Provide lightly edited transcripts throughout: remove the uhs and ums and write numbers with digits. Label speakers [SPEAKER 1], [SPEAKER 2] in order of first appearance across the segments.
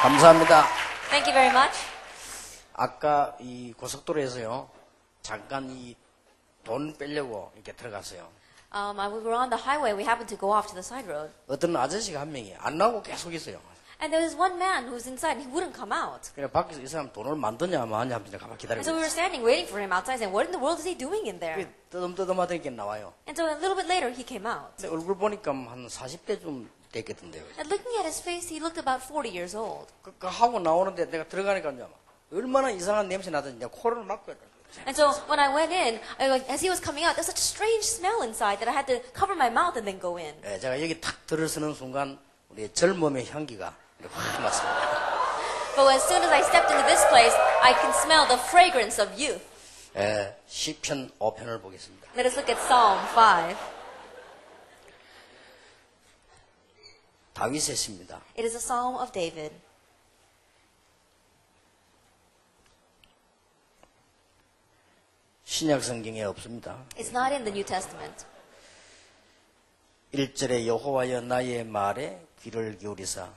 [SPEAKER 1] 감사합니다.
[SPEAKER 2] Thank you very much.
[SPEAKER 1] 아까 이 고속도로에서요, 잠깐 이 돈 빼려고 이렇게 들어갔어요.
[SPEAKER 2] We were on the highway. We happened to go off to the side road.
[SPEAKER 1] 어떤 아저씨가 한 명이 안 나오고 계속 있어요.
[SPEAKER 2] And there was one man who was inside and he wouldn't come out.
[SPEAKER 1] 그래 밖에서 이 사람 돈을 만드냐 마냐 하면서 가만
[SPEAKER 2] And
[SPEAKER 1] 기다리고
[SPEAKER 2] so we were
[SPEAKER 1] 있어요.
[SPEAKER 2] standing waiting for him outside saying, what in the world is he doing in there?
[SPEAKER 1] 뜨듬뜨듬하던 게 나와요.
[SPEAKER 2] And so a little bit later he came out.
[SPEAKER 1] 근데 얼굴 보니까 한 40대쯤 됐겠던데요.
[SPEAKER 2] And looking at his face, he looked about 40 years old.
[SPEAKER 1] 그 하고 나오는데 내가 들어가니까 이제 얼마나 이상한 냄새 나던지 코를 막고 있더라고요.
[SPEAKER 2] And so when I went in, as he was coming out, there's such a strange smell inside that I had to cover my mouth and then go in.
[SPEAKER 1] 예, 제가 여기 탁 들어서는 순간 우리 젊음의 향기가 확 났습니다.
[SPEAKER 2] But as soon as I stepped into this place, I can smell the fragrance of youth.
[SPEAKER 1] 예, 시편 5편을 보겠습니다.
[SPEAKER 2] Let us look at Psalm 5.
[SPEAKER 1] 다윗의 시입니다.
[SPEAKER 2] It is a psalm of David.
[SPEAKER 1] 신약 성경에 없습니다.
[SPEAKER 2] It's not in the New Testament.
[SPEAKER 1] 1절에 여호와여 나의 말에 귀를 기울이사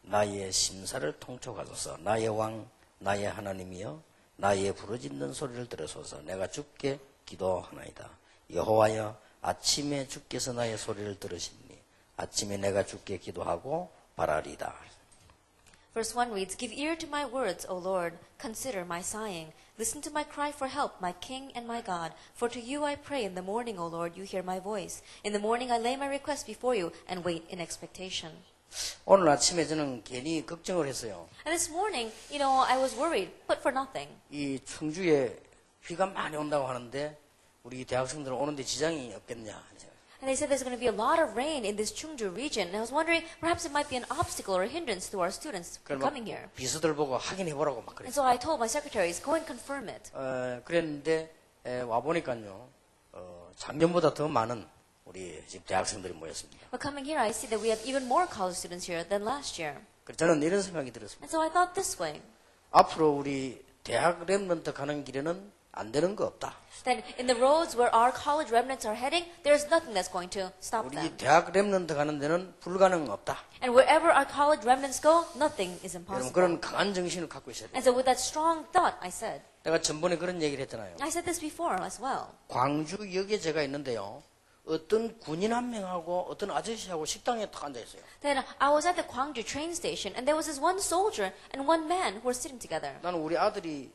[SPEAKER 1] 나의 심사를 통촉하소서. 나의 왕 나의 하나님이여 나의 부르짖는 소리를 들으소서. 내가 주께 기도하나이다. 여호와여 아침에 주께서 나의 소리를 들으시니 아침에 내가 주께 기도하고 바라리다.
[SPEAKER 2] Verse 1 reads, Give ear to my words, O Lord. Consider my sighing. Listen to my cry for help, my King and my God. For to you I pray in the morning, O Lord, you hear my voice. In the morning I lay my request before you and wait in expectation.
[SPEAKER 1] 오늘 아침에 저는 괜히 걱정을 했어요.
[SPEAKER 2] And this morning, I was worried, but for nothing.
[SPEAKER 1] 이 충주에 비가 많이 온다고 하는데 우리 대학생들은 오는데 지장이 없겠냐.
[SPEAKER 2] And they said there's going to be a lot of rain in this Chungju region. And I was wondering, perhaps it might be an obstacle or a hindrance to our students coming here.
[SPEAKER 1] 비서들 보고 확인해 보라고 막
[SPEAKER 2] And
[SPEAKER 1] 그랬어요.
[SPEAKER 2] so I told my secretaries, go and confirm it.
[SPEAKER 1] 그랬는데 와 보니까요, 작년보다 더 많은 우리 지금 대학생들이 모였습니다.
[SPEAKER 2] But coming here, I see that we have even more college students here than last year.
[SPEAKER 1] 그래서 저는 이런 생각이 들었습니다.
[SPEAKER 2] And so I thought this way.
[SPEAKER 1] 앞으로 우리 대학 랩런트 가는 길에는 안 되는 거 없다.
[SPEAKER 2] That in the roads where our college remnants are heading, there's nothing that's going to stop
[SPEAKER 1] 우리
[SPEAKER 2] them.
[SPEAKER 1] 대학 랩런트 가는 데는 불가능 없다.
[SPEAKER 2] And wherever our college remnants go, nothing is
[SPEAKER 1] 여러분
[SPEAKER 2] impossible.
[SPEAKER 1] 그런 강한 정신을 갖고 있어야 돼요.
[SPEAKER 2] And so with that strong thought, I said,
[SPEAKER 1] 내가 전번에 그런 얘기를 했잖아요.
[SPEAKER 2] I said this before as well.
[SPEAKER 1] 광주역에 제가 있는데요. 어떤 군인 한 명하고 어떤 아저씨하고 식당에 딱 앉아 있어요.
[SPEAKER 2] Then I was at the Gwangju train station, and there was this one soldier and one man who were sitting together.
[SPEAKER 1] 나는 우리 아들이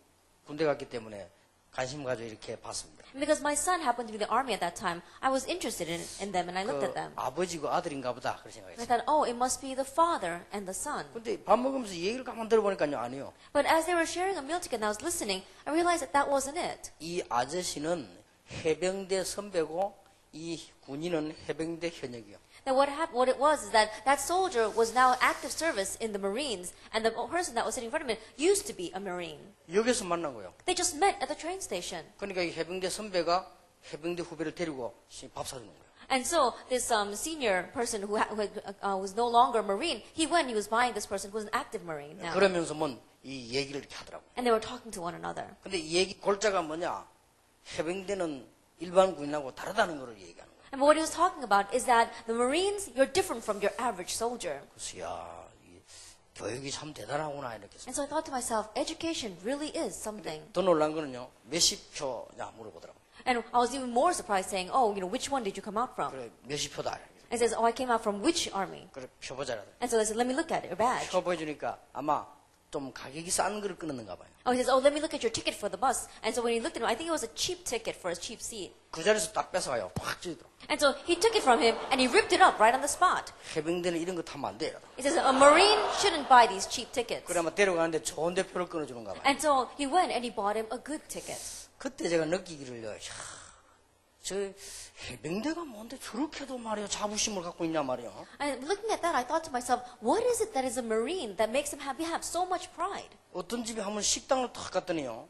[SPEAKER 1] 군대 갔기 때문에 관심 가지고 이렇게 봤습니다.
[SPEAKER 2] And because my son happened to be in the army at that time, I was interested in them, and I looked at them.
[SPEAKER 1] 아버지고 아들인가 보다 그런
[SPEAKER 2] And I
[SPEAKER 1] 생각했어요.
[SPEAKER 2] thought, oh, it must be the father and the son.
[SPEAKER 1] 근데 밥 먹으면서 얘기를 가만 들어보니까요, 아니요.
[SPEAKER 2] But as they were sharing a meal together, and I was listening, I realized that that wasn't it.
[SPEAKER 1] 이 아저씨는 해병대 선배고 이 군인은 해병대 현역이요.
[SPEAKER 2] That what it was is that that soldier was now active service in the Marines, and the person that was sitting in front of him used to be a Marine.
[SPEAKER 1] 여기서 만난 거예요.
[SPEAKER 2] They just met at the train station.
[SPEAKER 1] 그러니까 이 해병대 선배가 해병대 후배를 데리고 밥 사주는 거예요.
[SPEAKER 2] And so this senior person who was no longer a Marine, he was buying this person who was an active Marine now.
[SPEAKER 1] 그러면서 이 얘기를 이렇게 하더라고요.
[SPEAKER 2] And they were talking to one another.
[SPEAKER 1] 근데 이 얘기 골자가 뭐냐? 해병대는 일반 군인하고 다르다는 걸 얘기하는 거예요.
[SPEAKER 2] And what he was talking about is that the Marines, you're different from your average soldier.
[SPEAKER 1] 그래서 야, 이 교육이 참 대단하구나 이렇게.
[SPEAKER 2] And so I thought to myself, education really is something.
[SPEAKER 1] 더 놀란 거는요. 몇십 표냐 물어보더라고요.
[SPEAKER 2] And I was even more surprised saying, oh, which one did you come out from?
[SPEAKER 1] 그래 몇십 표다.
[SPEAKER 2] And says, oh, I came out from which army?
[SPEAKER 1] 그래 표 보자라.
[SPEAKER 2] And so I said, let me look at it, your badge.
[SPEAKER 1] 표 보여주니까 아마 좀 가격이 싼 걸 끊는가 봐요.
[SPEAKER 2] Oh, he says, oh, let me look at your ticket for the bus. And so when he looked at him, I think it was a cheap ticket for a cheap seat.
[SPEAKER 1] 그 자리에서 딱 뺏어가요. 팍 찌더라.
[SPEAKER 2] And so he took it from him and he ripped it up right on the spot.
[SPEAKER 1] 해병대는 이런 거 타면 안 돼.
[SPEAKER 2] He says, a Marine shouldn't buy these cheap tickets.
[SPEAKER 1] 그래 아마 데려가는데 좋은 대표를 끊어주는가 봐요.
[SPEAKER 2] And so he went and he bought him a good ticket.
[SPEAKER 1] 그때 제가 느끼기를요. 저 해병대가 뭔데 저렇게도 말이야 자부심을 갖고 있냐 말이야.
[SPEAKER 2] And looking at that, I thought to myself, what is it that is a Marine that makes him have so much pride?
[SPEAKER 1] 어떤 집에 한번 식당을 딱 갔더니요.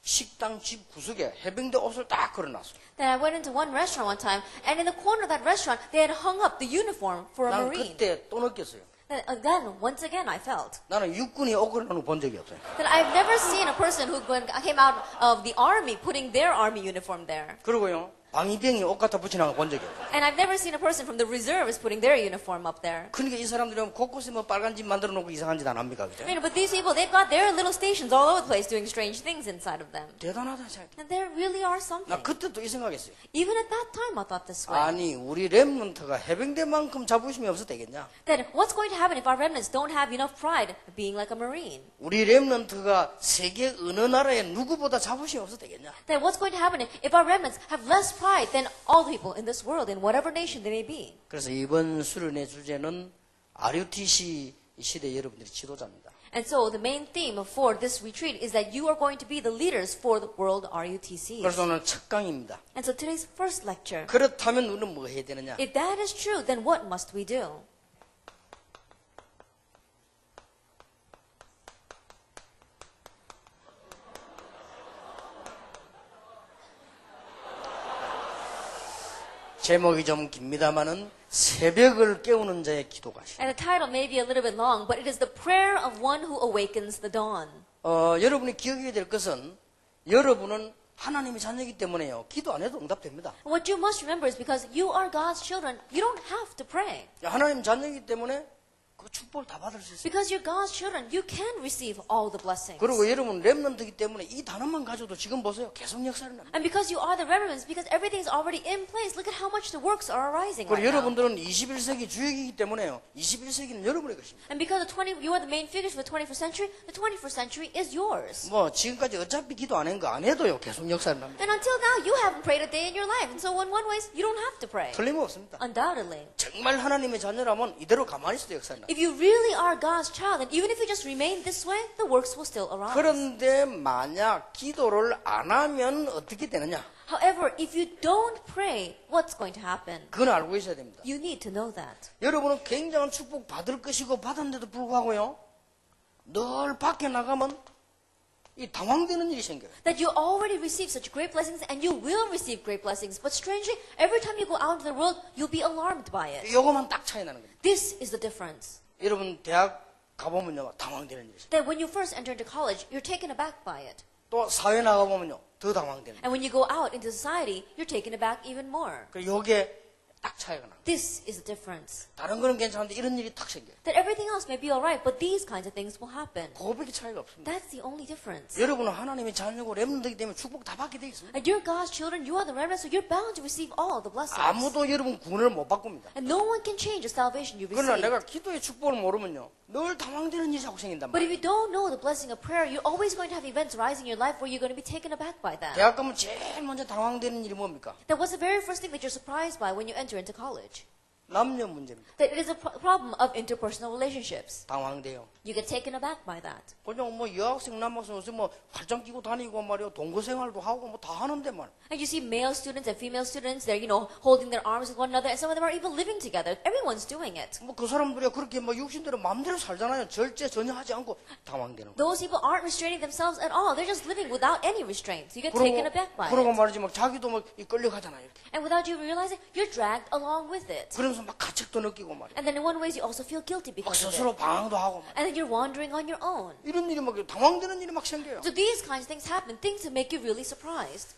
[SPEAKER 1] 식당 집 구석에 해병대 옷을 딱 걸어놨어요.
[SPEAKER 2] Then I went into one restaurant one time, and in the corner of that restaurant, they had hung up the uniform for a
[SPEAKER 1] 난
[SPEAKER 2] Marine.
[SPEAKER 1] 그때 또 느꼈어요.
[SPEAKER 2] Then again, once again, I felt
[SPEAKER 1] 나는 육군이 옷 걸어놓은 거 본 적이 없어요.
[SPEAKER 2] that I've never seen a person who came out of the army putting their army uniform there.
[SPEAKER 1] 그리고요. 방위병이 옷 갖다 붙이는 거 본 적이 없어요.
[SPEAKER 2] And I've never seen a person from the reserves putting their uniform up there.
[SPEAKER 1] 그러니까 이 사람들이 곳곳에 뭐 빨간 집 만들어 놓고 이상한 짓 안 합니까? 그죠?
[SPEAKER 2] But these people, they've got their little stations all over the place doing strange things inside of them.
[SPEAKER 1] 대단하다 생각.
[SPEAKER 2] And there really are
[SPEAKER 1] 나
[SPEAKER 2] something.
[SPEAKER 1] 그때도 이 생각했어요.
[SPEAKER 2] Even at that time, I thought this way.
[SPEAKER 1] 아니 우리 랩런트가 해병대만큼 자부심이 없어도 되겠냐?
[SPEAKER 2] Then what's going to happen if our remnants don't have enough pride of being like a Marine?
[SPEAKER 1] 우리 랩런트가 세계 어느 나라에 누구보다 자부심이 없어도 되겠냐?
[SPEAKER 2] Then what's going to happen if our remnants have less pride than all people in this world, in whatever nation they may be?
[SPEAKER 1] 그래서 이번 수련의 주제는 RUTC 시대 여러분들이 지도자입니다.
[SPEAKER 2] And so the main theme for this retreat is that you are going to be the leaders for the world RUTCs.
[SPEAKER 1] 그래서 오늘 첫 강의입니다.
[SPEAKER 2] And so today's first lecture.
[SPEAKER 1] 그렇다면 우리는 뭐 해야 되느냐?
[SPEAKER 2] If that is true, then what must we do?
[SPEAKER 1] 제목이 좀 깁니다만은 새벽을 깨우는 자의 기도가시.
[SPEAKER 2] And the title may be a little bit long, but it is the prayer of one who awakens the dawn.
[SPEAKER 1] 여러분이 기억해야 될 것은 여러분은 하나님의 자녀이기 때문에요. 기도 안 해도 응답됩니다.
[SPEAKER 2] What you must remember is because you are God's children, you don't have to pray.
[SPEAKER 1] 하나님 자녀이기 때문에 그 축복을 다 받을 수 있어요.
[SPEAKER 2] Because you're God's children, you can receive all the blessings.
[SPEAKER 1] 그리고 여러분 랩런트이기 때문에 이 단어만 가져도 지금 보세요. 계속 역사를 납니다.
[SPEAKER 2] And because you are the remnants, because everything is already in place, look at how much the works are arising
[SPEAKER 1] 그리고
[SPEAKER 2] right now.
[SPEAKER 1] 여러분들은 21세기 주역이기 때문에요. 21세기는 여러분의 것입니다.
[SPEAKER 2] And because you are the main figures for the 21st century, the 21st century is yours.
[SPEAKER 1] 뭐 지금까지 어차피 기도 안 한 거 안 해도요. 계속 역사를 납니다.
[SPEAKER 2] And until now, you haven't prayed a day in your life. And so in one way, you don't have to pray.
[SPEAKER 1] 틀림없습니다.
[SPEAKER 2] Undoubtedly.
[SPEAKER 1] 정말 하나님의 자녀라면 이대로 가만히 있어도 역사를 납니다.
[SPEAKER 2] If you really are God's child, and even if you just remain this way, the works will still arise.
[SPEAKER 1] 그런데 만약 기도를 안 하면 어떻게 되느냐?
[SPEAKER 2] However, if you don't pray, what's going to happen?
[SPEAKER 1] 그건 알고 있어야 됩니다.
[SPEAKER 2] You need to know that.
[SPEAKER 1] 여러분은 굉장한 축복 받을 것이고 받았는데도 불구하고요. 늘 밖에 나가면 이 당황되는 일이 생겨요.
[SPEAKER 2] That you already receive such great blessings and you will receive great blessings. But strangely, every time you go out into the world, you'll be alarmed by it.
[SPEAKER 1] 요거만 딱 차이 나는 겁니다.
[SPEAKER 2] This is the difference.
[SPEAKER 1] 여러분 대학 가보면요. 당황되는 일이 있어요.
[SPEAKER 2] That when you first enter into college, you're taken aback by it.
[SPEAKER 1] 또 사회 나가보면요. 더 당황되는 거예요.
[SPEAKER 2] And when you go out into society, you're taken aback even more.
[SPEAKER 1] 그리고 요게 딱 차이가 나요.
[SPEAKER 2] This is the difference.
[SPEAKER 1] 다른 거는 괜찮은데 이런 일이 딱 생겨요.
[SPEAKER 2] That everything else may be alright, but these kinds of things will happen.
[SPEAKER 1] 그거밖에 차이가 없습니다.
[SPEAKER 2] That's the only difference.
[SPEAKER 1] 여러분은 하나님의 자녀고 렘넌트이기 때문에 축복 다 받게 돼 있습니다.
[SPEAKER 2] And you're God's children, you are the remnant, so you're bound to receive all the blessings.
[SPEAKER 1] 아무도 여러분 구원을 못 바꿉니다.
[SPEAKER 2] And no one can change the salvation you
[SPEAKER 1] 그러나
[SPEAKER 2] receive.
[SPEAKER 1] 내가 기도의 축복을 모르면요. 늘 당황되는 일이 자꾸 생긴단
[SPEAKER 2] But if
[SPEAKER 1] 말이에요.
[SPEAKER 2] you don't know the blessing of prayer, you're always going to have events arising in your life where you're going to be taken aback by that.
[SPEAKER 1] 대학 가면 제일 먼저 당황되는 일이 뭡니까?
[SPEAKER 2] That what's the very first thing that you're surprised by when you enter into college?
[SPEAKER 1] 남녀 문제입니다.
[SPEAKER 2] That it is a problem of interpersonal relationships.
[SPEAKER 1] 당황돼요.
[SPEAKER 2] You get taken aback by that.
[SPEAKER 1] 그냥 뭐 여학생 남학생 요새 뭐 활장 끼고 다니고 말이요. 동거 생활도 하고 뭐 다 하는데 말.
[SPEAKER 2] And you see male students and female students, they're, holding their arms with one another, and some of them are even living together. Everyone's doing it.
[SPEAKER 1] 뭐 그 사람들이 그렇게 뭐 육신대로 마음대로 살잖아요. 절제 전혀 하지 않고 당황되는 거예요.
[SPEAKER 2] Those people aren't restraining themselves at all. They're just living without any restraints. You get taken aback by
[SPEAKER 1] 그러고
[SPEAKER 2] it.
[SPEAKER 1] 말이지 막 자기도 막 끌려가잖아요. 이렇게.
[SPEAKER 2] And without you realizing, you're dragged along with it.
[SPEAKER 1] 그러면서 막 가책도 느끼고 말이야.
[SPEAKER 2] And then in one way, you also feel guilty
[SPEAKER 1] 막
[SPEAKER 2] because of
[SPEAKER 1] 스스로
[SPEAKER 2] it.
[SPEAKER 1] 방황도 하고 말이야.
[SPEAKER 2] And then you're wandering on your own.
[SPEAKER 1] 이런 일이 막 당황되는 일이 막 생겨요.
[SPEAKER 2] So these kinds of things happen, things that make you really surprised.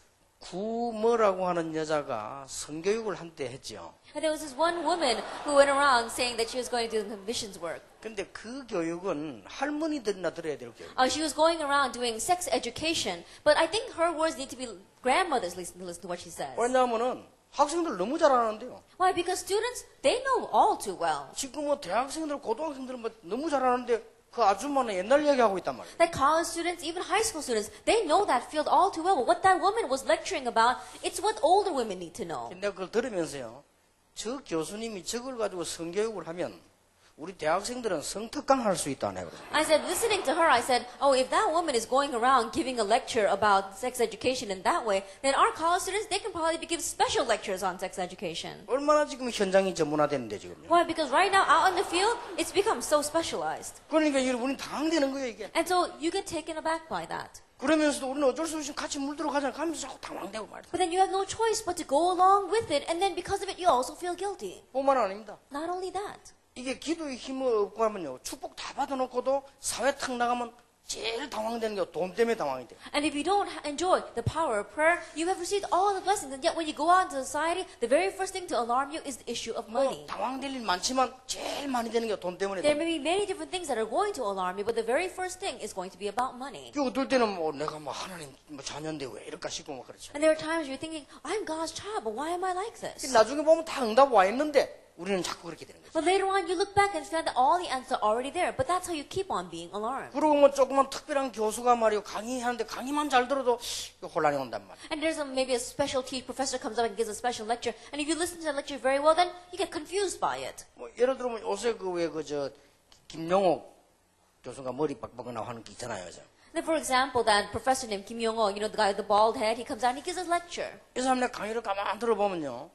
[SPEAKER 1] 구머라고 하는 여자가 성교육을 한때 했죠.
[SPEAKER 2] And there was this one woman who went around saying that she was going to do some missions work.
[SPEAKER 1] 근데 그 교육은 할머니들이나 들어야 될 교육.
[SPEAKER 2] She was going around doing sex education, but I think her words need to be grandmothers listen to what she says.
[SPEAKER 1] 왜냐하면은 학생들 너무 잘하는데요.
[SPEAKER 2] Why? Because students, they know all too well.
[SPEAKER 1] 지금 뭐 대학생들, 고등학생들 뭐 너무 잘하는데 그 아줌마는 옛날 얘기하고 있단 말이에요.
[SPEAKER 2] That college students, even high school students, they know that field all too well. But what that woman was lecturing about, it's what older women need to know.
[SPEAKER 1] 내가 그걸 들으면서요. 저 교수님이 저걸 가지고 성교육을 하면 우리 대학생들은 성특강 할 수 있다네.
[SPEAKER 2] I said, listening to her, I said, oh, if that woman is going around giving a lecture about sex education in that way, then our college students, they can probably give special lectures on sex education.
[SPEAKER 1] 얼마나 지금 현장이 전문화됐는데 지금요.
[SPEAKER 2] Why? Because right now, out in the field, it's become so specialized.
[SPEAKER 1] 그러니까 여러분이 당황되는 거예요 이게.
[SPEAKER 2] And so you get taken aback by that.
[SPEAKER 1] 그러면서도 우리는 어쩔 수 없이 같이 물들어 가잖아. 가면서 자꾸 당황되고 말이야.
[SPEAKER 2] But then you have no choice but to go along with it, and then because of it, you also feel guilty.
[SPEAKER 1] 뿐만 아닙니다.
[SPEAKER 2] Not only that.
[SPEAKER 1] 이게 기도의 힘을 얻고 하면요. 축복 다 받아놓고도 사회 탁 나가면 제일 당황되는 게 돈 때문에 당황이 돼요.
[SPEAKER 2] And if you don't enjoy the power of prayer, you have received all the blessings. And yet when you go out into society, the very first thing to alarm you is the issue of money.
[SPEAKER 1] 당황될 일 많지만 제일 많이 되는 게 돈 때문에
[SPEAKER 2] There
[SPEAKER 1] 돼요.
[SPEAKER 2] may be many different things that are going to alarm you, but the very first thing is going to be about money.
[SPEAKER 1] 어떨 때는 내가 하나님 자녀인데 왜 이럴까 싶고 그렇죠.
[SPEAKER 2] And there are times you're thinking, I'm God's child, but why am I like this?
[SPEAKER 1] 나중에 보면 다 응답 와 있는데 우리는 자꾸 그렇게 되는 거죠.
[SPEAKER 2] But later on, you look back and find that all the answers are already there. But that's how you keep on being alarmed.
[SPEAKER 1] 그리고 조그만 특별한 교수가 말이요 강의하는데 강의만 잘 들어도 혼란이 온단 말이에요.
[SPEAKER 2] And there's maybe a special professor comes up and gives a special lecture. And if you listen to that lecture very well, then you get confused by it.
[SPEAKER 1] 예를 들면 요새 김용옥 교수가 머리 빡빡하고 하는 게 있잖아요.
[SPEAKER 2] Then, for example, that professor named Kim Yong-oh, you know, the guy with the bald head, he comes out and he gives a lecture.
[SPEAKER 1] 이 사람 내 강의를 가만 들어보면요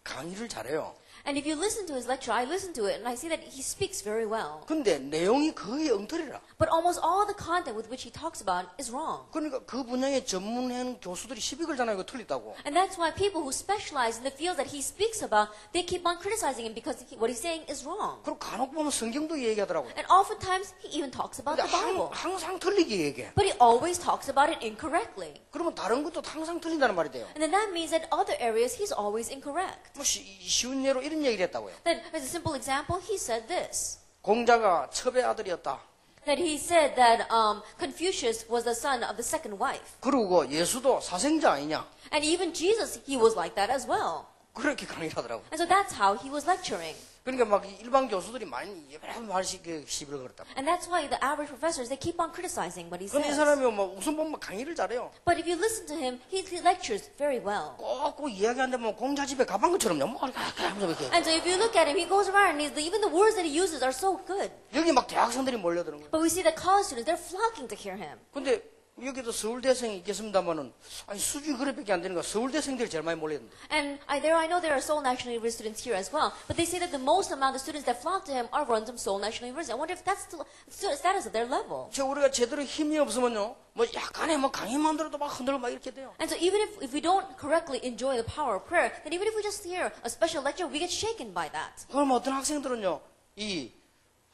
[SPEAKER 1] 강의를 잘해요.
[SPEAKER 2] And if you listen to his lecture, I listen to it, and I see that he speaks very well.
[SPEAKER 1] 근데 내용이 거의 엉터리라.
[SPEAKER 2] But almost all the content with which he talks about is wrong.
[SPEAKER 1] 그러니까 그 분야에 전문한 교수들이 시비 걸잖아요. 이거 틀리다고.
[SPEAKER 2] And that's why people who specialize in the field that he speaks about, they keep on criticizing him because what he's saying is wrong.
[SPEAKER 1] 그리고 간혹 보면 성경도 얘기하더라고요.
[SPEAKER 2] And oftentimes, he even talks about
[SPEAKER 1] 근데
[SPEAKER 2] the Bible.
[SPEAKER 1] 항상 틀리게 얘기해.
[SPEAKER 2] But he always talks about it incorrectly.
[SPEAKER 1] 그러면 다른 것도 항상 틀린다는 말이 돼요.
[SPEAKER 2] And then that means that other areas, he's always incorrect.
[SPEAKER 1] 쉬운 예로 이런 얘기를 했다고요.
[SPEAKER 2] Then, as a simple example, he said this.
[SPEAKER 1] 공자가 첩의 아들이었다.
[SPEAKER 2] That he said that Confucius was the son of the second wife.
[SPEAKER 1] 그리고 예수도 사생자 아니냐.
[SPEAKER 2] And even Jesus, he was like that as well.
[SPEAKER 1] 그렇게 강의를 하더라고요.
[SPEAKER 2] And so that's how he was lecturing.
[SPEAKER 1] 그러니까 일반 교수들이 많이 여러 말씩 시비를 걸었다.
[SPEAKER 2] And that's why the average professors, they keep on criticizing what he
[SPEAKER 1] 근데 이
[SPEAKER 2] says.
[SPEAKER 1] 사람이 우선 보면 강의를 잘해요.
[SPEAKER 2] But if you listen to him, he lectures very well.
[SPEAKER 1] 꼭 이야기하는데 공자 집에 가방 것처럼요. 이렇게.
[SPEAKER 2] And so if you look at him, he goes around and even the words that he uses are so good.
[SPEAKER 1] 여기 막 대학생들이 몰려드는 거예요.
[SPEAKER 2] But we see that college students, they're flocking to hear him.
[SPEAKER 1] 근데 여기도 서울대생이 있겠습니다만은 수준이 그래밖에 안 되니까 서울대생들이 제일 많이 몰렸는데.
[SPEAKER 2] And I know there are Seoul National University students here as well. But they say that the most amount of students that flock to him are from Seoul National University. I wonder if that's the status of their level.
[SPEAKER 1] 우리가 제대로 힘이 없으면요, 약간의 강의만 들어도 막 흔들고 막 이렇게 돼요.
[SPEAKER 2] And so even if we don't correctly enjoy the power of prayer, then even if we just hear a special lecture, we get shaken by that.
[SPEAKER 1] 그럼 어떤 학생들은요, 이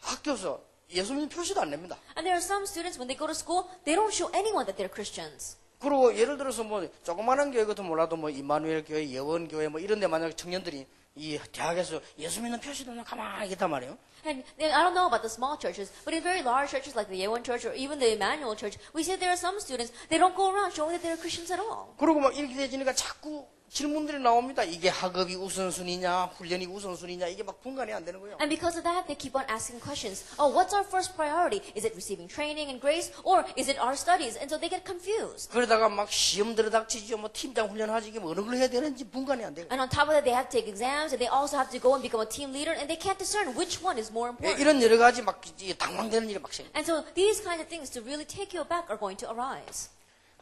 [SPEAKER 1] 학교에서 예수 믿는 표시도 안 냅니다.
[SPEAKER 2] And there are some students, when they go to school, they don't show anyone that they're Christians.
[SPEAKER 1] 그리고 예를 들어서 조그마한 교회 같은 몰라도 이마누엘 교회, 예원 교회 이런 데 만약 청년들이 이 대학에서 예수 믿는 표시도 가만히 있단 말이에요.
[SPEAKER 2] And I don't know about the small churches, but in very large churches like the Yewon Church or even the Emmanuel Church, we see there are some students, they don't go around showing that they're Christians at all.
[SPEAKER 1] 그리고 이렇게 되지니까 자꾸 질문들이 나옵니다. 이게 학업이 우선순위냐, 훈련이 우선순위냐, 이게 분간이 안 되는 거예요.
[SPEAKER 2] And because of that, they keep on asking questions. Oh, what's our first priority? Is it receiving training and grace, or is it our studies? And so they get confused.
[SPEAKER 1] 그러다가 시험 들어닥치죠. 팀장 훈련하지, 이게 어느 걸 해야 되는지 분간이 안 돼요.
[SPEAKER 2] And on top of that, they have to take exams, and they also have to go and become a team leader, and they can't discern which one is more important.
[SPEAKER 1] 이런 여러 가지 당황되는 일이 생겨요.
[SPEAKER 2] And so these kinds of things to really take you aback are going to arise.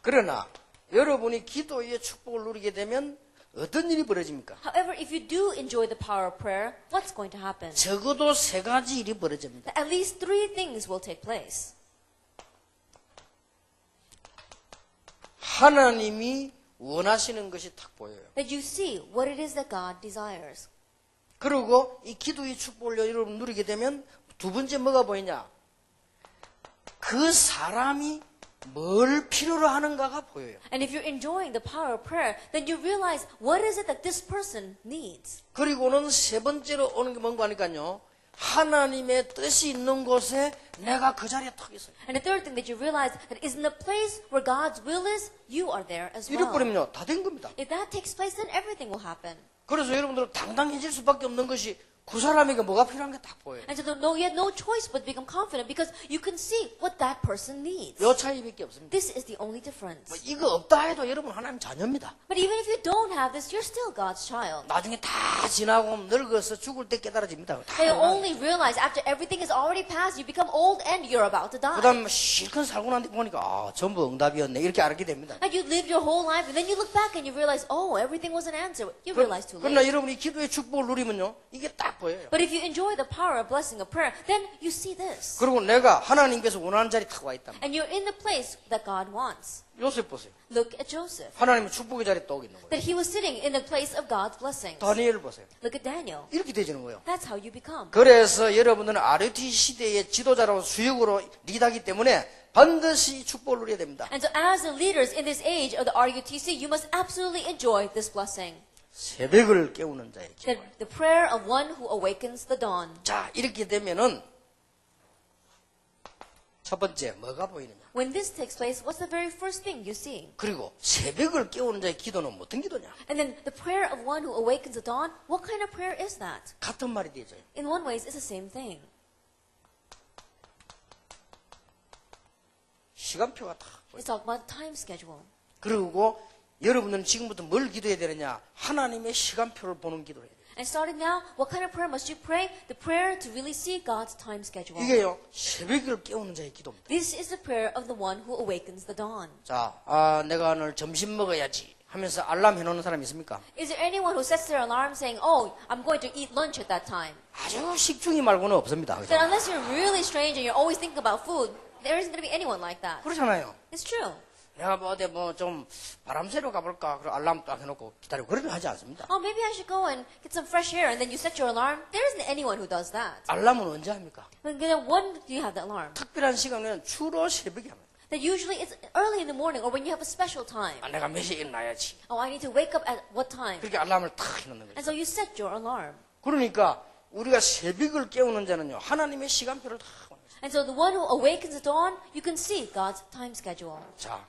[SPEAKER 1] 그러나 여러분이 기도의 축복을 누리게 되면 어떤 일이 벌어집니까?
[SPEAKER 2] However, if you do enjoy the power of prayer, what's going to happen?
[SPEAKER 1] 적어도 세 가지 일이 벌어집니다.
[SPEAKER 2] At least 3 things will take place.
[SPEAKER 1] 하나님이 원하시는 것이 딱 보여요.
[SPEAKER 2] That you see what it is that God desires.
[SPEAKER 1] 그리고 이 기도의 축복을 여러분 누리게 되면 두 번째 뭐가 보이냐? 그 사람이 뭘 필요로 하는가가 보여요.
[SPEAKER 2] And if you're enjoying the power of prayer, then you realize what is it that this person needs.
[SPEAKER 1] 그리고는 세 번째로 오는 게 뭔가 하니까요. 하나님의 뜻이 있는 곳에 내가 그 자리에 탁 있어요.
[SPEAKER 2] And the third thing that you realize that is in the place where God's will is, you are there as well.
[SPEAKER 1] 이래버리면요. 다 된 겁니다.
[SPEAKER 2] If that takes place, then everything will happen.
[SPEAKER 1] 그래서 여러분들은 당당해질 수밖에 없는 것이 그 사람에게 뭐가 필요한 게 딱 보여요.
[SPEAKER 2] And so you have no choice but to become confident because you can see what that person needs.
[SPEAKER 1] 요 차이밖에 없습니다.
[SPEAKER 2] This is the only difference.
[SPEAKER 1] 이거 없다 해도 여러분 하나님 자녀입니다.
[SPEAKER 2] But even if you don't have this, you're still God's child.
[SPEAKER 1] 나중에 다 지나고 늙어서 죽을 때 깨달아집니다.
[SPEAKER 2] They only realize after everything is already passed, you become old and you're about to die.
[SPEAKER 1] 그다음 실컷 살고 난 뒤 보니까 전부 응답이었네 이렇게 알게 됩니다.
[SPEAKER 2] And you live your whole life and then you look back and you realize, oh, everything was an answer. You realize too
[SPEAKER 1] 그러나
[SPEAKER 2] late.
[SPEAKER 1] 여러분이 기도의 축복을 누리면요 이게 딱 보여요.
[SPEAKER 2] But if you enjoy the power of blessing of prayer, then you see this.
[SPEAKER 1] 그리고 내가 하나님께서 원하는 자리에 탁 와 있다.
[SPEAKER 2] And you're in the place that God wants.
[SPEAKER 1] 요셉 보세요.
[SPEAKER 2] Look at Joseph.
[SPEAKER 1] 하나님의 축복의 자리에 또 있는 거예요.
[SPEAKER 2] That he was sitting in the place of God's blessings.
[SPEAKER 1] 다니엘 보세요.
[SPEAKER 2] Look at Daniel.
[SPEAKER 1] 이렇게 되지는 거예요.
[SPEAKER 2] That's how you become.
[SPEAKER 1] 그래서 여러분들은 RUT 시대의 지도자로 수역으로 리더기 때문에 반드시 축복을 누려야 됩니다.
[SPEAKER 2] And so as the leaders in this age of the RUTC, you must absolutely enjoy this blessing.
[SPEAKER 1] 새벽을 깨우는 자의 기도.
[SPEAKER 2] The prayer of one who awakens the dawn.
[SPEAKER 1] 자, 이렇게 되면은 첫 번째 뭐가 보이느냐?
[SPEAKER 2] When this takes place, what's the very first thing you see?
[SPEAKER 1] 그리고 새벽을 깨우는 자의 기도는 어떤 기도냐?
[SPEAKER 2] And then the prayer of one who awakens the dawn, what kind of prayer is that?
[SPEAKER 1] 같은 말이 되죠.
[SPEAKER 2] In one way, it's the same thing.
[SPEAKER 1] 시간표가 다.
[SPEAKER 2] It's talking about time schedule.
[SPEAKER 1] 그리고 여러분은 지금부터 뭘 기도해야 되느냐? 하나님의 시간표를 보는 기도를 해야 돼요.
[SPEAKER 2] And starting now, what kind of prayer must you pray? The prayer to really see God's time schedule.
[SPEAKER 1] 이게요, 새벽을 깨우는 자의 기도입니다.
[SPEAKER 2] This is the prayer of the one who awakens the dawn.
[SPEAKER 1] 자, 내가 오늘 점심 먹어야지 하면서 알람 해놓는 사람 있습니까?
[SPEAKER 2] Is there anyone who sets their alarm saying, oh, I'm going to eat lunch at that time?
[SPEAKER 1] 아주 식중이 말고는 없습니다.
[SPEAKER 2] That unless you're really strange and you're always thinking about food, there isn't going to be anyone like that.
[SPEAKER 1] 그렇잖아요.
[SPEAKER 2] It's true.
[SPEAKER 1] 내가 뭐 어디 뭐 좀 바람 쐬러 가볼까? 그리고 알람 딱 해놓고 기다리고 그러는 하지 않습니다.
[SPEAKER 2] Oh, maybe I should go and get some fresh air, and then you set your alarm. There isn't anyone who does that.
[SPEAKER 1] 알람은 언제 합니까?
[SPEAKER 2] But then when do you have the alarm?
[SPEAKER 1] 특별한 시간은 주로 새벽에 합니다.
[SPEAKER 2] That usually it's early in the morning or when you have a special time.
[SPEAKER 1] 내가 몇 시에 일어나야지.
[SPEAKER 2] Oh, I need to wake up at what time?
[SPEAKER 1] 그렇게 알람을 탁 해놓는 거죠.
[SPEAKER 2] And so you set your alarm.
[SPEAKER 1] 그러니까 우리가 새벽을 깨우는 자는요, 하나님의 시간표를 다 보는 거죠.
[SPEAKER 2] And so the one who awakens the dawn, you can see God's time schedule.
[SPEAKER 1] 자,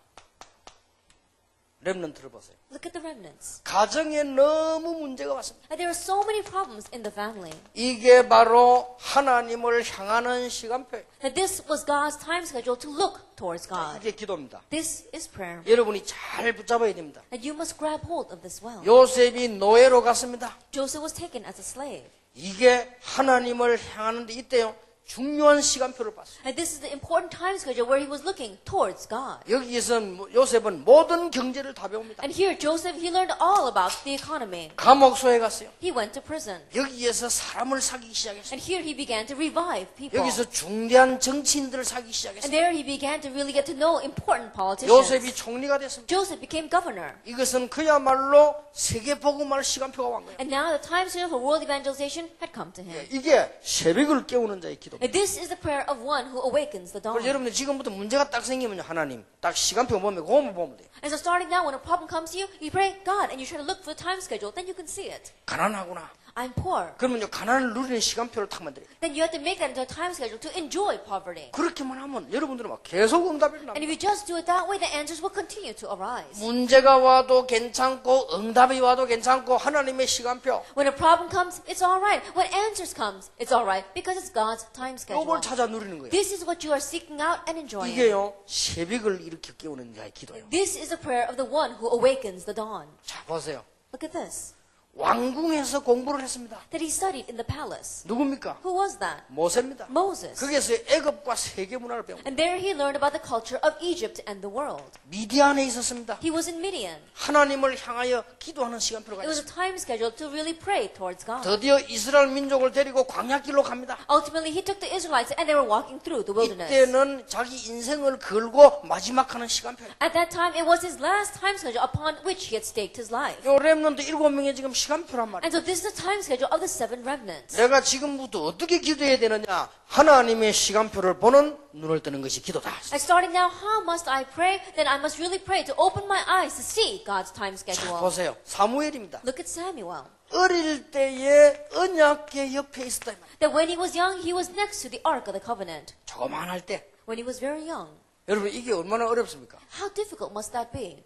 [SPEAKER 1] 렘넌트를 보세요.
[SPEAKER 2] Look at the remnants.
[SPEAKER 1] 가정에 너무 문제가 왔습니다.
[SPEAKER 2] And there are so many problems in the family.
[SPEAKER 1] 이게 바로 하나님을 향하는 시간표예요.
[SPEAKER 2] That this was God's time schedule to look towards God.
[SPEAKER 1] 이게 기도입니다.
[SPEAKER 2] This is prayer.
[SPEAKER 1] 여러분이 잘 붙잡아야 됩니다.
[SPEAKER 2] And you must grab hold of this well.
[SPEAKER 1] 요셉이 노예로 갔습니다.
[SPEAKER 2] Joseph was taken as a slave.
[SPEAKER 1] 이게 하나님을 향하는데 이때요, 중요한 시간표를 봤어요.
[SPEAKER 2] And this is the important time schedule where he was looking towards God.
[SPEAKER 1] 여기에서 요셉은 모든 경제를 다 배웁니다.
[SPEAKER 2] And here, Joseph, he learned all about the economy.
[SPEAKER 1] 감옥소에 갔어요.
[SPEAKER 2] He went to prison.
[SPEAKER 1] 여기에서 사람을 사귀기 시작했어요.
[SPEAKER 2] And here he began to revive people.
[SPEAKER 1] 여기서 중대한 정치인들을 사귀기
[SPEAKER 2] And
[SPEAKER 1] 시작했어요.
[SPEAKER 2] there he began to really get to know important politicians.
[SPEAKER 1] 요셉이 총리가 됐습니다.
[SPEAKER 2] Joseph became governor.
[SPEAKER 1] 이것은 그야말로 세계 복음할 시간표가 왔 거예요.
[SPEAKER 2] And now the time schedule for world evangelization had come to him.
[SPEAKER 1] 이게 새벽을 깨우는 자의 기도입니다.
[SPEAKER 2] And this is the prayer of one who awakens the dawn.
[SPEAKER 1] 그래서 여러분들 지금부터 문제가 딱 생기면요, 하나님 딱 시간표 보면 그거만 보면 돼요.
[SPEAKER 2] And so starting now, when a problem comes to you, you pray God and you try to look for the time schedule, then you can see it.
[SPEAKER 1] 가난하구나.
[SPEAKER 2] I'm poor.
[SPEAKER 1] 그러면요, 가난을 누리는 시간표를 딱 만들어요.
[SPEAKER 2] Then you have to make that into a time schedule to enjoy poverty.
[SPEAKER 1] 그렇게만 하면 여러분들은 막 계속 응답이
[SPEAKER 2] And
[SPEAKER 1] 납니다.
[SPEAKER 2] if you just do it that way, the answers will continue to arise.
[SPEAKER 1] 문제가 와도 괜찮고 응답이 와도 괜찮고 하나님의 시간표
[SPEAKER 2] When a problem comes, it's all right. When answers comes, it's all right because it's God's time schedule.
[SPEAKER 1] 이걸 찾아 누리는 거예요.
[SPEAKER 2] This is what you are seeking out and enjoying.
[SPEAKER 1] 이게요, 새벽을 이렇게 깨우는 자의 기도예요.
[SPEAKER 2] This is the prayer of the one who awakens the dawn.
[SPEAKER 1] 자, 보세요.
[SPEAKER 2] Look at this.
[SPEAKER 1] 왕궁에서 공부를 했습니다.
[SPEAKER 2] That he studied in the palace.
[SPEAKER 1] 누굽니까?
[SPEAKER 2] Who was that?
[SPEAKER 1] 모세입니다.
[SPEAKER 2] Moses.
[SPEAKER 1] 거기에서 애굽과 세계 문화를 배웁니다.
[SPEAKER 2] And there he learned about the culture of Egypt and the world.
[SPEAKER 1] 미디안에 있었습니다.
[SPEAKER 2] He was in Midian.
[SPEAKER 1] 하나님을 향하여 기도하는 시간표가
[SPEAKER 2] It was a
[SPEAKER 1] 있습니다.
[SPEAKER 2] time schedule to really pray towards God.
[SPEAKER 1] 드디어 이스라엘 민족을 데리고 광야길로 갑니다.
[SPEAKER 2] Ultimately, he took the Israelites and they were walking through the wilderness.
[SPEAKER 1] 이때는 자기 인생을 걸고 마지막 하는 시간표예요.
[SPEAKER 2] At that time, it was his last time schedule upon which he had staked his life.
[SPEAKER 1] 요 렘넌트 7명의 지금 시간표란 말이에요.
[SPEAKER 2] And so this is the time schedule of the 7 remnants.
[SPEAKER 1] 내가 지금부터 어떻게 기도해야 되느냐? 하나님의 시간표를 보는 눈을 뜨는 것이 기도다.
[SPEAKER 2] And starting now, how must I pray? Then I must really pray to open my eyes to see God's time
[SPEAKER 1] 자,
[SPEAKER 2] schedule.
[SPEAKER 1] 보세요. 사무엘입니다.
[SPEAKER 2] Look at Samuel.
[SPEAKER 1] 어릴 때에 언약궤 옆에 있었다. 이 말이에요.
[SPEAKER 2] That when he was young, he was next to the Ark of the Covenant.
[SPEAKER 1] 조그만할 때.
[SPEAKER 2] When he was very young.
[SPEAKER 1] 여러분 이게 얼마나 어렵습니까?
[SPEAKER 2] How difficult must that be?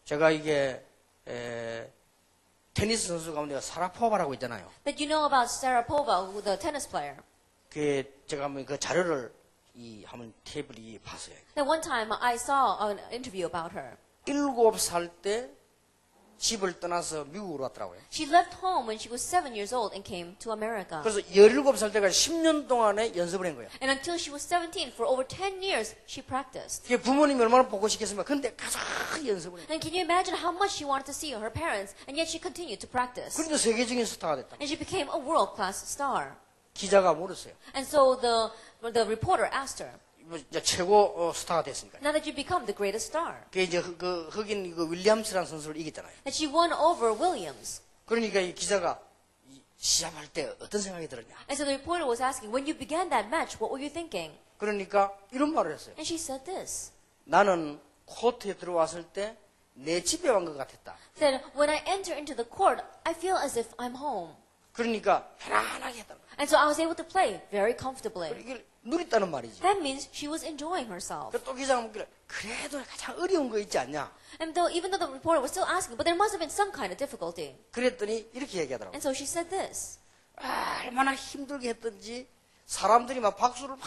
[SPEAKER 1] 제가 이게 테니스 선수 가운데 사라포바라고 있잖아요.
[SPEAKER 2] That you know about Sharapova, the tennis player.
[SPEAKER 1] 그 제가 한번 그 자료를 한번 테이블이 봤어요.
[SPEAKER 2] That one time I saw an interview about her.
[SPEAKER 1] 7살 때 집을 떠나서 미국으로 왔더라고요.
[SPEAKER 2] She left home when she was 7 years old and came to America.
[SPEAKER 1] 그래서 17살 때까지 10년 동안에 연습을 한 거예요.
[SPEAKER 2] And until she was 17, for over 10 years, she practiced.
[SPEAKER 1] 그게 부모님이 얼마나 보고 싶겠습니까? 근데 가서 연습을 해요.
[SPEAKER 2] And can you imagine how much she wanted to see her parents, and yet she continued to practice.
[SPEAKER 1] 그런데 세계적인 스타가 됐다.
[SPEAKER 2] And she became a world-class star.
[SPEAKER 1] 기자가 물었어요.
[SPEAKER 2] And so the reporter asked her,
[SPEAKER 1] 이제 최고 스타가 됐으니까.
[SPEAKER 2] now that you become the greatest star,
[SPEAKER 1] 그 이제 흑인 윌리엄스라는 선수를 이겼잖아요.
[SPEAKER 2] that she won over Williams.
[SPEAKER 1] 그러니까 이 기자가 시합할 때 어떤 생각이 들었냐?
[SPEAKER 2] And so the reporter was asking, when you began that match, what were you thinking?
[SPEAKER 1] 그러니까 이런 말을 했어요.
[SPEAKER 2] And she said this.
[SPEAKER 1] 나는 코트에 들어왔을 때 내 집에 온 것 같았다.
[SPEAKER 2] Said, when I enter into the court, I feel as if I'm home.
[SPEAKER 1] 그러니까 편안하게 했다.
[SPEAKER 2] And so I was able to play very comfortably.
[SPEAKER 1] 이걸 누렸다는 말이지.
[SPEAKER 2] That means she was enjoying herself.
[SPEAKER 1] 또 기자가 묻기를 그래도 가장 어려운 거 있지 않냐?
[SPEAKER 2] And though, even though the reporter was still asking, but there must have been some kind of difficulty.
[SPEAKER 1] 그랬더니 이렇게 얘기하더라고.
[SPEAKER 2] And so she said this.
[SPEAKER 1] 얼마나 힘들게 했던지 사람들이 막 박수를 막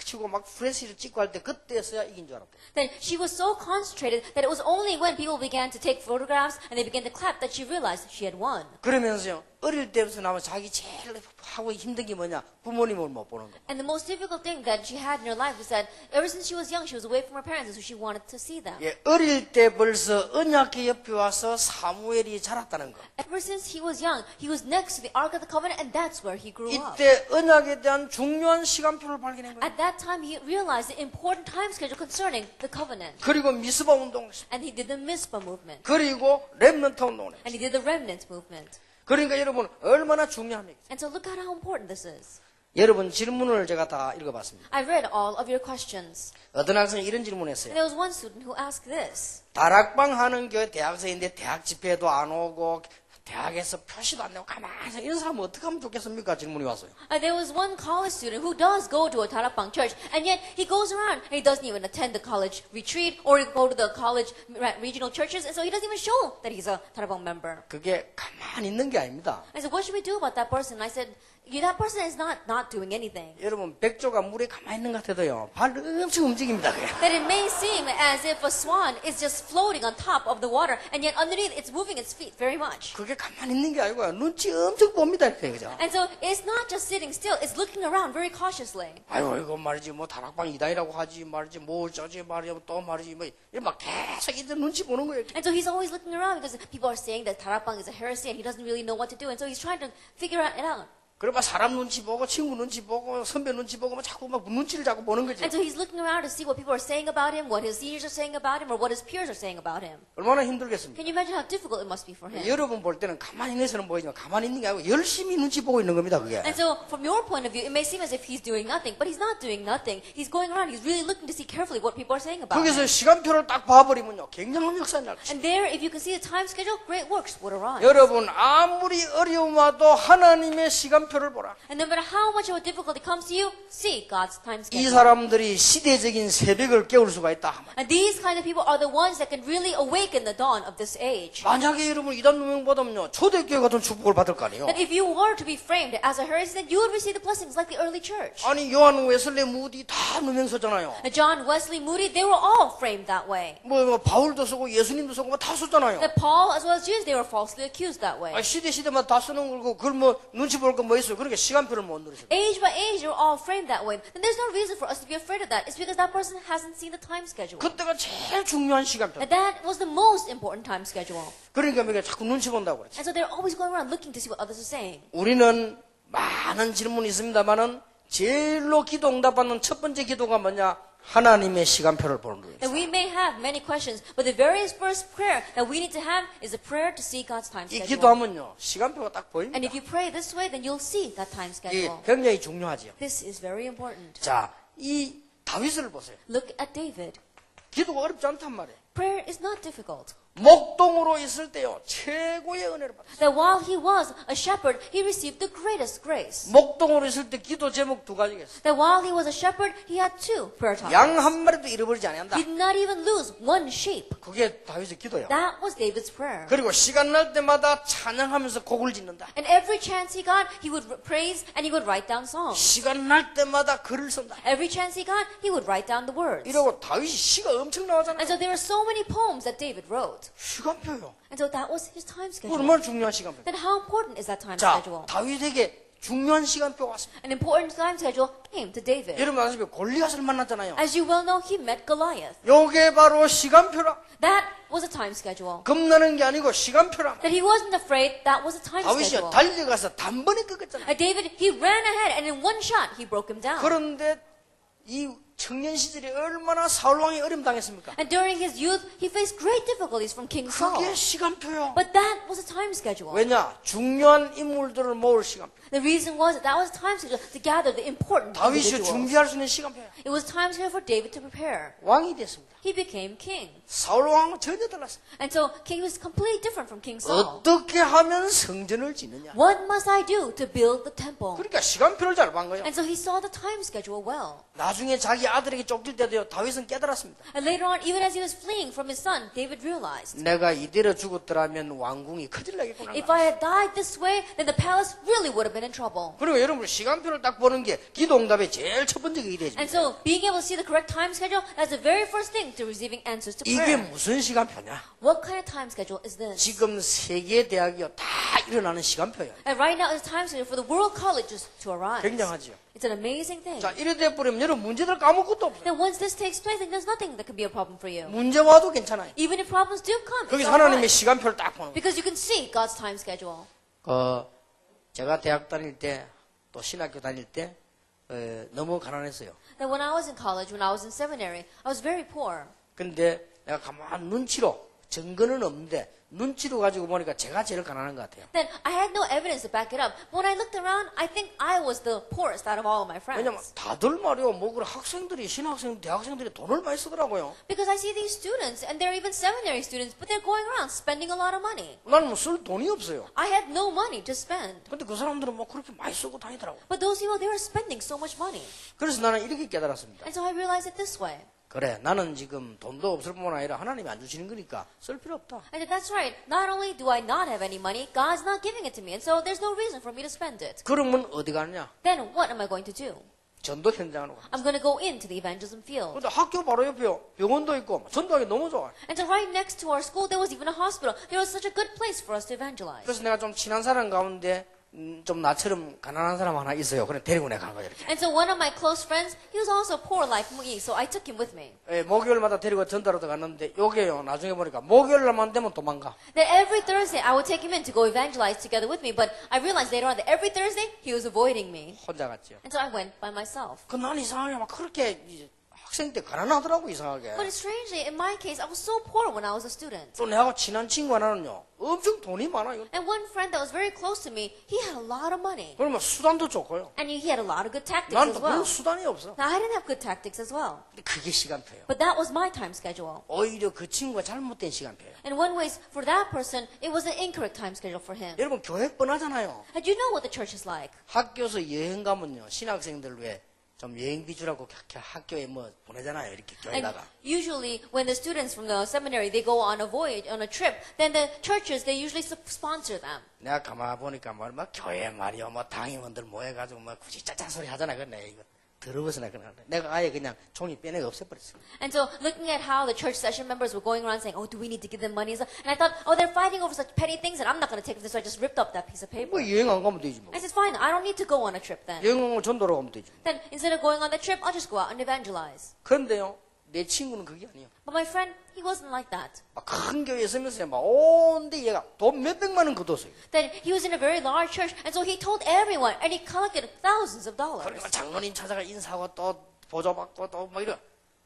[SPEAKER 1] 치고 막 프레시를 찍고 할 때 그때서야 이긴 줄 알았대.
[SPEAKER 2] That she was so concentrated that it was only when people began to take photographs and they began to clap that she realized she had won.
[SPEAKER 1] 그러면서요 어릴 때부터 나면 자기 제일 하고 힘든 게 뭐냐? 부모님을 못 보는 거.
[SPEAKER 2] And the most difficult thing that she had in her life was that ever since she was young, she was away from her parents, and so she wanted to see them.
[SPEAKER 1] 예, 어릴 때 벌써 언약궤 옆에 와서 사무엘이 자랐다는 거.
[SPEAKER 2] Ever since he was young, he was next to the Ark of the Covenant, and that's where he grew up.
[SPEAKER 1] 이때 언약에 대한 중요한 시간표를 발견한 거예요.
[SPEAKER 2] At that time, he realized the important time schedule concerning the covenant.
[SPEAKER 1] 그리고 미스바 운동을 했어요.
[SPEAKER 2] And he did the Mizpah movement.
[SPEAKER 1] 그리고 렘넌트 운동을 했어요.
[SPEAKER 2] And he did the remnant movement.
[SPEAKER 1] 그러니까 여러분 얼마나 중요합니까?
[SPEAKER 2] And so look at how important this is.
[SPEAKER 1] 여러분 질문을 제가 다 읽어봤습니다.
[SPEAKER 2] I read all of your questions.
[SPEAKER 1] 어떤 학생이 이런
[SPEAKER 2] And
[SPEAKER 1] 질문했어요.
[SPEAKER 2] there was one student who asked this.
[SPEAKER 1] 다락방 하는 교회 대학생인데 대학 집회도 안 오고 대학에서 표시도 안 내고 가만히 있어. 이런 사람은 어떻게 하면 좋겠습니까? 질문이 왔어요.
[SPEAKER 2] There was one college student who does go to a Tarapang church, and yet he goes around and he doesn't even attend the college retreat or go to the college regional churches, and so he doesn't even show that he's a Tarapang member.
[SPEAKER 1] 그게 가만히 있는 게 아닙니다.
[SPEAKER 2] I said, what should we do about that person? I said, that person is not doing anything.
[SPEAKER 1] 여러분 백조가 물에 가만히 있는 것 같아도요. 발 엄청 움직입니다. 그냥.
[SPEAKER 2] That it may seem as if a swan is just floating on top of the water, and yet underneath it's moving its feet very much.
[SPEAKER 1] 그게 가만히 있는 게 아니고요. 눈치 엄청 봅니다. 이렇게 그죠?
[SPEAKER 2] And so it's not just sitting still, it's looking around very cautiously.
[SPEAKER 1] 아이고 이거 말이지 뭐 다락방 이다이라고 하지 말이지 뭐 저지 말이지 또 말이지 뭐 이런 막 계속 이들 눈치 보는 거예요.
[SPEAKER 2] And so he's always looking around because people are saying that Tarapang is a heresy and he doesn't really know what to do. And so he's trying to figure it out.
[SPEAKER 1] 그러면 사람 눈치 보고 친구 눈치 보고 선배 눈치 보고 막 자꾸 막 눈치를 자꾸 보는 거지.
[SPEAKER 2] And so he's looking around to see what people are saying about him, what his seniors are saying about him, or what his peers are saying about him.
[SPEAKER 1] 얼마나 힘들겠습니까?
[SPEAKER 2] Can you imagine how difficult it must be for him?
[SPEAKER 1] 여러분 볼 때는 가만히 있는 사람 보이지만 가만히 있는 게 아니고 열심히 눈치 보고 있는 겁니다. 그게.
[SPEAKER 2] And so from your point of view, it may seem as if he's doing nothing, but he's not doing nothing. He's going around, he's really looking to see carefully what people are saying about
[SPEAKER 1] 거기서
[SPEAKER 2] him.
[SPEAKER 1] 시간표를 딱 봐버리면요. 굉장한 역사가 날 것입니다.
[SPEAKER 2] And there, if you can see the time schedule, great works would arise.
[SPEAKER 1] 여러분 아무리 어려움 와도 하나님의 시간표를 보라.
[SPEAKER 2] And no matter how much of a difficulty comes to you, see God's time
[SPEAKER 1] 이
[SPEAKER 2] schedule.
[SPEAKER 1] 사람들이 시대적인 새벽을 깨울 수가 있다.
[SPEAKER 2] And these kind of people are the ones that can really awaken the dawn of this age.
[SPEAKER 1] 만약에 여러분 이단 누명보다는요 초대교회 같은 축복을 받을 거 아니에요.
[SPEAKER 2] That if you were to be framed as a heresy, then you would receive the blessings like the early church.
[SPEAKER 1] 아니 요한 웨슬리 무디 다 누명서잖아요.
[SPEAKER 2] John Wesley, Moody, they were all framed that way.
[SPEAKER 1] 뭐 바울도 쓰고 예수님도 쓰고 다 썼잖아요.
[SPEAKER 2] That Paul, as well as Jesus, they were falsely accused that way.
[SPEAKER 1] 시대마다 다 쓰는 거고 그걸 뭐 눈치 볼 거 뭐 있어요. 그러니까 시간표를 못 누리세요.
[SPEAKER 2] Age by age, they were all framed that way. Then there's no reason for us to be afraid of that. It's because that person hasn't seen the time schedule.
[SPEAKER 1] 그때가 제일 중요한 시간표.
[SPEAKER 2] And that was the most important time schedule.
[SPEAKER 1] 그러니까 우리가 자꾸 눈치 본다고 그랬죠.
[SPEAKER 2] And so they're always going around looking to see what others are saying.
[SPEAKER 1] 우리는 많은 질문이 있습니다만은 제일로 기도 응답받는 첫 번째 기도가 뭐냐? 하나님의 시간표를 보는 거예요.
[SPEAKER 2] And we may have many questions, but the very first prayer that we need to have is a prayer to see God's time
[SPEAKER 1] 이
[SPEAKER 2] schedule.
[SPEAKER 1] 기도하면요 시간표가 딱 보입니다.
[SPEAKER 2] And if you pray this way, then you'll see that time
[SPEAKER 1] 이게
[SPEAKER 2] schedule.
[SPEAKER 1] 굉장히 중요하죠.
[SPEAKER 2] This is very important.
[SPEAKER 1] 자, 이 다윗을 보세요.
[SPEAKER 2] Look at David.
[SPEAKER 1] 기도가 어렵지 않단 말이에요.
[SPEAKER 2] Prayer is not difficult.
[SPEAKER 1] 목동으로 있을 때요 최고의 은혜를 받았어요.
[SPEAKER 2] That while he was a shepherd, he received the greatest grace.
[SPEAKER 1] 목동으로 있을 때 기도 제목 두 가지가 있어요.
[SPEAKER 2] That while he was a shepherd, he had two prayer
[SPEAKER 1] 양
[SPEAKER 2] topics.
[SPEAKER 1] 한 마리도 잃어버리지 않는다.
[SPEAKER 2] He did not even lose one sheep.
[SPEAKER 1] 그게 다윗의 기도예요.
[SPEAKER 2] That was David's prayer.
[SPEAKER 1] 그리고 시간 날 때마다 찬양하면서 곡을 짓는다.
[SPEAKER 2] And every chance he got, he would praise and he would write down songs.
[SPEAKER 1] 시간 날 때마다 글을 쓴다.
[SPEAKER 2] Every chance he got, he would write down the words.
[SPEAKER 1] 이러고 다윗이 시가 엄청 나오잖아요.
[SPEAKER 2] And so there are so many poems that David wrote.
[SPEAKER 1] 시간표요.
[SPEAKER 2] And so that was his time schedule.
[SPEAKER 1] 얼마나 중요한 시간표.
[SPEAKER 2] Then how important is that time
[SPEAKER 1] 자,
[SPEAKER 2] schedule?
[SPEAKER 1] 다윗에게 중요한 시간표가 왔습니다.
[SPEAKER 2] An important time schedule came to David.
[SPEAKER 1] 여러분 아시죠? 골리앗을 만났잖아요.
[SPEAKER 2] As you well know, he met Goliath.
[SPEAKER 1] 요게 바로 시간표라.
[SPEAKER 2] That was a time schedule.
[SPEAKER 1] 겁나는 게 아니고 시간표라.
[SPEAKER 2] That he wasn't afraid, that was a time
[SPEAKER 1] 다윗이요
[SPEAKER 2] schedule.
[SPEAKER 1] 달려가서 단번에 끄겠잖아요.
[SPEAKER 2] David, he ran ahead and in one shot, he broke him down.
[SPEAKER 1] 그런데 이 청년 시절에 얼마나 사울 왕이 어려움 당했습니까?
[SPEAKER 2] And during his youth, he faced great difficulties from King Saul.
[SPEAKER 1] 그게 시간표요.
[SPEAKER 2] But that was a time schedule.
[SPEAKER 1] 왜냐? 중요한 인물들을 모을 시간표.
[SPEAKER 2] The reason was that was a time schedule to gather the important
[SPEAKER 1] 다윗이
[SPEAKER 2] individuals.
[SPEAKER 1] 준비할 수 있는 시간표야.
[SPEAKER 2] It was a time schedule for David to prepare.
[SPEAKER 1] 왕이 됐습니다.
[SPEAKER 2] He became king.
[SPEAKER 1] 사울 왕은 전혀 달랐어요.
[SPEAKER 2] And so king was completely different from King Saul.
[SPEAKER 1] 어떻게 하면 성전을 짓느냐?
[SPEAKER 2] What must I do to build the temple?
[SPEAKER 1] 그러니까 시간표를 잘 본 거예요.
[SPEAKER 2] And so he saw the time schedule well.
[SPEAKER 1] 나중에 자기 아들에게 쫓길 때도요. 다윗은 깨달았습니다.
[SPEAKER 2] And later on, even as he was fleeing from his son, David realized,
[SPEAKER 1] 내가 이대로 죽었더라면 왕궁이 큰일 나겠구나.
[SPEAKER 2] if I had died this way, then the palace really would have been in trouble.
[SPEAKER 1] 그리고 여러분 시간표를 딱 보는 게 기도응답의 제일 첫 번째 그게 되죠.
[SPEAKER 2] And so being able to see the correct time schedule, that's the very first thing to receiving answers to
[SPEAKER 1] 이게
[SPEAKER 2] prayer.
[SPEAKER 1] 무슨 시간표냐?
[SPEAKER 2] What kind of time schedule is this?
[SPEAKER 1] 지금 세계 대학이요 다 일어나는 시간표예요.
[SPEAKER 2] And right now is time schedule for the world colleges to arise.
[SPEAKER 1] 굉장하죠.
[SPEAKER 2] It's an amazing thing.
[SPEAKER 1] 자, 이래 돼 버리면 여러분 문제들 까먹을 것도 없어요.
[SPEAKER 2] Then once this takes place, then there's nothing that can be a problem for you.
[SPEAKER 1] 문제 와도 괜찮아요.
[SPEAKER 2] Even if problems do come, it's
[SPEAKER 1] 거기서
[SPEAKER 2] all
[SPEAKER 1] 하나님의
[SPEAKER 2] right.
[SPEAKER 1] 시간표를 딱 보는 거예요.
[SPEAKER 2] Because you can see God's time schedule.
[SPEAKER 1] 제가 대학 다닐 때 또 신학교 다닐 때 너무 가난했어요.
[SPEAKER 2] That when I was in college, when I was in seminary, I was very poor.
[SPEAKER 1] 근데 내가 가만 눈치로 증거는 없는데 눈치로 가지고 보니까 제가 제일 가난한 것 같아요.
[SPEAKER 2] Then I had no evidence to back it up. When I looked around, I think I was the poorest out of all of my
[SPEAKER 1] 왜냐면
[SPEAKER 2] friends.
[SPEAKER 1] 다들 말이요, 뭐 그래 학생들이 신학생, 대학생들이 돈을 많이 쓰더라고요.
[SPEAKER 2] Because I see these students, and they're even seminary students, but they're going around spending a lot of money.
[SPEAKER 1] 나는 뭐 쓸 돈이 없어요.
[SPEAKER 2] I had no money to spend.
[SPEAKER 1] 근데 그 사람들은 뭐 그렇게 많이 쓰고 다니더라고.
[SPEAKER 2] But those people, they were spending so much money.
[SPEAKER 1] 그래서 나는 이렇게 깨달았습니다.
[SPEAKER 2] And so I realized it this way.
[SPEAKER 1] 그래, 나는 지금 돈도 없을 뿐만 아니라 하나님이 안 주시는 거니까 쓸 필요 없다.
[SPEAKER 2] I said, that's right. Not only do I not have any money, God's not giving it to me. And so there's no reason for me to spend it.
[SPEAKER 1] 그러면 어디 가느냐?
[SPEAKER 2] Then what am I going to do?
[SPEAKER 1] 전도 현장으로 가.
[SPEAKER 2] I'm going to go into the evangelism field.
[SPEAKER 1] 근데 학교 바로 옆에요. 병원도 있고 전도하기 너무 좋아.
[SPEAKER 2] And so right next to our school, there was even a hospital. There was such a good place for us to evangelize.
[SPEAKER 1] 그래서 내가 좀 친한 사람 가운데 좀 나처럼 가난한 사람 하나 있어요. 그래 데리고 내가 간 거죠. 이렇게.
[SPEAKER 2] And so one of my close friends, he was also poor like me, so I took him with me.
[SPEAKER 1] 예, 목요일마다 데리고 전도하러 갔는데 요게요. 나중에 보니까 목요일날만 되면 도망가.
[SPEAKER 2] That every Thursday, I would take him in to go evangelize together with me, but I realized later on that every Thursday, he was avoiding me.
[SPEAKER 1] 혼자 갔죠.
[SPEAKER 2] And so I went by myself.
[SPEAKER 1] 그 난 이상하게 막 그렇게 이제 학생 때 가난하더라고 이상하게.
[SPEAKER 2] But strangely, in my case, I was so poor when I was a student.
[SPEAKER 1] 또 내하고 친한 친구 하나는요. 엄청 돈이 많아요.
[SPEAKER 2] And one friend that was very close to me, he had a lot of money.
[SPEAKER 1] 그러면 수단도 좋고요.
[SPEAKER 2] And he had a lot of good tactics
[SPEAKER 1] 난
[SPEAKER 2] as
[SPEAKER 1] 또 그런
[SPEAKER 2] well.
[SPEAKER 1] 수단이 없어.
[SPEAKER 2] Now, I didn't have good tactics as well.
[SPEAKER 1] 근데 그게 시간표예요.
[SPEAKER 2] But that was my time schedule.
[SPEAKER 1] 오히려 그 친구가 잘못된 시간표예요.
[SPEAKER 2] In one ways, for that person, it was an incorrect time schedule for him.
[SPEAKER 1] 여러분 교회 뻔하잖아요.
[SPEAKER 2] And you know what the church is like.
[SPEAKER 1] 학교에서 여행 가면요. 신학생들 왜 좀 여행비 주라고 학교에 뭐 보내잖아요. 이렇게
[SPEAKER 2] And
[SPEAKER 1] 교회다가.
[SPEAKER 2] usually, when the students from the seminary, they go on a voyage, on a trip, then the churches, they usually sponsor them.
[SPEAKER 1] 내가 가만 보니까 막 교회 말이요. 뭐 당임원들 모여가지고 뭐 굳이 짜잔 소리 하잖아. 그래 이거 더러워서 내가 아예 그냥 종이 빼내가 없애버렸어.
[SPEAKER 2] And so, looking at how the church session members were going around saying, oh, do we need to give them money? And I thought, oh, they're fighting over such petty things, and I'm not going to take this, so I just ripped up that piece of paper.
[SPEAKER 1] 뭐 여행 안 가면 되지 뭐.
[SPEAKER 2] I said, fine, I don't need to go on a trip then.
[SPEAKER 1] 여행 가면 전도로 가면 되지.
[SPEAKER 2] Then, instead of going on the trip, I'll just go out and evangelize.
[SPEAKER 1] 그런데요. 내 친구는 그게 아니에요.
[SPEAKER 2] But my friend, he wasn't like that.
[SPEAKER 1] 막 큰 교회에 서면서 막 온데 얘가 돈 몇백만 원 걷었어요.
[SPEAKER 2] Then he was in a very large church, and so he told everyone, and he collected thousands of dollars.
[SPEAKER 1] 그러니까 장로님 찾아가 인사하고 또 보조받고 또 막 이래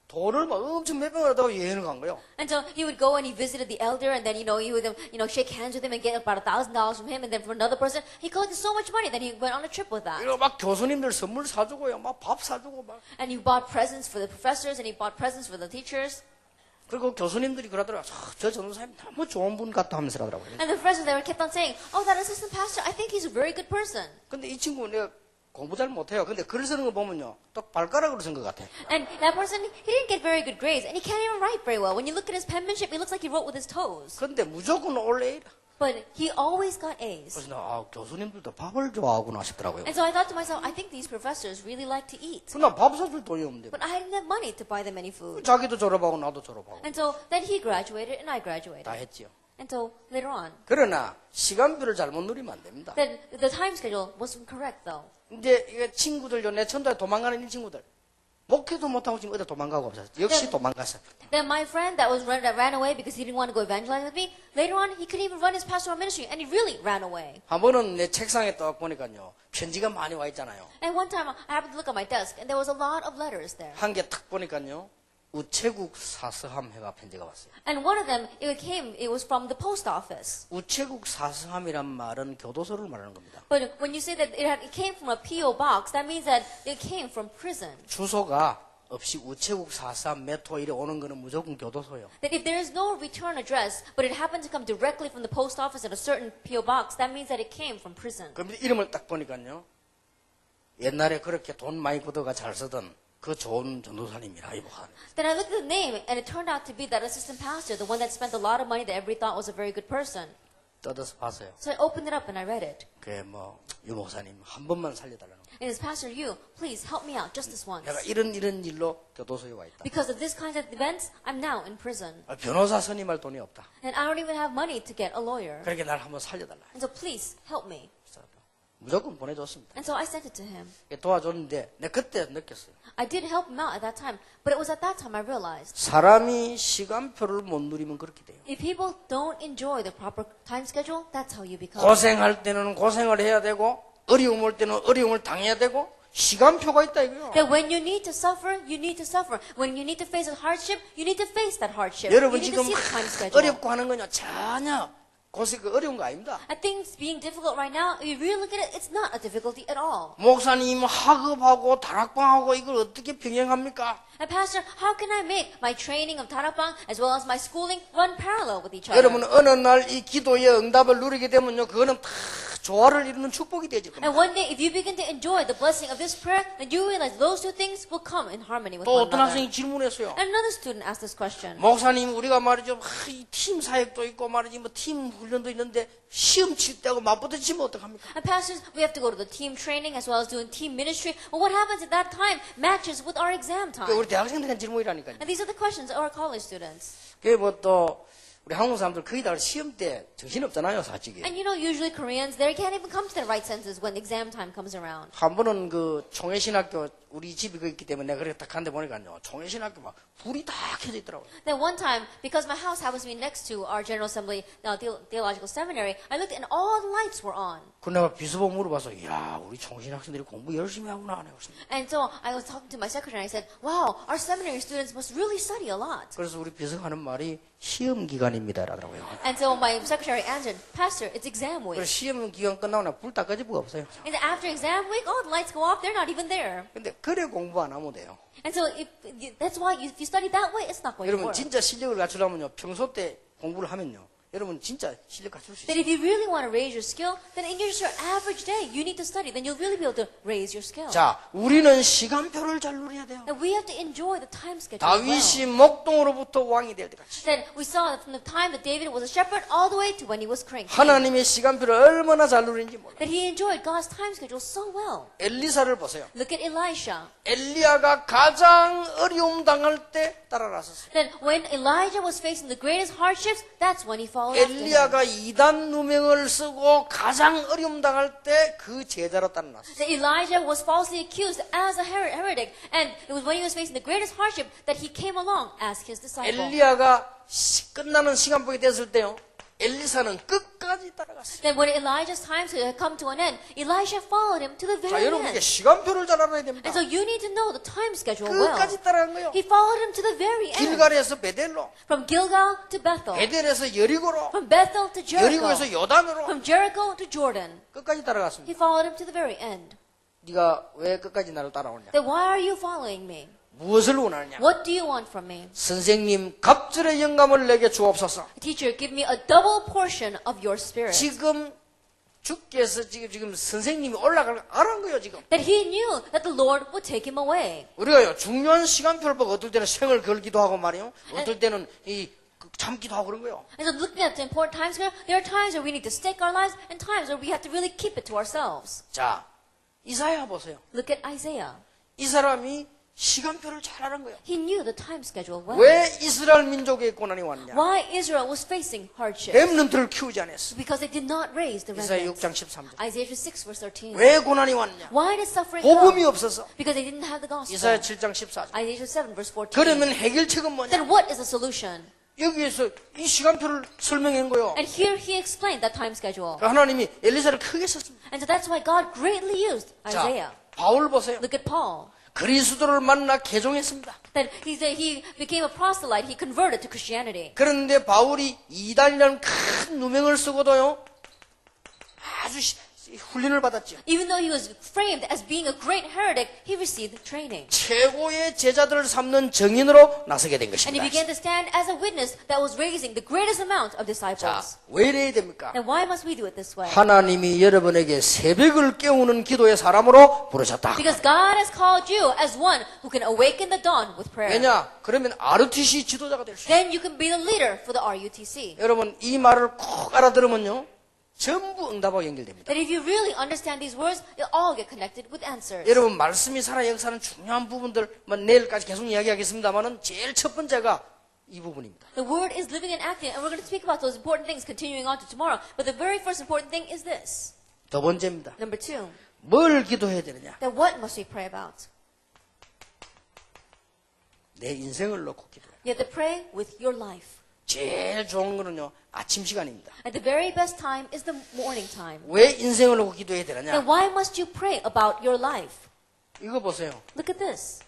[SPEAKER 1] 돈을 막 엄청 몇백만 원 받고 여행을 간 거예요.
[SPEAKER 2] And so he would go and he visited the elder, and then he would shake hands with him and get about $1,000 from him, and then for another person, he collected so much money that he went on a trip with that.
[SPEAKER 1] 이거 막 교수님들 선물 사주고요, 막 밥 사주고 막.
[SPEAKER 2] And he bought presents for the professors, and he bought presents for the teachers.
[SPEAKER 1] 그리고 교수님들이 그러더라고요. 저 전도사님 너무 좋은 분 같다 하면서 그러더라고요.
[SPEAKER 2] And the professors, they kept on saying, oh, that assistant pastor, I think he's a very good person.
[SPEAKER 1] 근데 이 친구 내가 공부 잘 못해요. 근데 글 쓰는 거 보면요, 또 발가락으로 쓴 것 같아.
[SPEAKER 2] And that person, he didn't get very good grades, and he can't even write very well. When you look at his penmanship, it looks like he wrote with his toes.
[SPEAKER 1] 근데 무조건 올레이라.
[SPEAKER 2] But he always got A's.
[SPEAKER 1] 그래서 교수님들도 밥을 좋아하구나 싶더라고요.
[SPEAKER 2] And so I thought to myself, I think these professors really like to eat.
[SPEAKER 1] 난 밥 사줄 돈이 없는데.
[SPEAKER 2] But I didn't have money to buy them any food.
[SPEAKER 1] 자기도 졸업하고 나도 졸업하고
[SPEAKER 2] And so then he graduated, and I
[SPEAKER 1] 다
[SPEAKER 2] graduated.
[SPEAKER 1] 했지요.
[SPEAKER 2] And so later on,
[SPEAKER 1] 그러나 시간표를 잘못 누리면 안 됩니다.
[SPEAKER 2] then the time schedule wasn't correct though.
[SPEAKER 1] 이제 이게 친구들요, 내 천도에 도망가는 이 친구들. 목회도 못하고 지금 어디 도망가고 없어요. 역시 도망갔어요.
[SPEAKER 2] Then my friend that ran away because he didn't want to go evangelize with me, later on he couldn't even run his pastoral ministry and he really ran away.
[SPEAKER 1] 한 번은 내 책상에 딱 보니까요. 편지가 많이 와 있잖아요.
[SPEAKER 2] And one time I happened to look at my desk and there was a lot of letters there.
[SPEAKER 1] 한 개 딱 보니까요. 우체국 사서함회가 편지가 왔어요.
[SPEAKER 2] And one of them, it was from the post office.
[SPEAKER 1] 우체국 사서함이란 말은 교도소를 말하는 겁니다.
[SPEAKER 2] But when you say that it came from a P.O. box, that means that it came from prison.
[SPEAKER 1] 주소가 없이 우체국 사서함 메토일에 오는 거는 무조건 교도소예요.
[SPEAKER 2] That if there is no return address, but it happened to come directly from the post office at a certain P.O. box, that means that it came from prison.
[SPEAKER 1] 그럼 이름을 딱 보니까요. 옛날에 그렇게 돈 많이 걷어가 잘 쓰던 그 좋은 전도사님이라 이보한.
[SPEAKER 2] Then I looked at the name, and it turned out to be that assistant pastor, the one that spent a lot of money that everybody thought was a very good person.
[SPEAKER 1] 뜯어서 봤어요.
[SPEAKER 2] So I opened it up and I read it.
[SPEAKER 1] 그게 유 목사님 한 번만 살려달라는 거.
[SPEAKER 2] And it's Pastor Yu, please help me out just this once.
[SPEAKER 1] 내가 이런 일로 교도소에 와 있다.
[SPEAKER 2] Because of this kind of events, I'm now in prison.
[SPEAKER 1] 변호사 선임할 돈이 없다.
[SPEAKER 2] And I don't even have money to get a lawyer.
[SPEAKER 1] 그러니까 날 한번 살려달라.
[SPEAKER 2] And so please help me.
[SPEAKER 1] 무조건 보내줬습니다.
[SPEAKER 2] And so I sent it to him.
[SPEAKER 1] 도와줬는데 내가 그때 느꼈어요.
[SPEAKER 2] I did help him out at that time, but it was at that time I realized
[SPEAKER 1] 사람이 시간표를 못 누리면 그렇게 돼요.
[SPEAKER 2] if people don't enjoy the proper time schedule, that's how you become.
[SPEAKER 1] 고생할 때는 고생을 해야 되고 어려움 올 때는 어려움을 당해야 되고 시간표가 있다 이거요.
[SPEAKER 2] That when you need to suffer, you need to suffer. When you need to face a hardship, you need to face that hardship.
[SPEAKER 1] 여러분
[SPEAKER 2] You need
[SPEAKER 1] 지금
[SPEAKER 2] to see the time schedule.
[SPEAKER 1] 어렵고 하는 건요 전혀 어려운 거 아닙니다.
[SPEAKER 2] I think being difficult right now, if you really look at it, it's not a difficulty at all.
[SPEAKER 1] 목사님 학업하고 다락방하고 이걸 어떻게 병행합니까?
[SPEAKER 2] And Pastor, how can I make my training of Tarapang as well as my schooling run parallel with each other?
[SPEAKER 1] 여러분 어느 날 이 기도의 응답을 누리게 되면요 그거는 다 조화를 이루는 축복이 되질 겁니다.
[SPEAKER 2] And one day, if you begin to enjoy the blessing of this prayer, then you realize those two things will come in harmony with
[SPEAKER 1] 또
[SPEAKER 2] one
[SPEAKER 1] 어떤
[SPEAKER 2] another.
[SPEAKER 1] 학생이 질문했어요.
[SPEAKER 2] And another student asked this question.
[SPEAKER 1] 목사님 우리가 말이죠 팀 사역도 있고 말이지 팀 훈련도 있는데 시험 칠 때하고 맞부딪히면 어떡합니까?
[SPEAKER 2] And pastors, we have to go to the team training as well as doing team ministry. Well, what happens at that time matches with our exam time.
[SPEAKER 1] 우리 대학생들한 질문이라니까요.
[SPEAKER 2] And these are the questions of our college students.
[SPEAKER 1] 그게 또 우리 한국 사람들 거의 다 시험 때 정신 없잖아요, 솔직히.
[SPEAKER 2] And you know, usually Koreans, they can't even come to their right senses when exam time comes around.
[SPEAKER 1] 한 번은 그 총회신학교 우리 집이 그 있기 때문에 내가 그렇게 딱 한데 보니까요, 총회신학교 막 불이 다 켜져 있더라고요.
[SPEAKER 2] Then one time, because my house happens to be next to our General Assembly Theological Seminary, I looked and all the lights were on.
[SPEAKER 1] 그 내가 비서보 물어봐서, 야, 우리 총회신학생들이 공부 열심히 하구나 하네.
[SPEAKER 2] And so I was talking to my secretary and I said, wow, our seminary students must really study a lot.
[SPEAKER 1] 그래서 우리 비서가 하는 말이 시험 기간입니다, 라더라고요.
[SPEAKER 2] And so my secretary answered, Pastor, it's exam week.
[SPEAKER 1] 그래서 시험 기간 끝나고 나 불 다 꺼질 수가 없어요.
[SPEAKER 2] And after exam week, all the lights go off, they're not even there.
[SPEAKER 1] 근데 그래 공부 안 하면 돼요.
[SPEAKER 2] And so that's why if you study that way, it's not going to
[SPEAKER 1] 여러분
[SPEAKER 2] work.
[SPEAKER 1] 진짜 실력을 갖추려면요, 평소 때 공부를 하면요, 여러분 진짜 실력 갖출 수
[SPEAKER 2] That
[SPEAKER 1] 있어요.
[SPEAKER 2] if you really want to raise your skill, then in your average day, you need to study. Then you'll really be able to raise your skill.
[SPEAKER 1] 자, 우리는 시간표를 잘 누려야 돼요.
[SPEAKER 2] That we have to enjoy the time schedule as
[SPEAKER 1] 다윗이
[SPEAKER 2] well.
[SPEAKER 1] 목동으로부터 왕이 될 때까지
[SPEAKER 2] That we saw that from the time that David was a shepherd all the way to when he was king.
[SPEAKER 1] 하나님의 시간표를 얼마나 잘 누리는지 몰라요.
[SPEAKER 2] That he enjoyed God's time schedule so well.
[SPEAKER 1] 엘리사를 보세요.
[SPEAKER 2] Look at Elisha.
[SPEAKER 1] 엘리야가 가장 어려움 당할 때 따라갔었어요.
[SPEAKER 2] That when Elijah was facing the greatest hardships, that's when he followed after him.
[SPEAKER 1] 엘리야가 이단 누명을 쓰고 가장 어려움 당할 때 그 제자로 따라났어요.
[SPEAKER 2] That Elijah was falsely accused as a heretic, and it was when he was facing the greatest hardship that he came along as his disciple.
[SPEAKER 1] 엘리야가 끝나는 시간표가 됐을 때요, 엘리사는 끝까지 따라갔어요.
[SPEAKER 2] Then when Elijah's time had come to an end, Elisha followed him to the
[SPEAKER 1] 자,
[SPEAKER 2] very
[SPEAKER 1] 여러분 이게
[SPEAKER 2] end.
[SPEAKER 1] 시간표를 잘 알아야 됩니다.
[SPEAKER 2] And so you need to know the time schedule well.
[SPEAKER 1] 끝까지 따라간 거예요.
[SPEAKER 2] He followed him to the very end.
[SPEAKER 1] 길갈에서 베델로,
[SPEAKER 2] From Gilgal to Bethel.
[SPEAKER 1] 베델에서 여리고로,
[SPEAKER 2] From Bethel to Jericho.
[SPEAKER 1] 여리고에서 요단으로
[SPEAKER 2] From Jericho to Jordan.
[SPEAKER 1] 끝까지 따라갔습니다.
[SPEAKER 2] He followed him to the very end.
[SPEAKER 1] 네가 왜 끝까지 나를 따라오냐?
[SPEAKER 2] Then why are you following me?
[SPEAKER 1] 무엇을 원하느냐?
[SPEAKER 2] What do you want from me?
[SPEAKER 1] 선생님, 갑절의 영감을 내게 주옵소서.
[SPEAKER 2] Teacher, give me a double portion of your spirit.
[SPEAKER 1] 지금 주께서 지금 선생님이 올라갈 걸 알은 거예요, 지금.
[SPEAKER 2] That he knew that the Lord would take him away.
[SPEAKER 1] 우리가요, 중요한 시간표를 보고 어떨 때는 생을 걸기도 하고 말이요. 어떨 때는 참기도 하고 그런 거예요.
[SPEAKER 2] And so looking at the important times here, there are times where we need to stake our lives and times where we have to really keep it to ourselves.
[SPEAKER 1] 자, 이사야 보세요.
[SPEAKER 2] Look at Isaiah.
[SPEAKER 1] 이 사람이 시간표를 잘 아는 거예요.
[SPEAKER 2] He knew the time schedule well.
[SPEAKER 1] 왜 이스라엘 민족에 고난이 왔냐?
[SPEAKER 2] Why Israel was facing hardship?
[SPEAKER 1] 렘넌트를 키우지 않았어.
[SPEAKER 2] Because they did not raise the
[SPEAKER 1] 이사야
[SPEAKER 2] remnants.
[SPEAKER 1] 6장 13절.
[SPEAKER 2] Isaiah 6 verse 13.
[SPEAKER 1] 왜 고난이 왔냐?
[SPEAKER 2] Why did suffering
[SPEAKER 1] 복음이
[SPEAKER 2] come?
[SPEAKER 1] 없어서.
[SPEAKER 2] Because they didn't have the gospel.
[SPEAKER 1] 이사야 7장 14절.
[SPEAKER 2] Isaiah 7 verse 14.
[SPEAKER 1] 그러면 해결책은 뭐냐?
[SPEAKER 2] Then what is the solution?
[SPEAKER 1] 여기에서 이 시간표를 설명한 거예요.
[SPEAKER 2] And here he explained that time schedule.
[SPEAKER 1] 하나님이 엘리사를 크게 썼습니다.
[SPEAKER 2] And so that's why God greatly used Isaiah.
[SPEAKER 1] 자, 바울 보세요.
[SPEAKER 2] Look at Paul.
[SPEAKER 1] 그리스도를 만나 개종했습니다.
[SPEAKER 2] That he became a proselyte. He converted to Christianity.
[SPEAKER 1] 그런데 바울이 이단이라는 큰 누명을 쓰고도요, 아주 훈련을 받았죠.
[SPEAKER 2] Even though he was framed as being a great heretic, he received training.
[SPEAKER 1] 최고의 제자들을 삼는 정인으로 나서게 된
[SPEAKER 2] And he
[SPEAKER 1] 것입니다.
[SPEAKER 2] began to stand as a witness that was raising the greatest amount of
[SPEAKER 1] 자,
[SPEAKER 2] disciples.
[SPEAKER 1] 왜 이래야 됩니까?
[SPEAKER 2] And why must we do it this way?
[SPEAKER 1] 하나님이 여러분에게 새벽을 깨우는 기도의 사람으로 부르셨다.
[SPEAKER 2] Because God has called you as one who can awaken the dawn with prayer.
[SPEAKER 1] 왜냐? 그러면 ROTC 지도자가 될 수 있어요.
[SPEAKER 2] Then you can be the leader for the RUTC.
[SPEAKER 1] 여러분 이 말을 꼭 알아들으면요, 전부 응답하고 연결됩니다.
[SPEAKER 2] That if you really understand these words, they'll all get connected with answers.
[SPEAKER 1] 여러분 말씀이 살아 역사는 중요한 부분들 내일까지 계속 이야기하겠습니다만은 제일 첫 번째가 이 부분입니다.
[SPEAKER 2] The word is living and acting, and we're going to speak about those important things continuing on to tomorrow. But the very first important thing is this.
[SPEAKER 1] 두 번째입니다.
[SPEAKER 2] Number 2.
[SPEAKER 1] 뭘 기도해야 되느냐?
[SPEAKER 2] Then what must we pray about?
[SPEAKER 1] 내 인생을 놓고 기도해요.
[SPEAKER 2] You have to pray with your life.
[SPEAKER 1] 제일 좋은 거는요, 아침 시간입니다.
[SPEAKER 2] And the very best time is the morning time.
[SPEAKER 1] 왜 인생을 놓고 기도해야
[SPEAKER 2] Then
[SPEAKER 1] 되느냐?
[SPEAKER 2] why must you pray about your life?
[SPEAKER 1] 이거 보세요.
[SPEAKER 2] Look at this.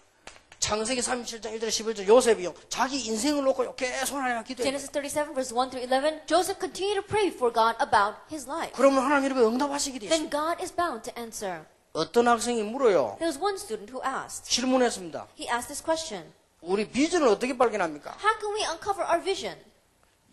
[SPEAKER 1] 창세기 37장 1절 11절 요셉이요, 자기 인생을 놓고 계속 하나님과 기도해요.
[SPEAKER 2] Genesis 37 verse 1 through 11. Joseph continued to pray for God about his life.
[SPEAKER 1] 그러면 하나님 여러분 응답하시게 돼요.
[SPEAKER 2] Then God is bound to answer.
[SPEAKER 1] 어떤 학생이 물어요.
[SPEAKER 2] There was one student who asked.
[SPEAKER 1] 질문했습니다.
[SPEAKER 2] He asked this question.
[SPEAKER 1] 우리 비전을 어떻게 발견합니까?
[SPEAKER 2] How can we uncover our vision?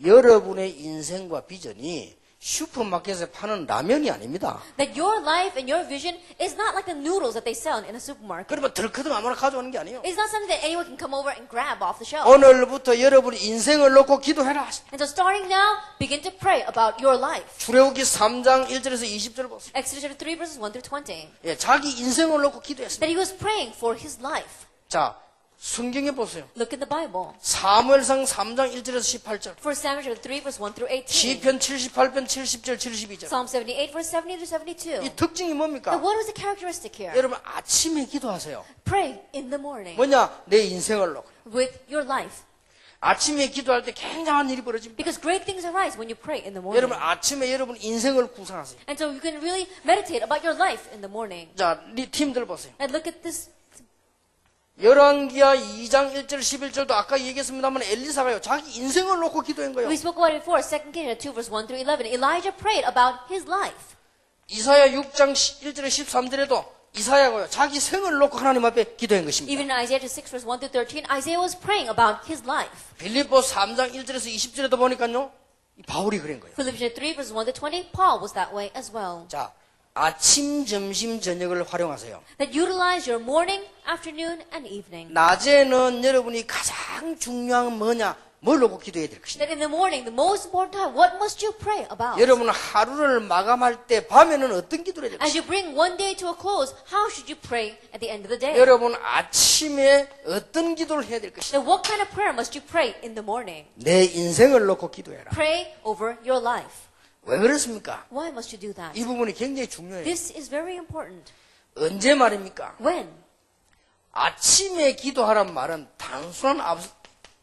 [SPEAKER 1] 여러분의 인생과 비전이 슈퍼마켓에 파는 라면이 아닙니다.
[SPEAKER 2] That your life and your vision is not like the noodles that they sell in a supermarket.
[SPEAKER 1] 그러면 덜커덩 아무나 가져오는 게 아니에요.
[SPEAKER 2] It's not something that anyone can come over and grab off the shelf.
[SPEAKER 1] 오늘부터 여러분이 인생을 놓고 기도해라.
[SPEAKER 2] And so starting now, begin to pray about your life.
[SPEAKER 1] 출애굽기 3장 1절에서 20절 보세요.
[SPEAKER 2] Exodus chapter 3 verses 1 through 20.
[SPEAKER 1] 예, 자기 인생을 놓고 기도했습니다.
[SPEAKER 2] That he was praying for his life.
[SPEAKER 1] 자, 성경에 보세요.
[SPEAKER 2] Look at the Bible.
[SPEAKER 1] 사무엘상 3장 1절에서 18절.
[SPEAKER 2] 1 Samuel chapter 3 verse 1 through 18.
[SPEAKER 1] 시편 78편 70절 72절.
[SPEAKER 2] Psalm 78 verse 70 through 72.
[SPEAKER 1] 이 특징이 뭡니까?
[SPEAKER 2] Now what was the characteristic here?
[SPEAKER 1] 여러분 아침에 기도하세요.
[SPEAKER 2] Pray in the morning
[SPEAKER 1] 뭐냐? 내 인생을 놓고.
[SPEAKER 2] with your life.
[SPEAKER 1] 아침에 기도할 때 굉장한 일이 벌어집니다.
[SPEAKER 2] Because great things arise when you pray in the morning.
[SPEAKER 1] 여러분 아침에 여러분 인생을 구상하세요.
[SPEAKER 2] And so you can really meditate about your life in the morning.
[SPEAKER 1] 자, 네 팀들 보세요.
[SPEAKER 2] And look at this.
[SPEAKER 1] 열왕기하 2장 1절 11절도 아까 얘기했습니다만 엘리사가요, 자기 인생을 놓고 기도한 거예요.
[SPEAKER 2] We spoke about it before, 2 Kings 2 verse 1 through 11. Elijah prayed about his life.
[SPEAKER 1] 이사야 6장 1절에 13절에도 이사야가요, 자기 생을 놓고 하나님 앞에 기도한 것입니다.
[SPEAKER 2] Even in Isaiah 6 verse 1 through 13, Isaiah was praying about his life.
[SPEAKER 1] 빌립보 3장 1절에서 20절에도 보니까요, 이 바울이 그런 거예요.
[SPEAKER 2] Philippians 3 verse 1 to 20, Paul was that way as well.
[SPEAKER 1] 자, 아침, 점심, 저녁을 활용하세요.
[SPEAKER 2] That utilize your morning, afternoon, and evening.
[SPEAKER 1] 낮에는 여러분이 가장 중요한 건 뭐냐? 뭘 놓고 기도해야 될 것이냐?
[SPEAKER 2] That in the morning, the most important time, what must you pray about?
[SPEAKER 1] 여러분 하루를 마감할 때 밤에는 어떤 기도를 해야 될
[SPEAKER 2] As
[SPEAKER 1] 것이냐?
[SPEAKER 2] you bring one day to a close, how should you pray at the end of the day?
[SPEAKER 1] 여러분 아침에 어떤 기도를 해야 될 것이냐?
[SPEAKER 2] Then what kind of prayer must you pray in the morning?
[SPEAKER 1] 내 인생을 놓고 기도해라.
[SPEAKER 2] Pray over your life.
[SPEAKER 1] 왜 그렇습니까?
[SPEAKER 2] Why must you do that?
[SPEAKER 1] 이 부분이 굉장히 중요해요.
[SPEAKER 2] This is very important.
[SPEAKER 1] 언제 말입니까?
[SPEAKER 2] When?
[SPEAKER 1] 아침에 기도하란 말은 단순한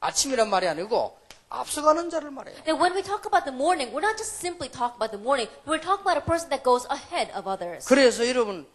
[SPEAKER 1] 아침이란 말이 아니고 앞서가는 자를 말해요.
[SPEAKER 2] Now when we talk about the morning, we're not just simply talking about the morning, but we're talking about a person that goes ahead of others.
[SPEAKER 1] 그래서 여러분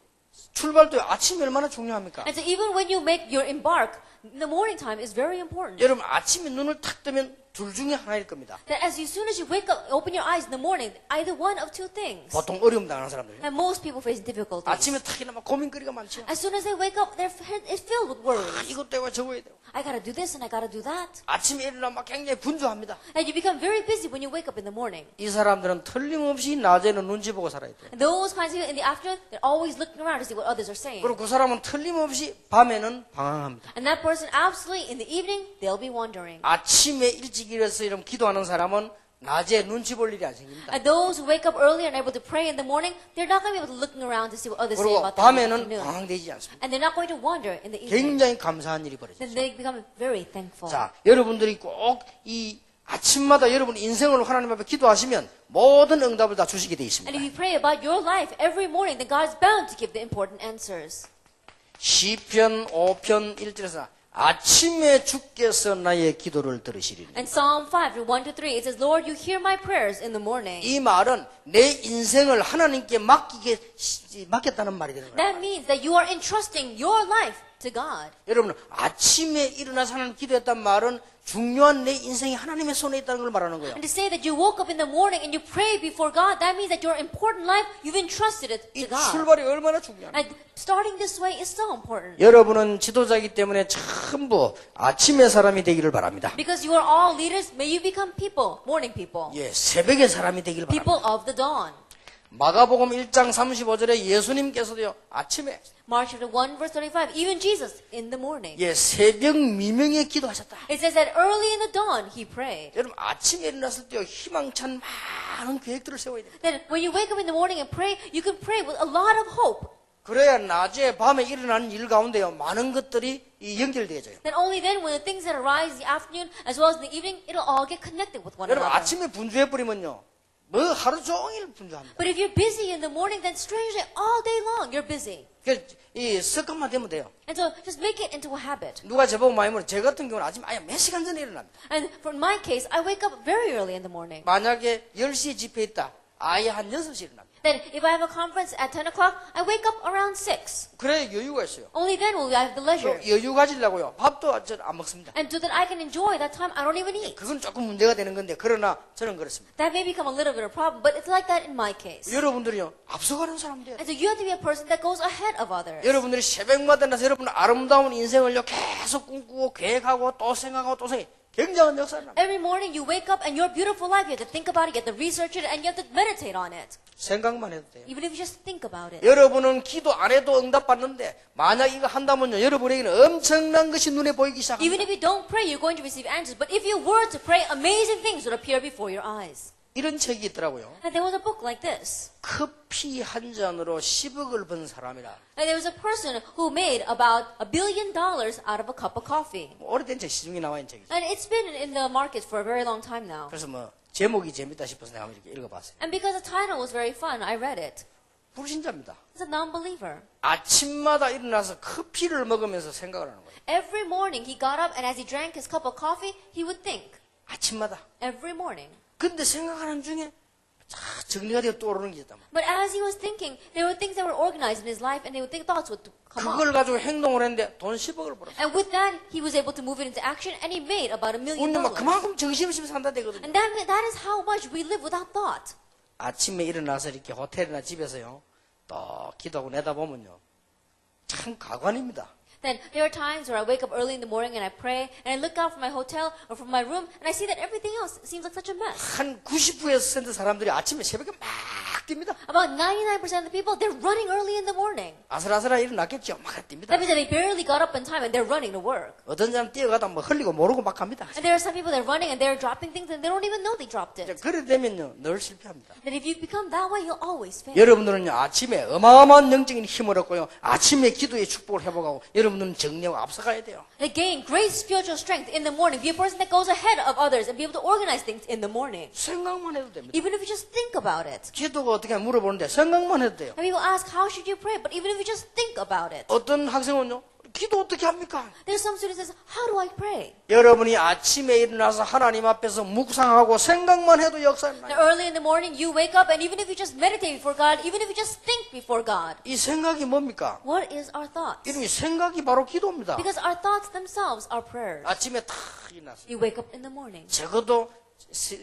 [SPEAKER 1] 출발도 아침이 얼마나 중요합니까?
[SPEAKER 2] And so even when you make your embark, the morning time is very important.
[SPEAKER 1] 여러분 아침에 눈을 탁 뜨면 둘 중에 하나일 겁니다.
[SPEAKER 2] That as soon as you wake up, open your eyes in the morning, either one of two things.
[SPEAKER 1] 보통 어려움 당하는 사람들.
[SPEAKER 2] And most people face difficulties.
[SPEAKER 1] 아침에 탁이나 막 고민거리가 많죠.
[SPEAKER 2] As soon as they wake up, their head is filled with
[SPEAKER 1] 아,
[SPEAKER 2] worries.
[SPEAKER 1] 이것 때문에 저거 해야 돼요.
[SPEAKER 2] I gotta do this and I gotta do that.
[SPEAKER 1] 아침에 일어나면 막 굉장히 분주합니다.
[SPEAKER 2] And you become very busy when you wake up in the morning.
[SPEAKER 1] 이 사람들은 틀림없이 낮에는 눈치 보고 살아야 돼요.
[SPEAKER 2] And those kinds of people in the afternoon, they're always looking around to see what others are saying.
[SPEAKER 1] 그리고 그 사람은 틀림없이 밤에는 방황합니다.
[SPEAKER 2] And that person, absolutely, in the evening, they'll be wandering.
[SPEAKER 1] 아침에 일찍 일어서 이런 기도하는 사람은 낮에 눈치 볼 일이 안 생깁니다.
[SPEAKER 2] And those who wake up early and are able to pray in the morning, they're not going to be able to looking around to see what others say
[SPEAKER 1] 그리고
[SPEAKER 2] about them in the
[SPEAKER 1] 밤에는
[SPEAKER 2] afternoon.
[SPEAKER 1] 방황되지 않습니다.
[SPEAKER 2] And they're not going to wander in the evening.
[SPEAKER 1] 굉장히 감사한 일이 벌어집니다.
[SPEAKER 2] Then they become very thankful.
[SPEAKER 1] 자, 여러분들이 꼭 이 아침마다 여러분 인생을 하나님 앞에 기도하시면 모든 응답을 다 주시게 되어 있습니다.
[SPEAKER 2] And if you pray about your life every morning, then God is bound to give the important answers.
[SPEAKER 1] 시편 5편 1절에서 아침에 주께서 나의 기도를 들으시리니.
[SPEAKER 2] And Psalm 5, 1-3, it says, Lord, you hear my prayers in the morning.
[SPEAKER 1] 이 말은 내 인생을 하나님께 맡겼다는 말이 되는 거예요.
[SPEAKER 2] That means that you are entrusting your life to God.
[SPEAKER 1] 여러분, 아침에 일어나서 하나님 기도했단 말은 중요한 내 인생이 하나님의 손에 있다는 걸 말하는 거예요.
[SPEAKER 2] And to say that you woke up in the morning and you prayed before God, that means that your important life, you've entrusted it
[SPEAKER 1] 이
[SPEAKER 2] to God.
[SPEAKER 1] 출발이 얼마나 중요합니까?
[SPEAKER 2] And starting this way is so important.
[SPEAKER 1] 여러분은 지도자이기 때문에 전부 아침의 사람이 되기를 바랍니다.
[SPEAKER 2] Because you are all leaders, may you become people, morning people.
[SPEAKER 1] 예, 새벽의 사람이 되기를 바랍니다.
[SPEAKER 2] People of the dawn.
[SPEAKER 1] 마가복음 1장 35절에 예수님께서도요, 아침에
[SPEAKER 2] Mark chapter 1 verse 35, even Jesus in the morning.
[SPEAKER 1] 예, 새벽 미명에 기도하셨다.
[SPEAKER 2] It says that early in the dawn he prayed.
[SPEAKER 1] 여러분 아침에 일어났을 때요 희망찬 많은 계획들을 세워야 됩니다.
[SPEAKER 2] That when you wake up in the morning and pray, you can pray with a lot of hope.
[SPEAKER 1] 그래야 낮에 밤에 일어나는 일 가운데요 많은 것들이 연결되어져요.
[SPEAKER 2] Then only then when the things that arise in the afternoon as well as in the evening, it'll all get connected with one
[SPEAKER 1] 여러분
[SPEAKER 2] another.
[SPEAKER 1] 아침에 분주해 버리면요 뭐 하루 종일 분주합니다.
[SPEAKER 2] But if you're busy in the morning, then strangely all day long you're busy.
[SPEAKER 1] 이 습관만 되면 돼요.
[SPEAKER 2] And so just make it into a habit.
[SPEAKER 1] 누가 저보고 많이 물어. 저 같은 경우는 아침 아예 몇 시간 전에 일어납니다.
[SPEAKER 2] And for my case, I wake up very early in the morning.
[SPEAKER 1] 만약에 10시에 집회 있다. 아예 한 6시 일어납니다.
[SPEAKER 2] Then if I have a conference at 10 o'clock, I wake up around 6.
[SPEAKER 1] 그래야 여유가 있어요.
[SPEAKER 2] Only then will I have the
[SPEAKER 1] 또
[SPEAKER 2] leisure.
[SPEAKER 1] 여유 가지려고요. 밥도 안 먹습니다.
[SPEAKER 2] And so that I can enjoy that time, I don't even eat.
[SPEAKER 1] 그건 조금 문제가 되는 건데 그러나 저는 그렇습니다.
[SPEAKER 2] That may become a little bit of a problem, but it's like that in my case.
[SPEAKER 1] 여러분들이요 앞서가는 사람들이에요.
[SPEAKER 2] And so you have to be a person that goes ahead of others.
[SPEAKER 1] 여러분들이 새벽마다 나서 여러분 아름다운 인생을요 계속 꿈꾸고 계획하고 또 생각하고 또 생각. 굉장한 역사를 합니다.
[SPEAKER 2] Every morning you wake up and your beautiful life, you have to think about it, you have to research it, and you have to meditate on it.
[SPEAKER 1] 생각만 해도 돼요.
[SPEAKER 2] Even if you just think about it.
[SPEAKER 1] 여러분은 기도 안 해도 응답받는데 만약 이거 한다면요 여러분에게는 엄청난 것이 눈에 보이기 시작합니다.
[SPEAKER 2] Even if you don't pray, you're going to receive answers. But if you were to pray, amazing things would appear before your eyes.
[SPEAKER 1] 이런 책이 있더라고요.
[SPEAKER 2] And there was a book like this.
[SPEAKER 1] 커피 한 잔으로 10억을 번 사람이라.
[SPEAKER 2] And there was a person who made about $1 billion out of a cup of coffee.
[SPEAKER 1] 오래된 책 시중에 나와 있는 책이죠.
[SPEAKER 2] And it's been in the market for a very long time now.
[SPEAKER 1] 그래서 뭐 제목이 재밌다 싶어서 내가 한번 이렇게 읽어봤어요.
[SPEAKER 2] And because the title was very fun, I read it.
[SPEAKER 1] 불신자입니다.
[SPEAKER 2] He's a non-believer.
[SPEAKER 1] 아침마다 일어나서 커피를 먹으면서 생각을 하는 거예요.
[SPEAKER 2] Every morning he got up and as he drank his cup of coffee, he would think.
[SPEAKER 1] 아침마다.
[SPEAKER 2] Every morning.
[SPEAKER 1] 근데 생각하는 중에 자, 정리가 되어 떠오르는 게 있단 말이에요.
[SPEAKER 2] But as he was thinking, there were things that were organized in his life and they would think thoughts would come
[SPEAKER 1] 그걸
[SPEAKER 2] up.
[SPEAKER 1] 가지고 행동을 했는데 돈 10억을 벌었어요.
[SPEAKER 2] And with that, he was able to move it into action and he made about $1 million.
[SPEAKER 1] 우리는 막 그만큼 정신없이 산다 되거든요.
[SPEAKER 2] And that is how much we live without thought.
[SPEAKER 1] 아침에 일어나서 이렇게 호텔이나 집에서요. 또 기도하고 내다보면요. 참 가관입니다.
[SPEAKER 2] Then there are times where I wake up early in the morning and I pray and I look out from my hotel or from my room and I see that everything else seems like such a mess.
[SPEAKER 1] 한 90% 사람들이 아침에 새벽에 막 뜁니다.
[SPEAKER 2] About 99% of the people, they're running early in the morning.
[SPEAKER 1] 아슬아슬하게 일어났겠죠. 막 뜁니다.
[SPEAKER 2] That means that they barely got up in time and they're running to work.
[SPEAKER 1] 어떤 사람 뛰어가다 뭐 흘리고 모르고 막 갑니다.
[SPEAKER 2] And there are some people that are running and they're dropping things and they don't even know they dropped it.
[SPEAKER 1] 그래 되면요 늘 실패합니다.
[SPEAKER 2] That if you become that way, you'll always fail.
[SPEAKER 1] 여러분들은요 아침에 어마어마한 영적인 힘을 얻고요 아침에 기도의 축복을 회복하고 여러분들은 정리하고 앞서가야 돼요.
[SPEAKER 2] They gain great spiritual strength in the morning. Be a person that goes ahead of others and be able to organize things in the morning.
[SPEAKER 1] 생각만 해도 됩니다.
[SPEAKER 2] Even if you just think about it.
[SPEAKER 1] 기도가 어떻게 하냐 물어보는데 생각만 해도 돼요.
[SPEAKER 2] And people ask, how should you pray? But even if you just think about it.
[SPEAKER 1] 어떤 학생은요 기도 어떻게 합니까?
[SPEAKER 2] There's some students that say, how do I pray?
[SPEAKER 1] 여러분이 아침에 일어나서 하나님 앞에서 묵상하고 생각만 해도 역사는
[SPEAKER 2] Now,
[SPEAKER 1] 나요.
[SPEAKER 2] early in the morning, you wake up, and even if you just meditate before God, even if you just think before God,
[SPEAKER 1] 이 생각이 뭡니까?
[SPEAKER 2] what is our thoughts?
[SPEAKER 1] 이름이 생각이 바로 기도입니다.
[SPEAKER 2] Because our thoughts themselves are prayers.
[SPEAKER 1] 아침에 탁 일어나서
[SPEAKER 2] You wake up in the morning.
[SPEAKER 1] 적어도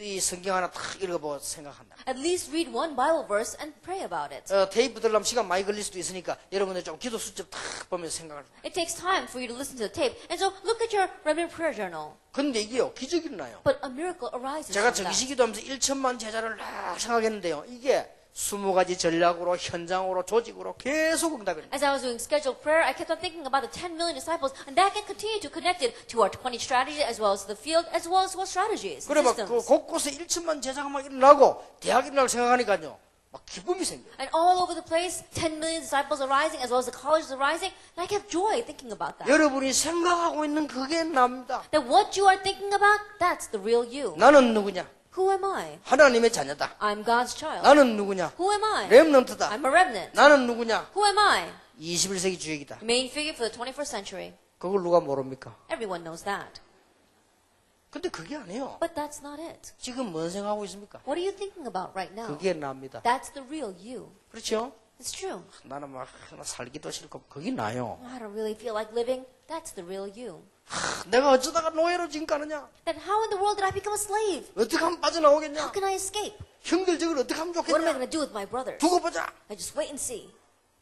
[SPEAKER 1] 이 성경 하나 탁 읽어보고 생각한다.
[SPEAKER 2] At least read one Bible verse and pray about it.
[SPEAKER 1] 테이프 들으려면 시간 많이 걸릴 수도 있으니까 여러분들 좀 기도 수첩 탁 보면서 생각을.
[SPEAKER 2] It takes time for you to listen to the tape. And so look at your remnant prayer journal.
[SPEAKER 1] 근데 이게요 기적이 일어나요.
[SPEAKER 2] But a miracle arises
[SPEAKER 1] 제가
[SPEAKER 2] from that.
[SPEAKER 1] 정시기도 하면서 1천만 제자를 막 생각했는데요. 이게
[SPEAKER 3] 20가지 전략으로 현장으로 조직으로 계속 응답을
[SPEAKER 2] As I was doing scheduled prayer, I kept on thinking about the 10 million disciples, and that can continue to connect it to our 20 strategies, as well as the field, as well as what strategies,
[SPEAKER 3] 그래 막 그
[SPEAKER 2] systems.
[SPEAKER 3] 곳곳에 1천만 제자가 막 일어나고 대학 일어날 생각하니까요 막 기쁨이 생겨요.
[SPEAKER 2] And all over the place, 10 million disciples arising, as well as the colleges arising, and I kept joy thinking about that.
[SPEAKER 3] 여러분이 생각하고 있는 그게 납니다.
[SPEAKER 2] That what you are thinking about, that's the real you.
[SPEAKER 3] 나는 누구냐?
[SPEAKER 2] Who am I?
[SPEAKER 3] 하나님의 자녀다.
[SPEAKER 2] I'm God's child.
[SPEAKER 3] 나는 누구냐?
[SPEAKER 2] Who am I?
[SPEAKER 3] 렘넌트다.
[SPEAKER 2] I'm a remnant.
[SPEAKER 3] 나는 누구냐?
[SPEAKER 2] Who am I?
[SPEAKER 3] 21세기 주역이다.
[SPEAKER 2] Main figure for the 21st century.
[SPEAKER 3] 그걸 누가 모릅니까?
[SPEAKER 2] Everyone knows that.
[SPEAKER 3] 근데 그게 아니에요.
[SPEAKER 2] But that's not it.
[SPEAKER 3] 지금 뭔 생각하고 있습니까?
[SPEAKER 2] What are you thinking about right now?
[SPEAKER 3] 그게 납니다.
[SPEAKER 2] That's the real you.
[SPEAKER 3] 그렇죠?
[SPEAKER 2] It's true.
[SPEAKER 3] 나는 막 살기도 싫고 그게 나요.
[SPEAKER 2] I don't really feel like living. That's the real you.
[SPEAKER 3] 내가 어쩌다가 노예로 지금 가느냐?
[SPEAKER 2] Then how in the world did I become a slave?
[SPEAKER 3] 어떻게 하면
[SPEAKER 2] How
[SPEAKER 3] 빠져나오겠냐?
[SPEAKER 2] can I escape?
[SPEAKER 3] 형들 저걸 어떻게 하면
[SPEAKER 2] What am I
[SPEAKER 3] 좋겠냐?
[SPEAKER 2] going to do with my brothers?
[SPEAKER 3] 두고 보자.
[SPEAKER 2] I just wait and see.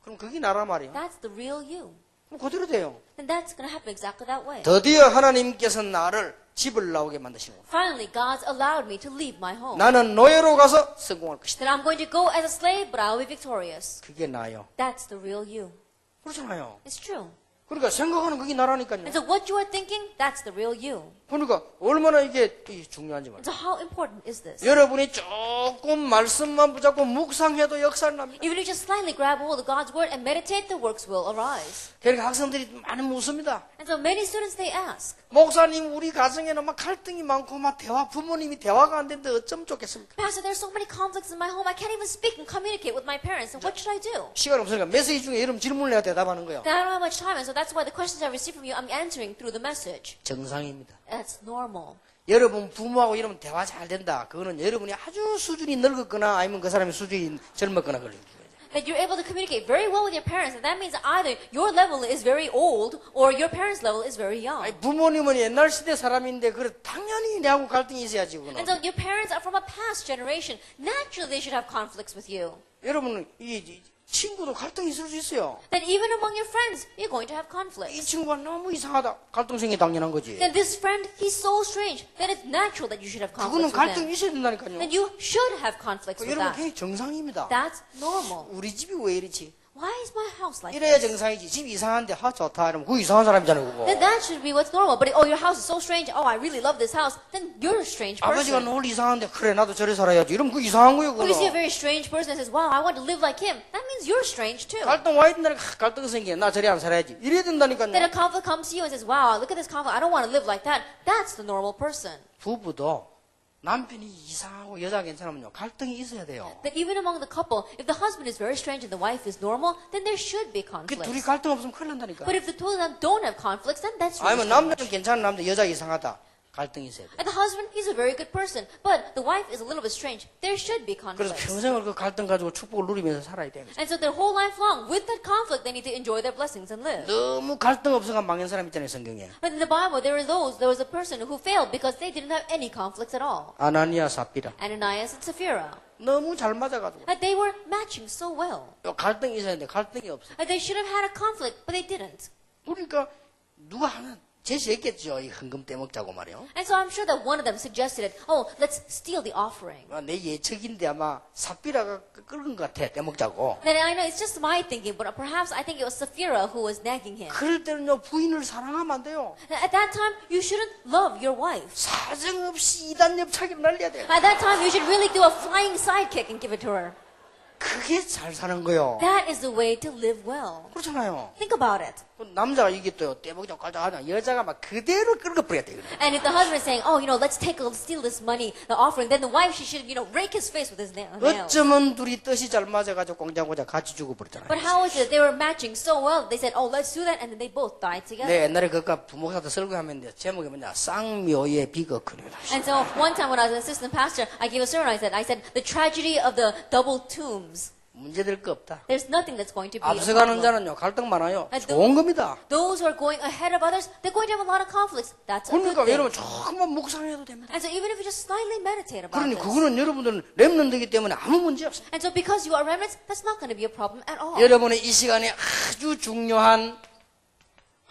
[SPEAKER 3] 그럼 그게 나란 말이에요.
[SPEAKER 2] That's the real you.
[SPEAKER 3] 그럼 그대로 돼요.
[SPEAKER 2] Then that's going to happen exactly that way.
[SPEAKER 3] 드디어 하나님께서 나를 집을 나오게 만드신 겁니다.
[SPEAKER 2] Finally, God's allowed me to leave my home.
[SPEAKER 3] 나는 노예로 가서 성공할 것이다.
[SPEAKER 2] Then I'm going to go as a slave, but I'll be victorious.
[SPEAKER 3] 그게 나요.
[SPEAKER 2] That's the real you.
[SPEAKER 3] 그렇잖아요.
[SPEAKER 2] It's true.
[SPEAKER 3] 그러니까 생각하는 그게 나라니까요.
[SPEAKER 2] And so what you are thinking, that's the real you.
[SPEAKER 3] 그러니까 얼마나 이게 중요한지 말이에요.
[SPEAKER 2] And so how important is this?
[SPEAKER 3] 여러분이 조금 말씀만 붙잡고 묵상해도 역사를 납니다.
[SPEAKER 2] Even if you just slightly grab hold of God's word and meditate, the works will arise.
[SPEAKER 3] 그러니까 학생들이 많이 묻습니다.
[SPEAKER 2] And so many students, they ask,
[SPEAKER 3] 목사님 우리 가정에는 막 갈등이 많고 막 부모님이 대화가 안 되는데 어쩌면 좋겠습니까?
[SPEAKER 2] Pastor, there's so many conflicts in my home. I can't even speak and communicate with my parents. And what should I do?
[SPEAKER 3] 시간 없으니까 메시지 중에 여러분 질문을 내가 대답하는 거예요.
[SPEAKER 2] Then I don't have much time, and so that's why the questions I receive from you, I'm answering through the message.
[SPEAKER 3] 정상입니다.
[SPEAKER 2] That's normal.
[SPEAKER 3] 여러분 부모하고 이러면 대화 잘 된다. 그거는 여러분이 아주 수준이 늙었거나 아니면 그 사람이 수준이 젊었거나 그런 거예요.
[SPEAKER 2] That you're able to communicate very well with your parents, and that means either your level is very old or your parents' level is very young.
[SPEAKER 3] 아니, 부모님은 옛날 시대 사람인데 그래 당연히 내하고 갈등이 있어야지 그거는.
[SPEAKER 2] And so your parents are from a past generation. Naturally, they should have conflicts with you.
[SPEAKER 3] 여러분은 이 친구도 갈등이 있을 수 있어요.
[SPEAKER 2] Then even among your friends, you're going to have
[SPEAKER 3] 이
[SPEAKER 2] conflicts.
[SPEAKER 3] 친구가 너무 이상하다. 갈등생이 당연한 거지.
[SPEAKER 2] Then this friend, he's so strange that it's natural that you should have
[SPEAKER 3] 그거는
[SPEAKER 2] conflicts with
[SPEAKER 3] 갈등이
[SPEAKER 2] him.
[SPEAKER 3] 있어야 된다니까요.
[SPEAKER 2] Then you should have conflicts with
[SPEAKER 3] 여러분
[SPEAKER 2] that.
[SPEAKER 3] 그게 정상입니다.
[SPEAKER 2] That's normal.
[SPEAKER 3] 우리 집이 왜 이렇지?
[SPEAKER 2] Why is my house like
[SPEAKER 3] 이래야
[SPEAKER 2] this?
[SPEAKER 3] 정상이지. 집 이상한데 좋다 이러면 그 이상한 사람이잖아요 그거.
[SPEAKER 2] Then that should be what's normal. But oh, your house is so strange. Oh, I really love this house. Then you're a strange
[SPEAKER 3] 아버지가
[SPEAKER 2] person.
[SPEAKER 3] 널 이상한데 그래 나도 저래 살아야지. 이러면 그 이상한 거예요
[SPEAKER 2] When you see a
[SPEAKER 3] 그거.
[SPEAKER 2] very strange person and says, wow, I want to live like him, that means you're strange too.
[SPEAKER 3] 갈등 와 있는 날에 갈등 생겨. 나 저래 안 살아야지. 이래야
[SPEAKER 2] Then
[SPEAKER 3] 된다니까요.
[SPEAKER 2] a conflict comes to you and says, wow, look at this conflict. I don't want to live like that. That's the normal person.
[SPEAKER 3] 부부도 남편이 이상하고 여자가 괜찮으면요 갈등이 있어야 돼요.
[SPEAKER 2] That even among the couple, if the husband is very strange and the wife is normal, then there should be
[SPEAKER 3] 그 둘이
[SPEAKER 2] conflicts.
[SPEAKER 3] 갈등 없으면 큰일 난다니까.
[SPEAKER 2] But if the two of them don't have conflicts, then that's really
[SPEAKER 3] 아니면
[SPEAKER 2] strange.
[SPEAKER 3] 남자는 괜찮은 남자 여자가 이상하다. 갈등이 있어야 돼.
[SPEAKER 2] And the husband, he's a very good person, but the wife is a little bit strange. There should be
[SPEAKER 3] 그래서
[SPEAKER 2] conflicts.
[SPEAKER 3] 평생을 그 갈등 가지고 축복을 누리면서 살아야 돼.
[SPEAKER 2] And so their whole life long, with that conflict, they need to enjoy their blessings and live.
[SPEAKER 3] 너무 갈등 없어가 망한 사람 있잖아요 성경에.
[SPEAKER 2] But in the Bible, there was a person who failed because they didn't have any conflicts at all.
[SPEAKER 3] 아나니아 삽비라.
[SPEAKER 2] Ananias and Sapphira.
[SPEAKER 3] 너무 잘 맞아가지고.
[SPEAKER 2] And they were matching so well.
[SPEAKER 3] 갈등이 있어야 되는데 갈등이 없어.
[SPEAKER 2] And they should have had a conflict, but they didn't.
[SPEAKER 3] 그러니까 누가 하나 제시했겠죠. 이 헌금 떼먹자고 말이요.
[SPEAKER 2] And so I'm sure that one of them suggested it. Oh, let's steal the offering.
[SPEAKER 3] 내 예측인데 아마 삽비라가 끌은 것 같아. 떼먹자고.
[SPEAKER 2] Then I know it's just my thinking, but perhaps I think it was Sapphira who was nagging him.
[SPEAKER 3] 그럴 때는요 부인을 사랑하면 안 돼요.
[SPEAKER 2] At that time, you shouldn't love your wife.
[SPEAKER 3] 사정없이 이단 옆차기를 날려야 돼요.
[SPEAKER 2] At that time, you should really do a flying sidekick and give it to her.
[SPEAKER 3] 그게 잘 사는 거요.
[SPEAKER 2] That is the way to live well.
[SPEAKER 3] 그렇잖아요.
[SPEAKER 2] Think about it.
[SPEAKER 3] 남자가 이게 또 떼먹자고 가자 하냐 여자가 막 그대로 끌고 버려야 돼.
[SPEAKER 2] And if the husband is saying, oh, let's steal this money, the offering, then the wife, she should, rake his face with his nails.
[SPEAKER 3] 어쩌면 둘이 뜻이 잘 맞아가지고 공장고자 같이 죽어버렸잖아요.
[SPEAKER 2] But how is it? They were matching so well. They said, oh, let's do that, and then they both died together.
[SPEAKER 3] 네, 옛날에 그까 부목사도 설교하면 제목이 뭐냐 쌍묘의 비극입니다.
[SPEAKER 2] And so one time when I was an assistant pastor, I gave a sermon. I said, the tragedy of the double tombs.
[SPEAKER 3] 문제될 거 없다.
[SPEAKER 2] There's nothing that's going to be a
[SPEAKER 3] 앞서가는
[SPEAKER 2] problem.
[SPEAKER 3] 자는요 갈등 많아요.
[SPEAKER 2] And
[SPEAKER 3] 좋은 겁니다.
[SPEAKER 2] Those who are going ahead of others, they're going to have a lot of conflicts. That's a good
[SPEAKER 3] 그러니까
[SPEAKER 2] thing.
[SPEAKER 3] 여러분 조금만 묵상해도 됩니다.
[SPEAKER 2] And so even if you just slightly meditate about
[SPEAKER 3] 그러니
[SPEAKER 2] this.
[SPEAKER 3] 그거는 여러분들은 렘넌트이기 때문에 아무 문제 없어요.
[SPEAKER 2] And so because you are remnants, that's not going to be a problem at all.
[SPEAKER 3] 여러분의 이 시간에 아주 중요한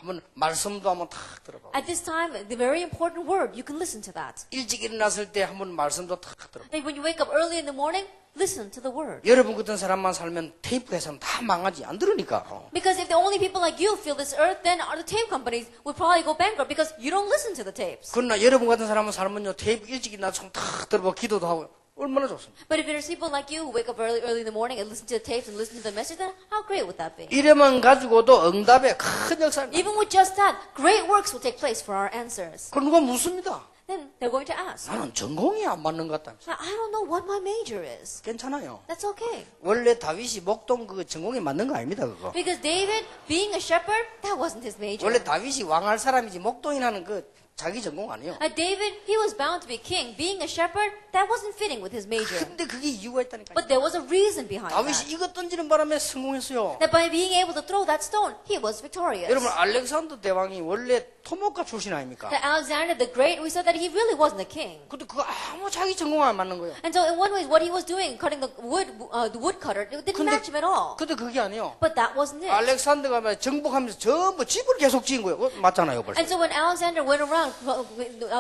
[SPEAKER 3] 한번 말씀도 한번 탁 들어봐.
[SPEAKER 2] At this time, the very important word, you can listen to that.
[SPEAKER 3] 일찍 일어났을 때 한번 말씀도 탁 들어봐.
[SPEAKER 2] Like when you wake up early in the morning, listen to the word.
[SPEAKER 3] 여러분 같은 사람만 살면 테이프 회사는 다 망하지. 안 들으니까.
[SPEAKER 2] Because if the only people like you feel this earth, then the tape companies would probably go bankrupt because you don't listen to the tapes.
[SPEAKER 3] 그러나 여러분 같은 사람은 살면요. 테이프 일찍 일어나서 탁 들어봐. 기도도 하고. 얼마나 좋습니까?
[SPEAKER 2] But if there's people like you who wake up early in the morning and listen to the tapes and listen to the message, then how great would that be?
[SPEAKER 3] 이래만 가지고도 응답에 큰 역사를.
[SPEAKER 2] Even with just that, great works will take place for our answers.
[SPEAKER 3] 그럼 누가 묻습니다.
[SPEAKER 2] Then they're going to ask,
[SPEAKER 3] 나는 전공이 안 맞는 것 같다.
[SPEAKER 2] I don't know what my major is.
[SPEAKER 3] 괜찮아요.
[SPEAKER 2] That's okay.
[SPEAKER 3] 원래 다윗이 목동 그 전공이 맞는 거 아닙니다. 그거.
[SPEAKER 2] Because David, being a shepherd, that wasn't his major.
[SPEAKER 3] 원래 다윗이 왕할 사람이지 목동이라는 그 자기 전공 아니에요.
[SPEAKER 2] David, he was bound to be king. Being a shepherd, that wasn't fitting with his major.
[SPEAKER 3] 근데 그게 이유가 있다니까요.
[SPEAKER 2] But there was a reason behind
[SPEAKER 3] 다윗이
[SPEAKER 2] that.
[SPEAKER 3] 이거 던지는 바람에 성공했어요.
[SPEAKER 2] That by being able to throw that stone, he was victorious.
[SPEAKER 3] 여러분 알렉산더 대왕이 원래 토목가 출신 아닙니까?
[SPEAKER 2] That Alexander the Great, we said that he really wasn't a king.
[SPEAKER 3] 근데 그거 아무 자기 전공 안 맞는 거예요.
[SPEAKER 2] And so in one way, what he was doing, cutting the woodcutter, it didn't match him at all.
[SPEAKER 3] 근데 그게 아니에요.
[SPEAKER 2] But that wasn't it.
[SPEAKER 3] 알렉산더가 막 정복하면서 전부 집을 계속 지은 거예요. 맞잖아요, 벌써.
[SPEAKER 2] And so when Alexander went around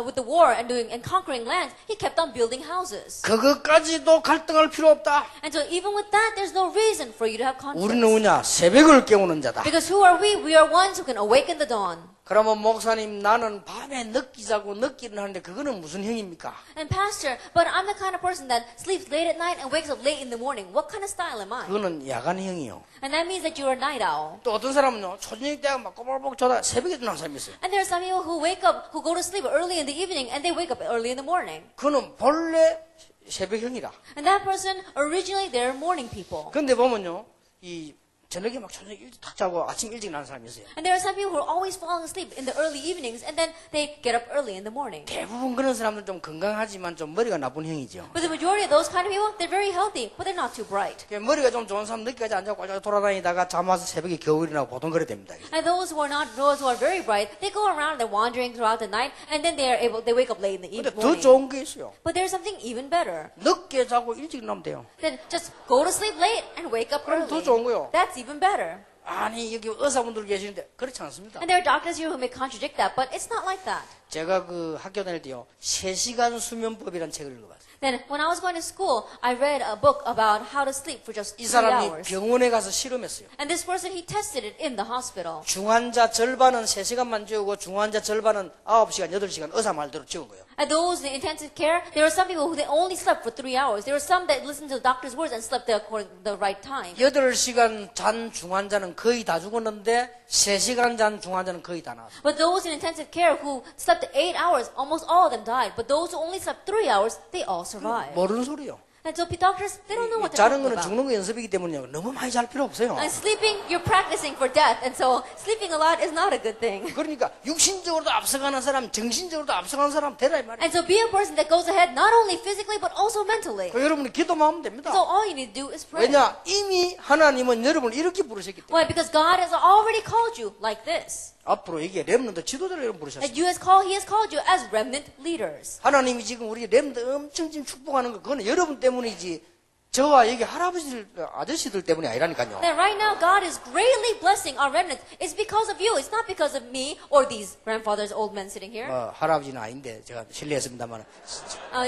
[SPEAKER 2] with the war and conquering lands, he kept on building houses.
[SPEAKER 3] 그것까지도 갈등할 필요 없다.
[SPEAKER 2] And so even with that, there's no reason for you to have
[SPEAKER 3] 우리는
[SPEAKER 2] conflicts.
[SPEAKER 3] 뭐냐? 새벽을 깨우는 자다.
[SPEAKER 2] Because who are we? We are ones who can awaken the dawn.
[SPEAKER 3] 그러면 목사님 나는 밤에 늦게 자고 늦게 일어나는데 그거는 무슨 형입니까?
[SPEAKER 2] And pastor, but I'm the kind of person that sleeps late at night and wakes up late in the morning. What kind of style am I?
[SPEAKER 3] 그거는 야간형이요.
[SPEAKER 2] And that means that you're a night owl.
[SPEAKER 3] 또 어떤 사람은요 초저녁 때가 막 꼬박꼬박 자다 새벽에 일어나는 사람이 있어요.
[SPEAKER 2] And there are some people who wake up, who go to sleep early in the evening and they wake up early in the morning.
[SPEAKER 3] 그거는 본래 새벽형이라.
[SPEAKER 2] And that person, originally they're morning people.
[SPEAKER 3] 근데 보면요 이 저녁에 막 저녁 일찍 탁 자고 아침 일찍 나는 사람이 있어요.
[SPEAKER 2] And there are some people who are always falling asleep in the early evenings and then they get up early in the morning.
[SPEAKER 3] 대부분 그런 사람들 좀 건강하지만 좀 머리가 나쁜 형이죠.
[SPEAKER 2] But the majority of those kind of people, they're very healthy, but they're not too bright.
[SPEAKER 3] 머리가 좀 좋은 사람 늦게까지 앉아서 꼴짝 돌아다니다가 잠 와서 새벽에 겨우 일어나고 보통 그래 됩니다.
[SPEAKER 2] And those who are very bright, they go around, they're wandering throughout the night, and then they wake up late in the
[SPEAKER 3] 근데 더
[SPEAKER 2] morning.
[SPEAKER 3] 좋은 게 있어요.
[SPEAKER 2] But there's something even better.
[SPEAKER 3] 늦게 자고 일찍 일어나면 돼요.
[SPEAKER 2] Then just go to sleep late and wake up
[SPEAKER 3] 그럼 더
[SPEAKER 2] early.
[SPEAKER 3] 좋은 거요.
[SPEAKER 2] That's even better.
[SPEAKER 3] 아니 여기 의사분들 계시는데 그렇지 않습니다.
[SPEAKER 2] And there are doctors here who may contradict that, but it's not like that.
[SPEAKER 3] 제가 그 학교 다닐 때요 3시간 수면법이라는 책을 읽어봤어요.
[SPEAKER 2] Then when I was going to school, I read a book about how to sleep for just
[SPEAKER 3] 이
[SPEAKER 2] 3
[SPEAKER 3] 사람이
[SPEAKER 2] hours.
[SPEAKER 3] 병원에 가서 실험했어요.
[SPEAKER 2] And this person, he tested it in the hospital.
[SPEAKER 3] 중환자 절반은 3시간만 재우고 중환자 절반은 9시간, 8시간 의사 말대로 재운 거예요.
[SPEAKER 2] And those in intensive care, there were some people who they only slept for 3 hours. There were some that listened to the doctor's words and slept according to the right time.
[SPEAKER 3] 8시간 잔 중환자는 거의 다 죽었는데 3시간 잔 중환자는 거의 다 나왔어요.
[SPEAKER 2] But those in intensive care who slept 8 hours, almost all of them died. But those who only slept 3 hours, they all survived.
[SPEAKER 3] 모르는 소리요.
[SPEAKER 2] And so doctors, they don't know what to
[SPEAKER 3] 자는
[SPEAKER 2] talk
[SPEAKER 3] 거는
[SPEAKER 2] about.
[SPEAKER 3] 죽는 거 연습이기 때문에 너무 많이 잘 필요 없어요.
[SPEAKER 2] And sleeping, you're practicing for death. And so sleeping a lot is not a good thing.
[SPEAKER 3] 그러니까 육신적으로도 앞서가는 사람, 정신적으로도 앞서가는 사람 되라 이 말이에요.
[SPEAKER 2] And so be a person that goes ahead not only physically but also mentally.
[SPEAKER 3] 그 여러분이 기도만 하면 됩니다.
[SPEAKER 2] So all you need to do is pray.
[SPEAKER 3] 왜냐? 이미 하나님은 여러분을 이렇게 부르셨기 때문에.
[SPEAKER 2] Why? Because God has already called you like this.
[SPEAKER 3] 앞으로 이게 렘넌트 지도자를 여러분 부르셨어요.
[SPEAKER 2] That He has called you as remnant leaders.
[SPEAKER 3] 하나님이 지금 우리 렘넌트 엄청 지금 축복하는 거 그거는 여러분 때문이지 저와 여기 할아버지들 아저씨들 때문이 아니라니까요.
[SPEAKER 2] That right now God is greatly blessing our remnant. It's because of you. It's not because of me or these grandfathers, old men sitting here.
[SPEAKER 3] 할아버지는 아닌데 제가 실례했습니다만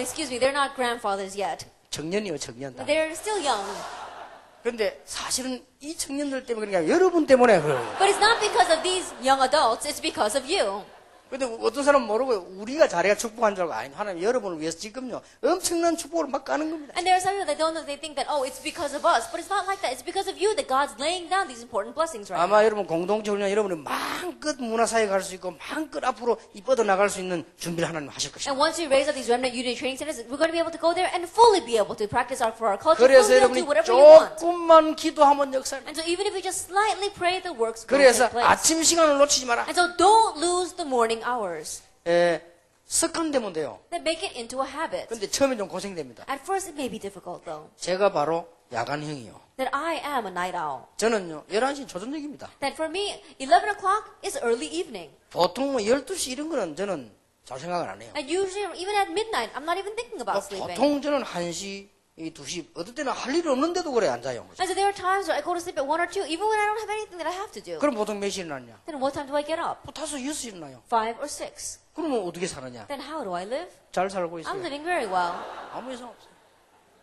[SPEAKER 2] Excuse me, they're not grandfathers yet.
[SPEAKER 3] 청년이요 청년.
[SPEAKER 2] They're still young.
[SPEAKER 3] 그런데 사실은 이 청년들 때문에 그러니까 여러분 때문에 그래요.
[SPEAKER 2] But it's not because of these young adults. It's because of you.
[SPEAKER 3] 근데 어떤 사람은 모르고 우리가 자리가 축복한 줄 알고 아니 하나님 여러분을 위해서 지금요 엄청난 축복을 막 까는 겁니다.
[SPEAKER 2] And there are some people that don't know. They think that, oh, it's because of us. But it's not like that. It's because of you that God's laying down these important blessings right now.
[SPEAKER 3] 아마 여러분 공동체 훈련 여러분이 마음껏 문화사회 갈 수 있고 마음껏 앞으로 뻗어 나갈 수 있는 준비를 하나님 하실 것입니다.
[SPEAKER 2] And once we raise up these remnant unity training centers, we're going to be able to go there and fully be able to practice for our culture.
[SPEAKER 3] 그래서
[SPEAKER 2] Fully be able to
[SPEAKER 3] 여러분이
[SPEAKER 2] do whatever you want.
[SPEAKER 3] 조금만 기도하면 역사를.
[SPEAKER 2] And so even if we just slightly pray, the works will
[SPEAKER 3] 그래서
[SPEAKER 2] take place.
[SPEAKER 3] 아침 시간을 놓치지 마라.
[SPEAKER 2] And so don't lose the morning hours.
[SPEAKER 3] 습관되면 돼요.
[SPEAKER 2] Then make it into a habit.
[SPEAKER 3] 근데 처음에 좀 고생됩니다.
[SPEAKER 2] At first it may be difficult though.
[SPEAKER 3] 제가 바로 야간형이요.
[SPEAKER 2] That I am a night owl.
[SPEAKER 3] 저는요 11시 조전적입니다.
[SPEAKER 2] That for me, 11 o'clock is early evening.
[SPEAKER 3] 보통 12시 이런 거는 저는 잘 생각을 안 해요.
[SPEAKER 2] And usually, even at midnight, I'm not even thinking about sleeping.
[SPEAKER 3] 보통 저는 1시 이 2시, 어떨 때는 할 일이 없는데도 그래 앉아요.
[SPEAKER 2] And so there are times where I go to sleep at 1 or 2, even when I don't have anything that I have to do.
[SPEAKER 3] 그럼 보통 몇 시에 일어나냐?
[SPEAKER 2] Then what time do I get up?
[SPEAKER 3] 뭐 5, 6시 일어나요.
[SPEAKER 2] 5 or 6.
[SPEAKER 3] 그러면 어떻게 사느냐?
[SPEAKER 2] Then how do I live?
[SPEAKER 3] 잘 살고
[SPEAKER 2] I'm
[SPEAKER 3] 있어요.
[SPEAKER 2] living very well.
[SPEAKER 3] 아무 이상 없어요.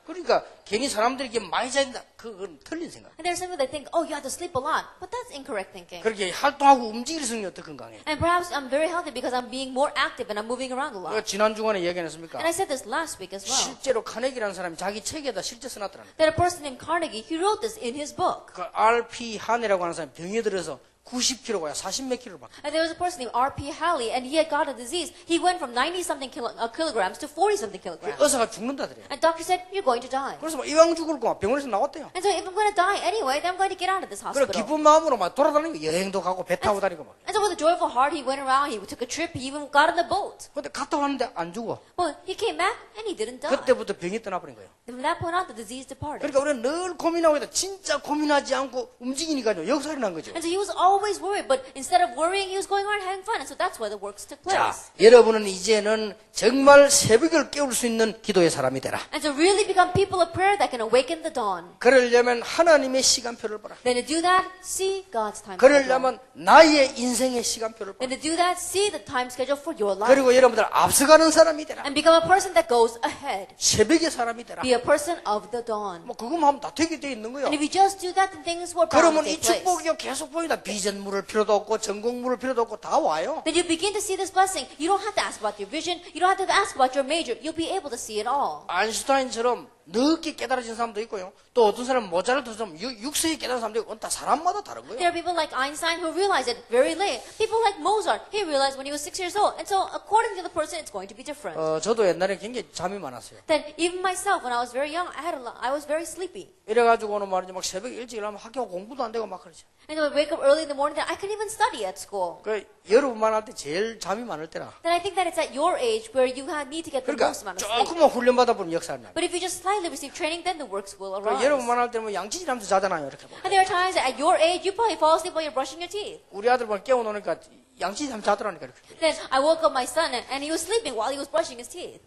[SPEAKER 3] 그러니까 괜히 사람들이 이렇게 많이 자야 그건 틀린 생각.
[SPEAKER 2] And there's some people that think, oh, you have to sleep a lot. But that's incorrect thinking.
[SPEAKER 3] 그렇게 활동하고 움직일 성이 더 건강해.
[SPEAKER 2] And perhaps I'm very healthy because I'm being more active and I'm moving around a lot.
[SPEAKER 3] 지난 주간에 얘기 안 했습니까?
[SPEAKER 2] And I said this last week as well.
[SPEAKER 3] 실제로 카네기라는 사람이 자기 책에다 실제 써놨더라는 거예요.
[SPEAKER 2] That a person named Carnegie, he wrote this in his book.
[SPEAKER 3] 그 RP 한이라고 하는 사람이 병에 들어서 90kg가 40 몇 킬로를 받고.
[SPEAKER 2] And there was a person named R.P. Halley, and he had got a disease. He went from 90-something kilograms to 40-something kilograms.
[SPEAKER 3] 의사가 죽는다더래요.
[SPEAKER 2] And doctor said, you're going to die.
[SPEAKER 3] 그래서 막 이왕 죽을 거 병원에서 나왔대요.
[SPEAKER 2] And so if I'm going to die anyway, then I'm going to get out of this
[SPEAKER 3] 그래
[SPEAKER 2] hospital.
[SPEAKER 3] 기쁜 마음으로 막 돌아다니고 여행도 가고 배 타고 다니고 막.
[SPEAKER 2] And so with a joyful heart, he went around, he took a trip, he even got on the boat.
[SPEAKER 3] 근데 갔다 왔는데 안 죽어.
[SPEAKER 2] But he came back, and he didn't die.
[SPEAKER 3] 그때부터 병이 떠나버린 거예요.
[SPEAKER 2] And from that point on, the disease departed.
[SPEAKER 3] 그러니까 우리는 늘 고민하고 있다. 진짜 고민하지 않고 움직이니까요. 역살이 난 거죠.
[SPEAKER 2] And so he was always worried, but instead of worrying, he was going around having fun. And so that's why the works took
[SPEAKER 3] 자,
[SPEAKER 2] place.
[SPEAKER 3] 여러분은 이제는 정말 새벽을 깨울 수 있는 기도의 사람이 되라.
[SPEAKER 2] And to really become people of prayer that can awaken the dawn.
[SPEAKER 3] 그러려면 하나님의 시간표를 봐라.
[SPEAKER 2] Then to do that, see God's time schedule.
[SPEAKER 3] 그러려면 나의 인생의 시간표를 봐라.
[SPEAKER 2] Then to do that, see the time schedule for your life.
[SPEAKER 3] 그리고 여러분들 앞서가는 사람이 되라.
[SPEAKER 2] And become a person that goes ahead.
[SPEAKER 3] 새벽의 사람이 되라.
[SPEAKER 2] Be a person of the dawn.
[SPEAKER 3] 뭐 그것만 하면 다 되게 돼 있는 거예요.
[SPEAKER 2] And if you just do that, then things will bound
[SPEAKER 3] 그러면
[SPEAKER 2] to
[SPEAKER 3] 이
[SPEAKER 2] take place.
[SPEAKER 3] 축복이 계속 보인다. 비전 물을 필요도 없고 전공 물을 필요도 없고 다 와요.
[SPEAKER 2] Then you begin to see this blessing. You don't have to ask about your vision. You don't have to ask about your major. You'll be able to see it all.
[SPEAKER 3] 아인슈타인처럼 늦게 깨달아진 사람도 있고요. 또 어떤 사람은 모자르트 좀 육세에 깨달은 사람도 있고 다 사람마다 다른 거예요.
[SPEAKER 2] There are people like Einstein who realized it very late. People like Mozart, he realized when he was 6 years old. And so according to the person, it's going to be different.
[SPEAKER 3] 저도 옛날에 굉장히 잠이 많았어요.
[SPEAKER 2] Then even myself, when I was very young, I was very sleepy.
[SPEAKER 3] 이래가지고는 말이죠. 막 새벽에 일찍 일어나면 학교 공부도 안 되고 막 그러죠.
[SPEAKER 2] And so I wake up early in the morning, then I couldn't even study at school.
[SPEAKER 3] 그 여러분만 할 때 제일 잠이 많을 때라.
[SPEAKER 2] Then I think that it's at your age where you need to get the
[SPEAKER 3] 그러니까
[SPEAKER 2] most amount of sleep.
[SPEAKER 3] 조금만 훈련받아 보면 역사를 나.
[SPEAKER 2] But if you just slightly receive training, then the works will
[SPEAKER 3] 그
[SPEAKER 2] arise.
[SPEAKER 3] 여러분만 할 때는 양치질하면서 자잖아요. 이렇게.
[SPEAKER 2] And there are times that at your age, you probably fall asleep while you're brushing your teeth.
[SPEAKER 3] 우리 아들만 깨워놓으니까 양치질하면서 자더라니까 이렇게.
[SPEAKER 2] Then I woke up my son, and he was sleeping while he was brushing his teeth.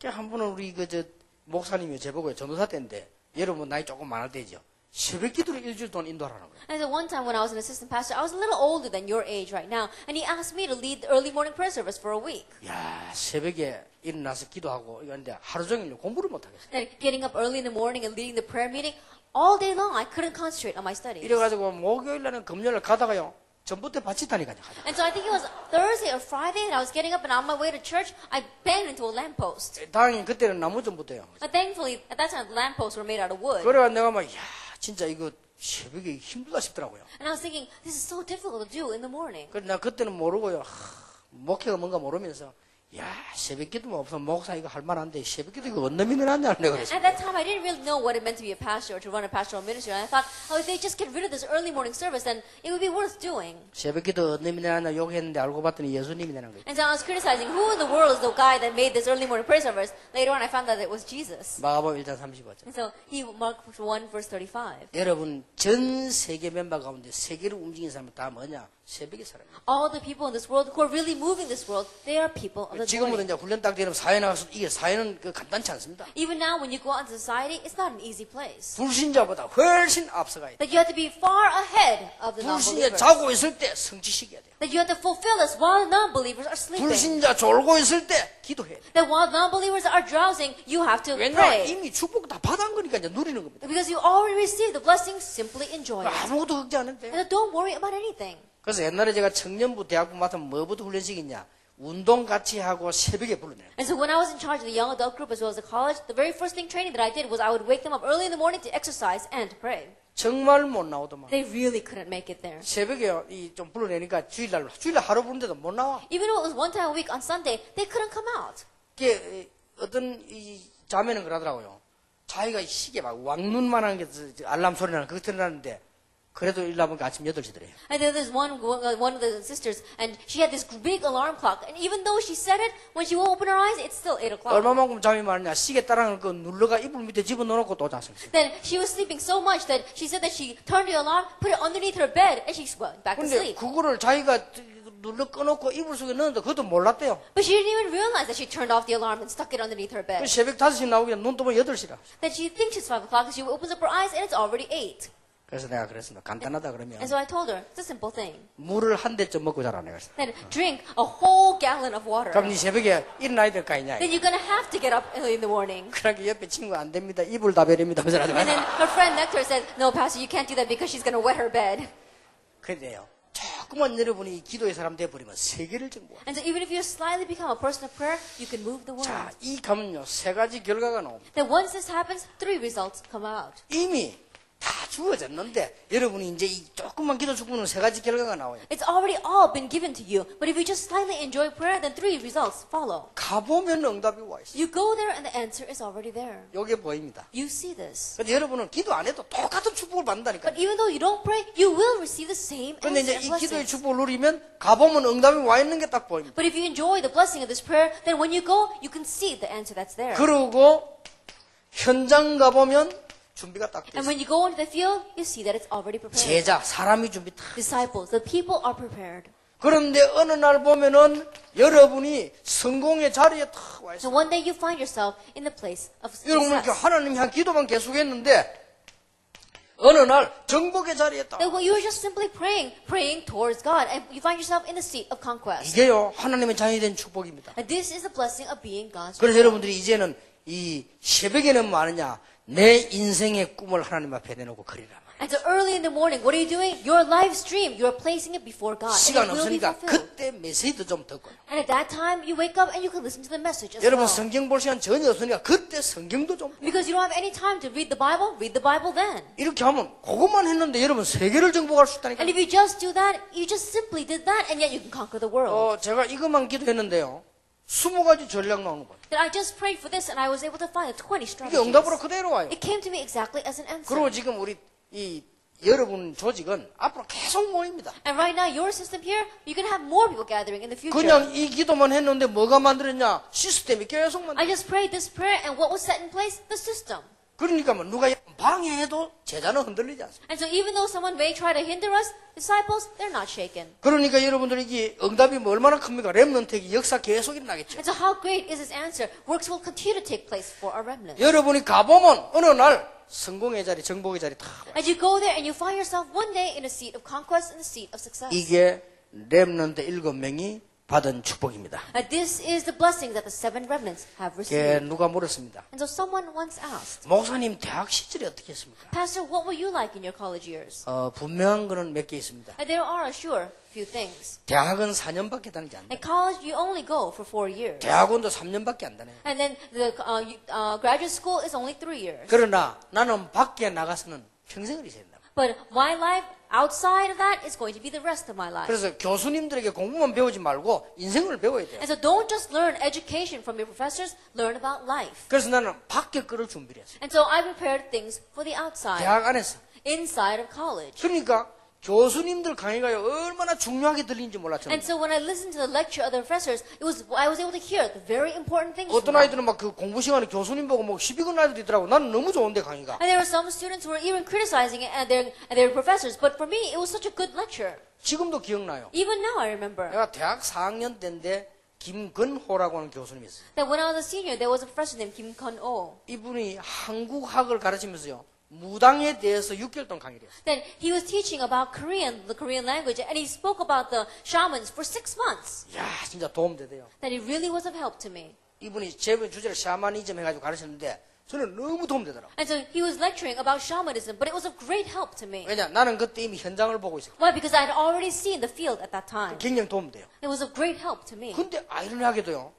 [SPEAKER 3] 한 번은 우리 목사님이 제보고요. 전도사 때인데 여러분 나이 조금 많을 때죠. 새벽 기도를 일주일 동안 인도하라는 거예요.
[SPEAKER 2] And so one time when I was an assistant pastor, I was a little older than your age right now, and he asked me to lead the early morning prayer service for a week.
[SPEAKER 3] 야, 새벽에 일어나서 기도하고 이건데 하루 종일 공부를 못 하겠어요.
[SPEAKER 2] Then getting up early in the morning and leading the prayer meeting, all day long I couldn't concentrate on my studies.
[SPEAKER 3] 이래가지고 목요일 날은 금요일 가다가요. 전봇대 받치다니까요.
[SPEAKER 2] And so I think it was Thursday or Friday, and I was getting up and on my way to church, I banged into a lamppost.
[SPEAKER 3] 다행히 그때는 나무 전봇대요.
[SPEAKER 2] But thankfully, at that time, the lampposts were made out of wood.
[SPEAKER 3] 그래가 내가 막 야, 진짜 이거 새벽에 힘들다 싶더라고요.
[SPEAKER 2] And I was thinking, this is so difficult to do in the morning.
[SPEAKER 3] 그래서 나 그때는 모르고요. 목회가 뭔가 모르면서 야, 새벽 기도만 없으면 목사 이거 할 만한데 새벽 기도 이거 언제 믿느냐냐 내가 그랬어요.
[SPEAKER 2] At that time, I didn't really know what it meant to be a pastor or to run a pastoral ministry. And I thought, oh, if they just get rid of this early morning service, then it would be worth doing.
[SPEAKER 3] 새벽 기도 언제 믿느냐 욕했는데 알고 봤더니 예수님이 되는 거예요.
[SPEAKER 2] And so I was criticizing, who in the world is the guy that made this early morning prayer service? Later on, I found out it was Jesus.
[SPEAKER 3] 마가복음 1장 35절.
[SPEAKER 2] And so he, Mark 1, verse 35.
[SPEAKER 3] 여러분 전 세계 멤버 가운데 세계를 움직이는 사람은 다 뭐냐? 새벽의 사람이에요.
[SPEAKER 2] All the people in this world who are really moving this world, they are people of the
[SPEAKER 3] 지금은
[SPEAKER 2] morning.
[SPEAKER 3] 이제 훈련 딱 되면 사회 나가서 이게 사회는 간단치 않습니다.
[SPEAKER 2] Even now, when you go out into society, it's not an easy place.
[SPEAKER 3] 불신자보다 훨씬 앞서가야 돼.
[SPEAKER 2] That you have to be far ahead of the
[SPEAKER 3] 불신자
[SPEAKER 2] non-believers.
[SPEAKER 3] 자고 있을 때 성취시켜야 돼.
[SPEAKER 2] That you have to fulfill this while non-believers are sleeping.
[SPEAKER 3] 불신자 졸고 있을 때 기도해야 돼.
[SPEAKER 2] That while non-believers are drowsing, you have to
[SPEAKER 3] 왜냐면
[SPEAKER 2] pray.
[SPEAKER 3] 이미 축복 다 받은 거니까 이제 누리는 겁니다.
[SPEAKER 2] Because you already received the blessings, simply enjoy it.
[SPEAKER 3] 아무것도 걱정 안 해도 돼.
[SPEAKER 2] And so don't worry about anything.
[SPEAKER 3] 그래서 옛날에 제가 청년부 대학부 맡으면 뭐부터 훈련시켰냐? 운동 같이 하고 새벽에 불러내요.
[SPEAKER 2] And so when I was in charge of the young adult group as well as the college, the very first thing training that I did was I would wake them up early in the morning to exercise and to pray.
[SPEAKER 3] 정말 못 나오더만.
[SPEAKER 2] They really couldn't make it there.
[SPEAKER 3] 새벽에 좀 불러내니까 주일날 하루 부른데도 못 나와.
[SPEAKER 2] Even though it was one time a week on Sunday, they couldn't come out.
[SPEAKER 3] 그게 어떤 이 자매는 그러더라고요. 자기가 시계 막 왕눈만한 게 알람 소리 나는 그거 틀어놨는데 그래도 일어나면 아침 8시더래요.
[SPEAKER 2] And then there's one of the sisters, and she had this big alarm clock. And even though she set it, when she would open her eyes, it's still 8 o'clock.
[SPEAKER 3] 얼마만큼 잠이 많으냐. 시계 따라가는 그 눌러가 이불 밑에 집어넣어놓고 또 잤어요.
[SPEAKER 2] Then she was sleeping so much that she said that she turned the alarm, put it underneath her bed, and she went back to
[SPEAKER 3] 근데
[SPEAKER 2] sleep.
[SPEAKER 3] 그거를 자기가 눌러 꺼놓고 이불 속에 넣었는데 그것도 몰랐대요.
[SPEAKER 2] But she didn't even realize that she turned off the alarm and stuck it underneath her
[SPEAKER 3] 그
[SPEAKER 2] bed.
[SPEAKER 3] 새벽 5시 나오기 전에 눈 뜨면 8시라.
[SPEAKER 2] Then she thinks it's 5 o'clock, and she opens up her eyes, and it's already 8.
[SPEAKER 3] 그래서 내가 그랬습니다. 간단하다 그러면
[SPEAKER 2] And so I told her, it's a simple thing.
[SPEAKER 3] 물을 한 대쯤 먹고 자라 내가 그랬어.
[SPEAKER 2] Then drink a whole gallon of water.
[SPEAKER 3] 그럼 네 새벽에 일어나야 될 거 아니냐.
[SPEAKER 2] Then you're gonna have to get up early in the morning.
[SPEAKER 3] 그러니까 옆에 친구가 안 됩니다. 이불 다 베립니다. 하면서 하지
[SPEAKER 2] And then
[SPEAKER 3] 마라.
[SPEAKER 2] her friend Nectar said, no, Pastor, you can't do that because she's gonna wet her bed.
[SPEAKER 3] 그래요. 조금만 여러분이 이 기도의 사람 돼버리면 세계를 정복합니다.
[SPEAKER 2] And so even if you slightly become a person of prayer, you can move the world.
[SPEAKER 3] 자, 이 가면요. 세 가지 결과가 나옵니다.
[SPEAKER 2] Then once this happens, 3 results come out.
[SPEAKER 3] 이미 다 주어졌는데 여러분이 이제 이 조금만 기도 죽으면 세 가지 결과가 나와요.
[SPEAKER 2] It's already all been given to you. But if you just slightly enjoy prayer, then 3 results follow.
[SPEAKER 3] 가보면 응답이 와 있어요.
[SPEAKER 2] You go there and the answer is already there.
[SPEAKER 3] 요게 보입니다.
[SPEAKER 2] You see this.
[SPEAKER 3] 근데 여러분은 기도 안 해도 똑같은 축복을 받는다니까요.
[SPEAKER 2] But even though you don't pray, you will receive the same
[SPEAKER 3] 근데
[SPEAKER 2] answer
[SPEAKER 3] 이제
[SPEAKER 2] and
[SPEAKER 3] 이 기도의
[SPEAKER 2] blessings.
[SPEAKER 3] 축복을 누리면 가보면 응답이 와 있는 게 딱 보입니다.
[SPEAKER 2] But if you enjoy the blessing of this prayer, then when you go, you can see the answer that's there.
[SPEAKER 3] 그러고 현장 가보면 준비가 딱
[SPEAKER 2] And
[SPEAKER 3] 됐어요.
[SPEAKER 2] when you go into the field, you see that it's already prepared.
[SPEAKER 3] 제자, 사람이 준비 딱.
[SPEAKER 2] Disciples, the people are prepared.
[SPEAKER 3] 그런데 어느 날 보면은 여러분이 성공의 자리에 탁 와
[SPEAKER 2] So
[SPEAKER 3] 있어요.
[SPEAKER 2] one day you find yourself in the place of
[SPEAKER 3] 여러분 이렇게
[SPEAKER 2] success.
[SPEAKER 3] 하나님이 한 기도만 계속했는데 어느 날 정복의 자리에 딱.
[SPEAKER 2] Then when you were just simply praying towards God, and you find yourself in the seat of conquest.
[SPEAKER 3] 이게요 하나님의 자녀이 된 축복입니다.
[SPEAKER 2] And this is the blessing of being God's
[SPEAKER 3] 그래서
[SPEAKER 2] child.
[SPEAKER 3] 여러분들이 이제는 이 새벽에는 뭐 하느냐 내 인생의 꿈을 하나님 앞에 내놓고 그리라.
[SPEAKER 2] And so early in the morning, what are you doing? Your live stream, you are placing it before God. And
[SPEAKER 3] 시간
[SPEAKER 2] it will be
[SPEAKER 3] 없으니까
[SPEAKER 2] fulfilled.
[SPEAKER 3] 그때 메시지도 좀 듣고요.
[SPEAKER 2] And at that time, you wake up and you can listen to the message as
[SPEAKER 3] 여러분
[SPEAKER 2] well.
[SPEAKER 3] 성경 볼 시간 전혀 없으니까 그때 성경도 좀
[SPEAKER 2] Because you don't have any time to read the Bible then.
[SPEAKER 3] 이렇게 하면 그것만 했는데 여러분 세계를 정복할 수 있다니까.
[SPEAKER 2] And if you just do that, you just simply did that, and yet you can conquer the world.
[SPEAKER 3] 제가 이것만 기도했는데요. 20가지 전략 나오는 거예요.
[SPEAKER 2] Then I just prayed for this, and I was able to find 20
[SPEAKER 3] 이게 응답으로
[SPEAKER 2] strategies.
[SPEAKER 3] 그대로 와요.
[SPEAKER 2] It came to me exactly as an
[SPEAKER 3] 그리고
[SPEAKER 2] answer.
[SPEAKER 3] 지금 우리 이 여러분 조직은 앞으로 계속 모입니다.
[SPEAKER 2] And right now, your system here, you can have more people gathering in the future.
[SPEAKER 3] 그냥 이 기도만 했는데 뭐가 만들었냐? 시스템이 계속 만들었어요.
[SPEAKER 2] I just prayed this prayer, and what was set in place? The system.
[SPEAKER 3] 그러니까 뭐 누가 방해해도 제자는 흔들리지 않습니다.
[SPEAKER 2] And so even though someone may try to hinder us, disciples, they're not shaken.
[SPEAKER 3] 그러니까 여러분들이 이게 응답이 뭐 얼마나 큽니까? 렘넌트의 역사 계속 일어나겠죠.
[SPEAKER 2] And so how great is this answer? Works will continue to take place for our remnant.
[SPEAKER 3] 여러분이 가보면 어느 날 성공의 자리, 정복의 자리 다 와요.
[SPEAKER 2] And you go there and you find yourself one day in a seat of conquest and a seat of success.
[SPEAKER 3] 이게 렘넌트 7명이 받은 축복입니다.
[SPEAKER 2] And this is the blessing that the 7 remnants have
[SPEAKER 3] 예,
[SPEAKER 2] received.
[SPEAKER 3] 누가 물었습니다.
[SPEAKER 2] And so someone once asked,
[SPEAKER 3] 목사님 대학 시절에 어떻게 했습니까?
[SPEAKER 2] Pastor, what were you like in your college years?
[SPEAKER 3] 분명한 거는 몇 개 있습니다.
[SPEAKER 2] And there are, sure, few things.
[SPEAKER 3] 대학은 4년밖에 다니지 않아요.
[SPEAKER 2] In college, you only go for 4 years.
[SPEAKER 3] 대학원도 3년밖에 안 다녀요.
[SPEAKER 2] And then the graduate school is only 3 years.
[SPEAKER 3] 그러나 나는 밖에 나가서는 평생을 있어야 된다.
[SPEAKER 2] But my life outside of that is going to be the rest of my life.
[SPEAKER 3] 그래서 교수님들에게 공부만 배우지 말고 인생을 배워야 돼요.
[SPEAKER 2] And so don't just learn education from your professors, learn about life.
[SPEAKER 3] 그래서 나는 밖에 거를 준비를 했어요.
[SPEAKER 2] And so I prepared things for the outside,
[SPEAKER 3] 대학 안에서.
[SPEAKER 2] inside of college.
[SPEAKER 3] 그러니까 교수님들 강의가 얼마나 중요하게 들리는지 몰랐죠.
[SPEAKER 2] And so when I listened to the lecture of the professors, I was able to hear the very important things
[SPEAKER 3] 어떤
[SPEAKER 2] from them.
[SPEAKER 3] 아이들은 막 그 공부 시간에 교수님 보고 뭐 시비 건 아이들이 있더라고. 나는 너무 좋은데 강의가.
[SPEAKER 2] And there were some students who were even criticizing it and their professors. But for me, it was such a good lecture.
[SPEAKER 3] 지금도 기억나요.
[SPEAKER 2] Even now I remember
[SPEAKER 3] 내가 대학 4학년 때인데 김건호라고 하는 교수님이 있어요.
[SPEAKER 2] that when I was a senior, there was a professor named Kim Kun-oh.
[SPEAKER 3] 이분이 한국학을 가르치면서요. 무당에 대해서 6개월 동안 강의를 했어요.
[SPEAKER 2] Then he was teaching about the Korean language, and he spoke about the shamans for 6 months.
[SPEAKER 3] 야, 진짜 도움되대요.
[SPEAKER 2] That it really was of help to me.
[SPEAKER 3] 이분이 제번 주제를 샤머니즘 해가지고 가르쳤는데 저는 너무 도움되더라고요.
[SPEAKER 2] And so he was lecturing about shamanism, but it was of great help to me.
[SPEAKER 3] 왜냐? 나는 그때 이미 현장을 보고 있었고
[SPEAKER 2] Why? Because I had already seen the field at that time.
[SPEAKER 3] 굉장히 도움돼요.
[SPEAKER 2] It was of great help to me.
[SPEAKER 3] 근데 아이러니하게도요.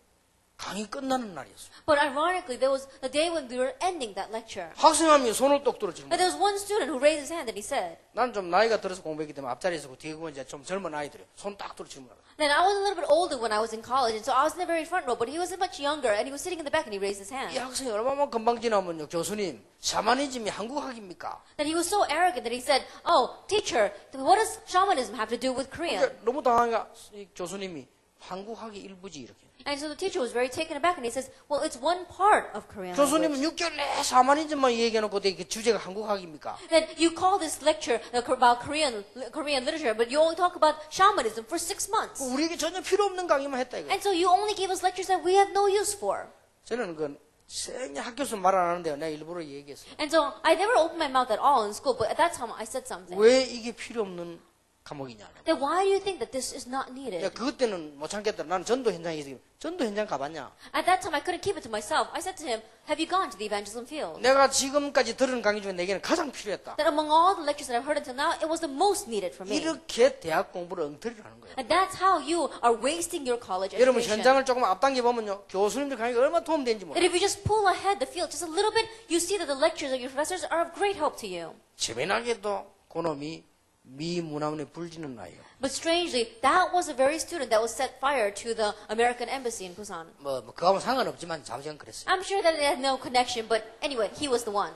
[SPEAKER 3] 강의 끝나는 날이었어요.
[SPEAKER 2] But ironically, there was the day when we were ending that lecture.
[SPEAKER 3] 학생 한 명이 손을 똑 들어주는
[SPEAKER 2] And
[SPEAKER 3] 거예요.
[SPEAKER 2] there was one student who raised his hand and he said,
[SPEAKER 3] 난 좀 나이가 들어서 공부했기 때문에 앞자리에 서고 뒤에 이제 좀 젊은 아이들이 손 딱 들어주는 거예요.
[SPEAKER 2] then I was a little bit older when I was in college, and so I was in the very front row, but he was much younger, and he was sitting in the back, and he raised his hand.
[SPEAKER 3] 이 학생이 얼마만 금방 지나면요. 교수님, 샤머니즘이 한국학입니까?
[SPEAKER 2] Then he was so arrogant that he said, oh, teacher, what does shamanism have to do with Korean?
[SPEAKER 3] 근데 너무 당황해가 이 교수님이 한국학의 일부지 이렇게.
[SPEAKER 2] And so the teacher was very taken aback and he says, well, it's one part of Korean
[SPEAKER 3] 교수님은
[SPEAKER 2] language.
[SPEAKER 3] 6개월 내 사마니즘만 얘기해놓고 그 주제가 한국학입니까?
[SPEAKER 2] Then you call this lecture about Korean literature, but you only talk about shamanism for 6 months.
[SPEAKER 3] 우리에게 전혀 필요 없는 강의만 했다 이거.
[SPEAKER 2] And so you only gave us lectures that we have no use for.
[SPEAKER 3] 저는 그 생애 학교에서 말 안 하는데요. 내가 일부러 얘기했어요.
[SPEAKER 2] And so I never opened my mouth at all in school, but at that time I said something.
[SPEAKER 3] 왜 이게 필요 없는 과목이냐?
[SPEAKER 2] Then why do you think that this is not
[SPEAKER 3] 야,
[SPEAKER 2] needed?
[SPEAKER 3] 그것 때는 못 참겠다. 나는 전도 현장에 있으니 전도 현장 가봤냐?
[SPEAKER 2] At that time I couldn't keep it to myself. I said to him, have you gone to the evangelism field?
[SPEAKER 3] 내가 지금까지 들은 강의 중에 내게는 가장 필요했다.
[SPEAKER 2] That among all the lectures that I've heard until now, it was the most needed for me.
[SPEAKER 3] 이렇게 대학 공부를 엉터리로 하는 거예요.
[SPEAKER 2] And that's how you are wasting your college
[SPEAKER 3] 여러분
[SPEAKER 2] education.
[SPEAKER 3] 현장을 조금 앞당겨 보면요. 교수님들 강의가 얼마나 도움되는지
[SPEAKER 2] That
[SPEAKER 3] 몰라요.
[SPEAKER 2] if you just pull ahead the field just a little bit, you see that the lectures of your professors are of great help to you.
[SPEAKER 3] 재미나게도 그놈이 미 문화원에 불지는 나이요.
[SPEAKER 2] But strangely, that was the very student that was set fire to the American embassy in Busan.
[SPEAKER 3] 그거하고 상관없지만 잠시만 그랬어요.
[SPEAKER 2] I'm sure that it had no connection, but anyway, he was the one.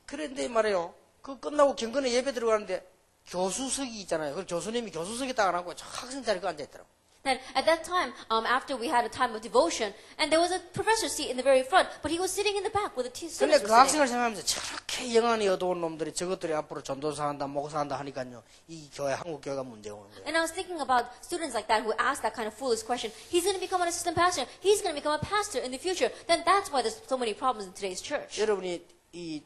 [SPEAKER 3] 그런데 말이에요. 그 끝나고 경건에 예배 들어가는데 교수석이 있잖아요. 그 교수님이 교수석에 딱 안 앉고 학생 자리에 앉아있더라고.
[SPEAKER 2] And at that time, after we had a time of devotion, and there was a professor seat in the very front, but he was sitting in the back where the students
[SPEAKER 3] 근데
[SPEAKER 2] were
[SPEAKER 3] 그
[SPEAKER 2] sitting.
[SPEAKER 3] 학생을 생각하면서 저렇게 영안이 어두운 놈들이 저것들이 앞으로 전도사 한다, 목사 한다 하니까요. 이 교회, 한국 교회가 문제가 오는 거예요.
[SPEAKER 2] And I was thinking about students like that who ask that kind of foolish question. He's going to become an assistant pastor. He's going to become a pastor in the future. Then that's why there's so many problems in today's church.
[SPEAKER 3] 여러분이 이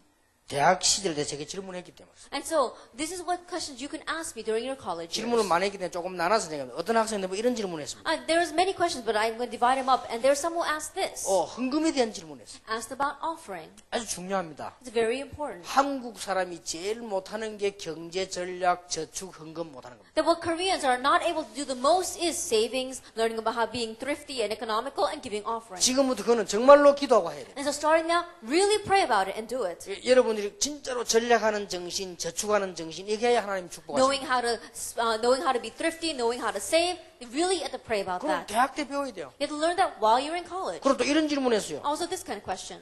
[SPEAKER 3] 대학 시절 때 제게 질문했기 때문에
[SPEAKER 2] And so, this is what questions you can ask me during your college years.
[SPEAKER 3] 질문을 많이 했기 때문에 조금 나눠서 내가 어떤 학생들 뭐 이런 질문을 했습니다.
[SPEAKER 2] There's many questions, but I'm going to divide them up. And there's some who asked this.
[SPEAKER 3] 헌금에 대한 질문을 했어요.
[SPEAKER 2] Asked about offering.
[SPEAKER 3] 아주 중요합니다.
[SPEAKER 2] It's very important.
[SPEAKER 3] 한국 사람이 제일 못하는 게 경제 전략, 저축, 헌금 못하는 겁니다.
[SPEAKER 2] That what Koreans are not able to do the most is savings, learning about how being thrifty and economical, and giving offering.
[SPEAKER 3] 지금부터 그거는 정말로 기도하고 해야 돼요.
[SPEAKER 2] And so starting now, really pray about it and do it.
[SPEAKER 3] 여러분들이 진짜로 전략하는 정신, 저축하는 정신 이게 해야 하나님
[SPEAKER 2] Knowing
[SPEAKER 3] 축복하십니다.
[SPEAKER 2] how to be thrifty, knowing how to save, you really have to pray about
[SPEAKER 3] 그럼
[SPEAKER 2] that.
[SPEAKER 3] 대학 때 배워야 돼요.
[SPEAKER 2] You have to learn that while you're in college.
[SPEAKER 3] 그리고 또 이런 질문했어요.
[SPEAKER 2] Also this kind of question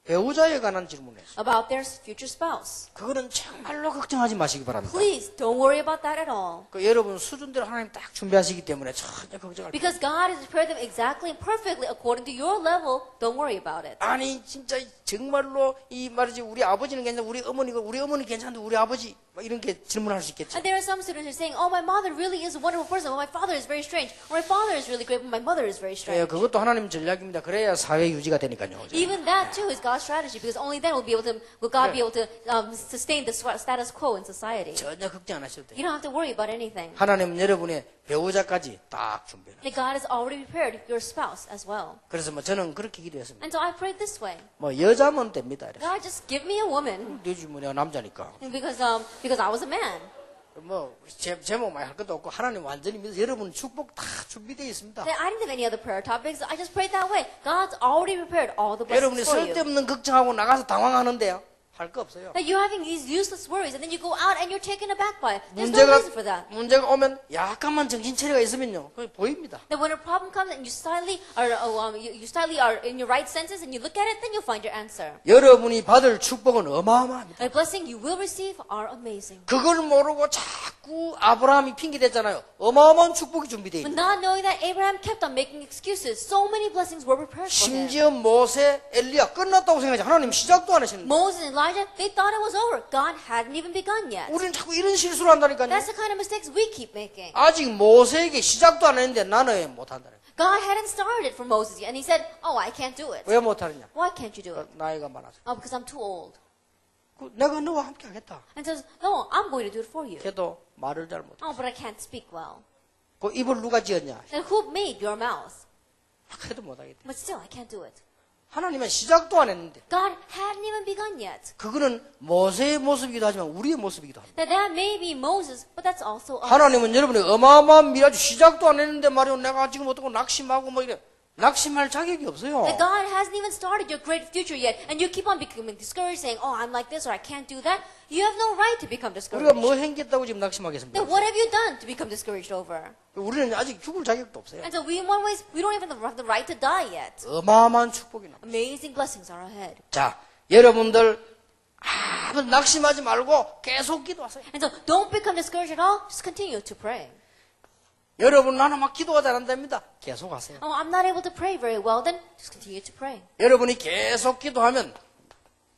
[SPEAKER 3] 배우자에 관한 질문했어요.
[SPEAKER 2] about their future spouse.
[SPEAKER 3] 그거는 정말로 걱정하지 마시기 바랍니다.
[SPEAKER 2] Please don't worry about that at all.
[SPEAKER 3] 그 여러분 수준대로 하나님 딱 준비하시기 때문에 전혀 걱정할 필요
[SPEAKER 2] Because God has prepared them exactly and perfectly according to your level. Don't worry about it.
[SPEAKER 3] 아니 진짜 정말로 이 말이지 우리 아버지는 괜찮아 우리 어머니 괜찮은데 우리 아버지 막 이런 게 질문할 수 있겠죠.
[SPEAKER 2] And there are some students who are saying, oh, my mother really is a wonderful person. Well, my father is very strange. Or my father is really great, but my mother is very
[SPEAKER 3] 예,
[SPEAKER 2] strange.
[SPEAKER 3] 그것도 하나님 전략입니다. 그래야 사회 유지가 되니까요.
[SPEAKER 2] Even that too is God's strategy, because only then will God be able to sustain the status quo in society.
[SPEAKER 3] 전혀 걱정 안 하셔도 돼요.
[SPEAKER 2] You don't have to worry about anything.
[SPEAKER 3] 하나님은 여러분의 배우자까지 딱 준비해요.
[SPEAKER 2] That God has already prepared your spouse as well.
[SPEAKER 3] 그래서 뭐 저는 그렇게 기도했습니다.
[SPEAKER 2] And so I prayed this way.
[SPEAKER 3] 뭐 여자면 됩니다. 이래서.
[SPEAKER 2] God, just give me a woman.
[SPEAKER 3] 되지 뭐 내가 남자니까.
[SPEAKER 2] Because I was a man.
[SPEAKER 3] 뭐 제목 많이 할 것도 없고 하나님 완전히 믿어서 여러분 축복 다 준비되어 있습니다.
[SPEAKER 2] Then I didn't have any other prayer topics. I just prayed that way. God's already prepared all the
[SPEAKER 3] 여러분이
[SPEAKER 2] blessings for you.
[SPEAKER 3] 쓸데없는 걱정하고 나가서 당황하는데요. 할 거 없어요.
[SPEAKER 2] That you're having these useless worries, and then you go out and you're taken aback by it. There's no reason for that.
[SPEAKER 3] 문제가 오면 약간만 정신차리가 있으면요. 그게 보입니다.
[SPEAKER 2] That when a problem comes and you slightly are in your right senses and you look at it, then you'll find your answer.
[SPEAKER 3] 여러분이 받을 축복은 어마어마합니다.
[SPEAKER 2] The blessing you will receive are amazing.
[SPEAKER 3] 그걸 모르고 자꾸 아브라함이 핑계댔잖아요. 어마어마한 축복이 준비되어
[SPEAKER 2] But
[SPEAKER 3] 있습니다.
[SPEAKER 2] not knowing that Abraham kept on making excuses, so many blessings were prepared for him.
[SPEAKER 3] 심지어 모세, 엘리야 끝났다고 생각하지 하나님 시작도 안 하시는데
[SPEAKER 2] Moses and Elijah, they thought it was over. God hadn't even begun yet.
[SPEAKER 3] 우리는 자꾸 이런 실수를 한다니까요.
[SPEAKER 2] That's the kind of mistakes we keep making.
[SPEAKER 3] 아직 모세에게 시작도 안 했는데 나는 왜 못한다는 거예요.
[SPEAKER 2] God hadn't started for Moses yet, and he said, oh, I can't do it.
[SPEAKER 3] 왜 못하느냐.
[SPEAKER 2] Why can't you do it?
[SPEAKER 3] 나이가 많아서.
[SPEAKER 2] Oh, because I'm too old.
[SPEAKER 3] 내가 너와 함께 하겠다.
[SPEAKER 2] And says, no, I'm going to do it for you.
[SPEAKER 3] 걔도 말을 잘 못해.
[SPEAKER 2] Oh, but I can't speak well.
[SPEAKER 3] 그 입을 누가 지었냐.
[SPEAKER 2] Then who made your mouth?
[SPEAKER 3] 해도 못하겠다.
[SPEAKER 2] But still, I can't do it.
[SPEAKER 3] 하나님은 시작도 안 했는데
[SPEAKER 2] God hadn't even begun yet.
[SPEAKER 3] 그거는 모세의 모습이기도 하지만 우리의 모습이기도 합니다.
[SPEAKER 2] That may be Moses, but that's also us.
[SPEAKER 3] 하나님은 여러분이 어마어마한 미라주 시작도 안 했는데 말이요. 내가 지금 어떻게 낙심하고 뭐 이래. 낙심할 자격이 없어요.
[SPEAKER 2] That God hasn't even started your great future yet, and you keep on becoming discouraged, saying, "Oh, I'm like this, or I can't do that." You have no right to become discouraged.
[SPEAKER 3] 우리가 뭐 행겼다고 지금 낙심하겠습니까?
[SPEAKER 2] Then what have you done to become discouraged over?
[SPEAKER 3] 우리는 아직 죽을 자격도 없어요.
[SPEAKER 2] And so we, in one ways, we don't even have the right to die yet.
[SPEAKER 3] 어마어마한 축복이 납니다.
[SPEAKER 2] Amazing blessings are ahead.
[SPEAKER 3] 자, 여러분들 아무 낙심하지 말고 계속 기도하세요.
[SPEAKER 2] And so don't become discouraged at all. Just continue to pray.
[SPEAKER 3] 여러분 나는 막 기도가 잘한답니다. 계속 하세요.
[SPEAKER 2] Oh, I'm not able to pray very well. Then just continue to pray.
[SPEAKER 3] 여러분이 계속 기도하면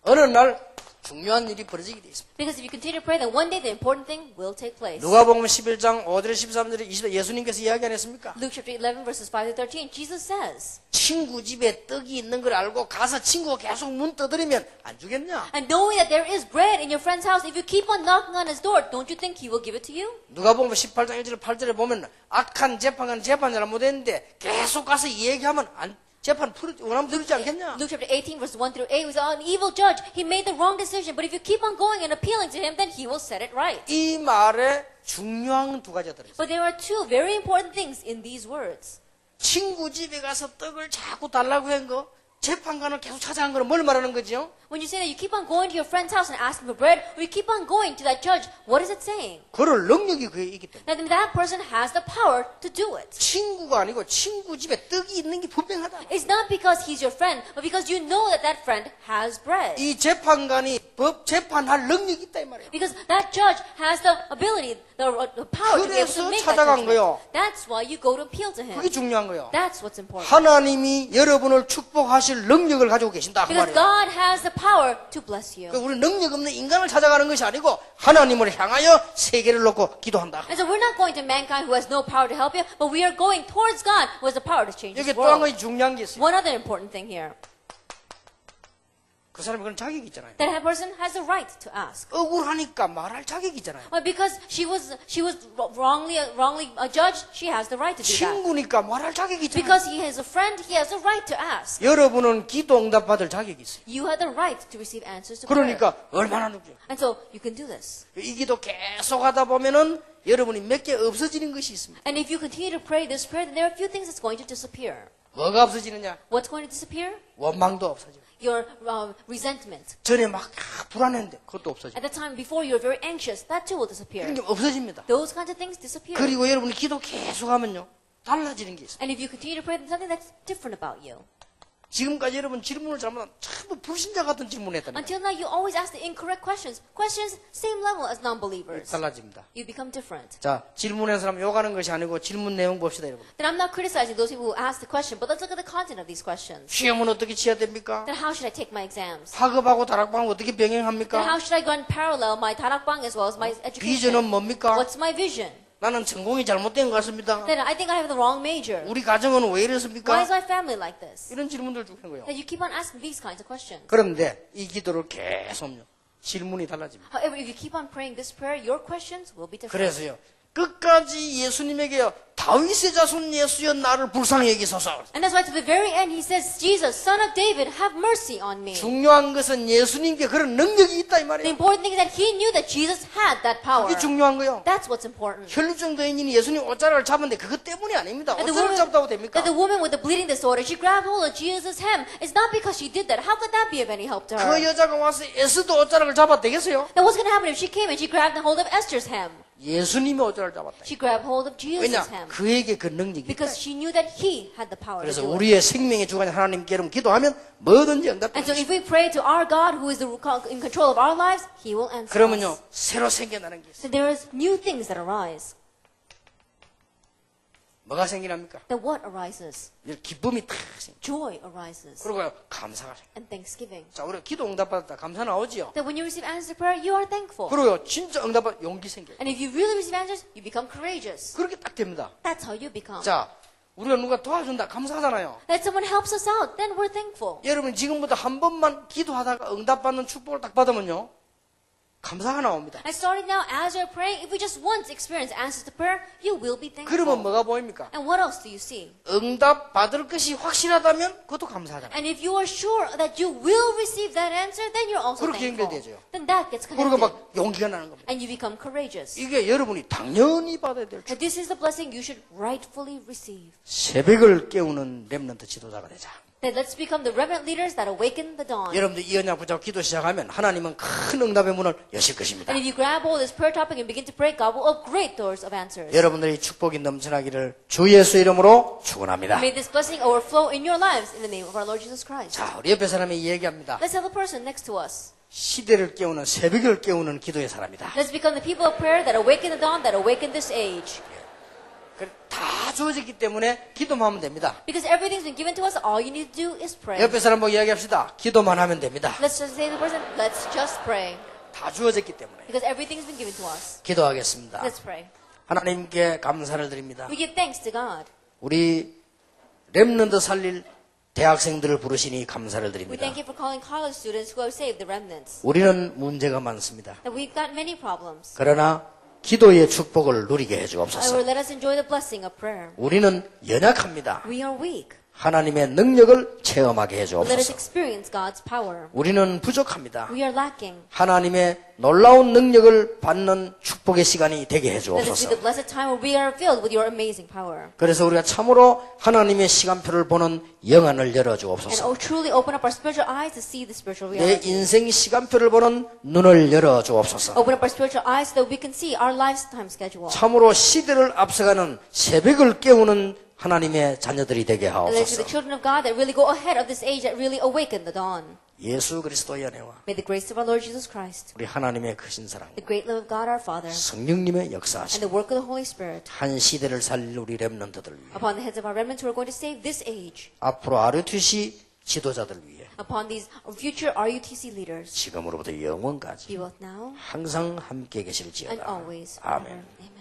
[SPEAKER 3] 어느 날 중요한 일이 벌어지게 되어 있습니다.
[SPEAKER 2] Because if you continue to pray, then one day the important thing will take place.
[SPEAKER 3] 누가복음 11장 5절 13절에 20절 예수님께서 이야기 안 했습니까?
[SPEAKER 2] Luke chapter 11 verses 5 to 13, Jesus says,
[SPEAKER 3] 친구 집에 떡이 있는 걸 알고 가서 친구가 계속 문 두드리면 안 주겠냐?
[SPEAKER 2] and knowing that there is bread in your friend's house, if you keep on knocking on his door, don't you think he will give it to you?
[SPEAKER 3] 누가복음 18장 1절 8절에 보면 악한 재판관 재판 잘못했는데 계속 가서 얘기하면 재판 원하면 들지 않겠냐?
[SPEAKER 2] Luke chapter 18 verses 1 through 8 was an evil judge. He made the wrong decision, but if you keep on going and appealing to him, then he will set it right.
[SPEAKER 3] 이 말에 중요한 두 가지가 들어있어요.
[SPEAKER 2] But there are two very important things in these words.
[SPEAKER 3] 친구 집에 가서 떡을 자꾸 달라고 한 거, 재판관을 계속 찾아간 거는 뭘 말하는 거죠?
[SPEAKER 2] When you say that you keep on going to your friend's house and asking for bread, or you keep on going to that judge, what is it saying?
[SPEAKER 3] 그럴 능력이 그에 있기 때문에.
[SPEAKER 2] That that person has the power to do it.
[SPEAKER 3] 친구가 아니고 친구 집에 떡이 있는 게 분명하다.
[SPEAKER 2] It's not because he's your friend, but because you know that that friend has bread.
[SPEAKER 3] 이 재판관이 법 재판할 능력이 있다 이 말이에요.
[SPEAKER 2] Because that judge has the ability, the power to be able
[SPEAKER 3] 그래서
[SPEAKER 2] to make that
[SPEAKER 3] 찾아간
[SPEAKER 2] judgment.
[SPEAKER 3] 거요.
[SPEAKER 2] That's why you go to appeal to him.
[SPEAKER 3] 그게 중요한 거예요.
[SPEAKER 2] That's what's important.
[SPEAKER 3] 하나님이 여러분을 축복하실 능력을 가지고 계신다 그
[SPEAKER 2] Because
[SPEAKER 3] 말이에요.
[SPEAKER 2] God has the power to bless you.
[SPEAKER 3] 그러니까 우리 능력 없는 인간을 찾아가는 것이 아니고 하나님을 향하여 세계를 놓고 기도한다.
[SPEAKER 2] And so we're not going to mankind who has no power to help you, but we are going towards God who has the power to change
[SPEAKER 3] 여기
[SPEAKER 2] this
[SPEAKER 3] 또 한
[SPEAKER 2] world.
[SPEAKER 3] 가지 중요한 게 있어요.
[SPEAKER 2] One other important thing here.
[SPEAKER 3] 그 사람이 그런 자격이 있잖아요.
[SPEAKER 2] That person has the right to ask.
[SPEAKER 3] 억울하니까 말할 자격이 있잖아요.
[SPEAKER 2] Well, because she was wrongly judged, she has the right to do that.
[SPEAKER 3] 친구니까 말할 자격이 있잖아요.
[SPEAKER 2] Because he is a friend, he has the right to ask.
[SPEAKER 3] 여러분은 기도 응답 받을 자격이 있어요.
[SPEAKER 2] You have the right to receive answers to prayer.
[SPEAKER 3] 그러니까 얼마나 높죠.
[SPEAKER 2] And so you can do this.
[SPEAKER 3] 이 기도 계속 하다 보면은 여러분이 몇 개 없어지는 것이 있습니다.
[SPEAKER 2] And if you continue to pray this prayer, then there are a few things that's going to disappear.
[SPEAKER 3] 뭐가 없어지느냐?
[SPEAKER 2] What's going to disappear?
[SPEAKER 3] 원망도 없어지고.
[SPEAKER 2] Your resentment.
[SPEAKER 3] 전에 막 불안했는데 그것도 없어지고.
[SPEAKER 2] At the time before you're very anxious, that too will disappear.
[SPEAKER 3] 그런 게 없어집니다.
[SPEAKER 2] Those kinds of things disappear.
[SPEAKER 3] 그리고 여러분이 기도 계속하면요 달라지는 게 있어요.
[SPEAKER 2] And if you continue to pray, then something that's different about you.
[SPEAKER 3] 지금까지 여러분 질문을 잘못하면 전부 불신자 같은 질문을 했다는 거예요.
[SPEAKER 2] Until now, you always ask the incorrect questions. Questions same level as non-believers.
[SPEAKER 3] 달라집니다.
[SPEAKER 2] You become different.
[SPEAKER 3] 자, 질문한 사람 욕하는 것이 아니고 질문 내용 봅시다, 여러분.
[SPEAKER 2] Then I'm not criticizing those people who ask the question, but let's look at the content of these questions.
[SPEAKER 3] 시험은 어떻게 치야 됩니까?
[SPEAKER 2] Then how should I take my exams?
[SPEAKER 3] 학업하고 다락방은 어떻게
[SPEAKER 2] Then
[SPEAKER 3] 병행합니까?
[SPEAKER 2] how should I go and parallel my 다락방 as well as my
[SPEAKER 3] 비전은
[SPEAKER 2] education?
[SPEAKER 3] 뭡니까?
[SPEAKER 2] What's my vision?
[SPEAKER 3] 나는 전공이 잘못된 것 같습니다.
[SPEAKER 2] Then I think I have the wrong major.
[SPEAKER 3] 우리 가정은 왜
[SPEAKER 2] Why
[SPEAKER 3] 이렇습니까?
[SPEAKER 2] is my family like this?
[SPEAKER 3] 이런 질문들 주는 거예요.
[SPEAKER 2] And you keep on asking these kinds of questions.
[SPEAKER 3] 그런데 이 기도를 계속요. 질문이 달라집니다.
[SPEAKER 2] However, if you keep on praying this prayer, your questions will be different.
[SPEAKER 3] 그래서요. 끝까지 예수님에게요. 다윗의 자손 예수여 나를 불쌍히 여기소서.
[SPEAKER 2] And that's why to the very end he says, Jesus, son of David, have mercy on me.
[SPEAKER 3] 중요한 것은 예수님께 그런 능력이 있다 이
[SPEAKER 2] The
[SPEAKER 3] 말이에요.
[SPEAKER 2] important thing is that he knew that Jesus had that power.
[SPEAKER 3] 그게 중요한 거예요.
[SPEAKER 2] That's what's important.
[SPEAKER 3] 혈루증 여인이 예수님 옷자락을 잡았는데 그것 때문이 아닙니다.
[SPEAKER 2] And the
[SPEAKER 3] 옷자락을 잡다고 됩니까?
[SPEAKER 2] that the woman with the bleeding disorder, she grabbed hold of Jesus' hem. It's not because she did that. How could that be of any help to
[SPEAKER 3] 그
[SPEAKER 2] her?
[SPEAKER 3] 여자가 와서 에스도 옷자락을 잡아도 되겠어요?
[SPEAKER 2] Now what's going to happen if she came and she grabbed hold of Esther's hem?
[SPEAKER 3] 예수님이 옷자락을 잡았다.
[SPEAKER 2] She grabbed hold of Jesus'
[SPEAKER 3] 왜냐?
[SPEAKER 2] hem.
[SPEAKER 3] 그에게 그 능력이 있다.
[SPEAKER 2] Because she knew that he had the power to
[SPEAKER 3] 그래서
[SPEAKER 2] do it.
[SPEAKER 3] 우리의 생명의 주관자 하나님께 여러분 기도하면 뭐든지
[SPEAKER 2] And so
[SPEAKER 3] 응답됩니다.
[SPEAKER 2] if we pray to our God who is in control of our lives, he will answer
[SPEAKER 3] 그러면요
[SPEAKER 2] us.
[SPEAKER 3] 새로 생겨나는 게 있어요.
[SPEAKER 2] So there is new things that arise.
[SPEAKER 3] 뭐가 생기랍니까?
[SPEAKER 2] Then what arises?
[SPEAKER 3] 기쁨이 탁 생겨.
[SPEAKER 2] Joy arises.
[SPEAKER 3] 그리고 감사가 생겨.
[SPEAKER 2] And thanksgiving.
[SPEAKER 3] 자, 우리 기도 응답받았다. 감사 나오지요.
[SPEAKER 2] That when you receive answers to prayer, you are thankful.
[SPEAKER 3] 그리고요 진짜 응답받 용기 생겨요.
[SPEAKER 2] And if you really receive answers, you become courageous.
[SPEAKER 3] 그렇게 딱 됩니다.
[SPEAKER 2] That's how you become.
[SPEAKER 3] 자, 우리가 누가 도와준다. 감사하잖아요.
[SPEAKER 2] That someone helps us out, then we're thankful.
[SPEAKER 3] 여러분 지금부터 한 번만 기도하다가 응답받는 축복을 딱 받으면요 감사가 나옵니다.
[SPEAKER 2] And starting now, as you're praying, if we just once experience answers to prayer, you will be
[SPEAKER 3] 그러면
[SPEAKER 2] thankful.
[SPEAKER 3] 뭐가 보입니까?
[SPEAKER 2] And what else do you see?
[SPEAKER 3] 응답 받을 것이 확실하다면 그것도 감사하잖아요.
[SPEAKER 2] And if you are sure that you will receive that answer, then you're also
[SPEAKER 3] 그렇게
[SPEAKER 2] thankful.
[SPEAKER 3] 연결되죠.
[SPEAKER 2] Then that gets
[SPEAKER 3] 그리고
[SPEAKER 2] connected.
[SPEAKER 3] 막 용기가 나는 겁니다.
[SPEAKER 2] And you become courageous.
[SPEAKER 3] 이게 여러분이 당연히 받아야 될 줄.
[SPEAKER 2] And this is the blessing you should rightfully receive.
[SPEAKER 3] 새벽을 깨우는 렘넌트 지도자가 되자.
[SPEAKER 2] Then let's become the remnant leaders that awaken the dawn.
[SPEAKER 3] 여러분들 이 언약 붙잡고 기도 시작하면 하나님은 큰 응답의 문을 여실 것입니다.
[SPEAKER 2] And if you grab hold of this prayer topic and begin to pray, God will open great doors of answers.
[SPEAKER 3] 여러분들이 축복이 넘쳐나기를 주 예수 이름으로 축원합니다.
[SPEAKER 2] May this blessing overflow in your lives in the name of our Lord Jesus Christ.
[SPEAKER 3] 자, 우리 옆에 사람이 얘기합니다.
[SPEAKER 2] Let's have a person next to us.
[SPEAKER 3] 시대를 깨우는 새벽을 깨우는 기도의 사람이다.
[SPEAKER 2] Let's become the people of prayer that awaken the dawn, that awaken this age.
[SPEAKER 3] 다 다 주어졌기 때문에 기도만 하면 됩니다.
[SPEAKER 2] Because everything's been given to us, all you need to do is pray.
[SPEAKER 3] 옆에 사람 보고 이야기합시다. 기도만 하면 됩니다.
[SPEAKER 2] Let's just say to the person, let's just pray.
[SPEAKER 3] 다 주어졌기 때문에.
[SPEAKER 2] Because everything's been given to us.
[SPEAKER 3] 기도하겠습니다.
[SPEAKER 2] Let's pray.
[SPEAKER 3] 하나님께 감사를 드립니다.
[SPEAKER 2] We give thanks to God.
[SPEAKER 3] 우리 렘넌트 살릴 대학생들을 부르시니 감사를
[SPEAKER 2] We
[SPEAKER 3] 드립니다.
[SPEAKER 2] thank you for calling college students who have saved the remnants.
[SPEAKER 3] 우리는 문제가 많습니다.
[SPEAKER 2] That we've got many problems.
[SPEAKER 3] 그러나 기도의 축복을 누리게
[SPEAKER 2] However,
[SPEAKER 3] 해주옵소서.
[SPEAKER 2] let us enjoy the blessing of prayer.
[SPEAKER 3] 우리는 연약합니다.
[SPEAKER 2] We are weak.
[SPEAKER 3] 하나님의 능력을 체험하게
[SPEAKER 2] Let us
[SPEAKER 3] 해주옵소서.
[SPEAKER 2] experience God's power.
[SPEAKER 3] 우리는 부족합니다.
[SPEAKER 2] We are lacking.
[SPEAKER 3] 하나님의 놀라운 능력을 받는 축복의 시간이 되게
[SPEAKER 2] Let us be
[SPEAKER 3] 해주옵소서.
[SPEAKER 2] the blessed time where we are filled with your amazing power.
[SPEAKER 3] 그래서 우리가 참으로 하나님의 시간표를 보는 영안을
[SPEAKER 2] And
[SPEAKER 3] 열어주옵소서.
[SPEAKER 2] oh, truly open up our spiritual eyes to see the spiritual
[SPEAKER 3] 내
[SPEAKER 2] reality.
[SPEAKER 3] 인생 시간표를 보는 눈을 열어주옵소서.
[SPEAKER 2] Open up our spiritual eyes so that we can see our lifetime schedule.
[SPEAKER 3] 참으로 시대를 앞서가는 새벽을 깨우는 하나님의 자녀들이 되게
[SPEAKER 2] And let us be
[SPEAKER 3] 하옵소서.
[SPEAKER 2] the children of God that really go ahead of this age, that really awaken the dawn.
[SPEAKER 3] 예수 그리스도의 은혜와
[SPEAKER 2] May the grace of our Lord Jesus Christ,
[SPEAKER 3] 우리 하나님의 크신 사랑,
[SPEAKER 2] the great love of God our Father,
[SPEAKER 3] 성령님의
[SPEAKER 2] and
[SPEAKER 3] 역사하심,
[SPEAKER 2] the work of the Holy Spirit
[SPEAKER 3] 한 시대를 살릴 우리 렘넌트들 위해,
[SPEAKER 2] upon the heads of our remnants who are going to save this age,
[SPEAKER 3] 앞으로 RUTC 지도자들 위해,
[SPEAKER 2] upon these future RUTC leaders,
[SPEAKER 3] 지금으로부터 영원까지
[SPEAKER 2] be both now
[SPEAKER 3] 항상 함께
[SPEAKER 2] and
[SPEAKER 3] 계실지어다.
[SPEAKER 2] always.
[SPEAKER 3] 아멘.
[SPEAKER 2] Forever. Amen.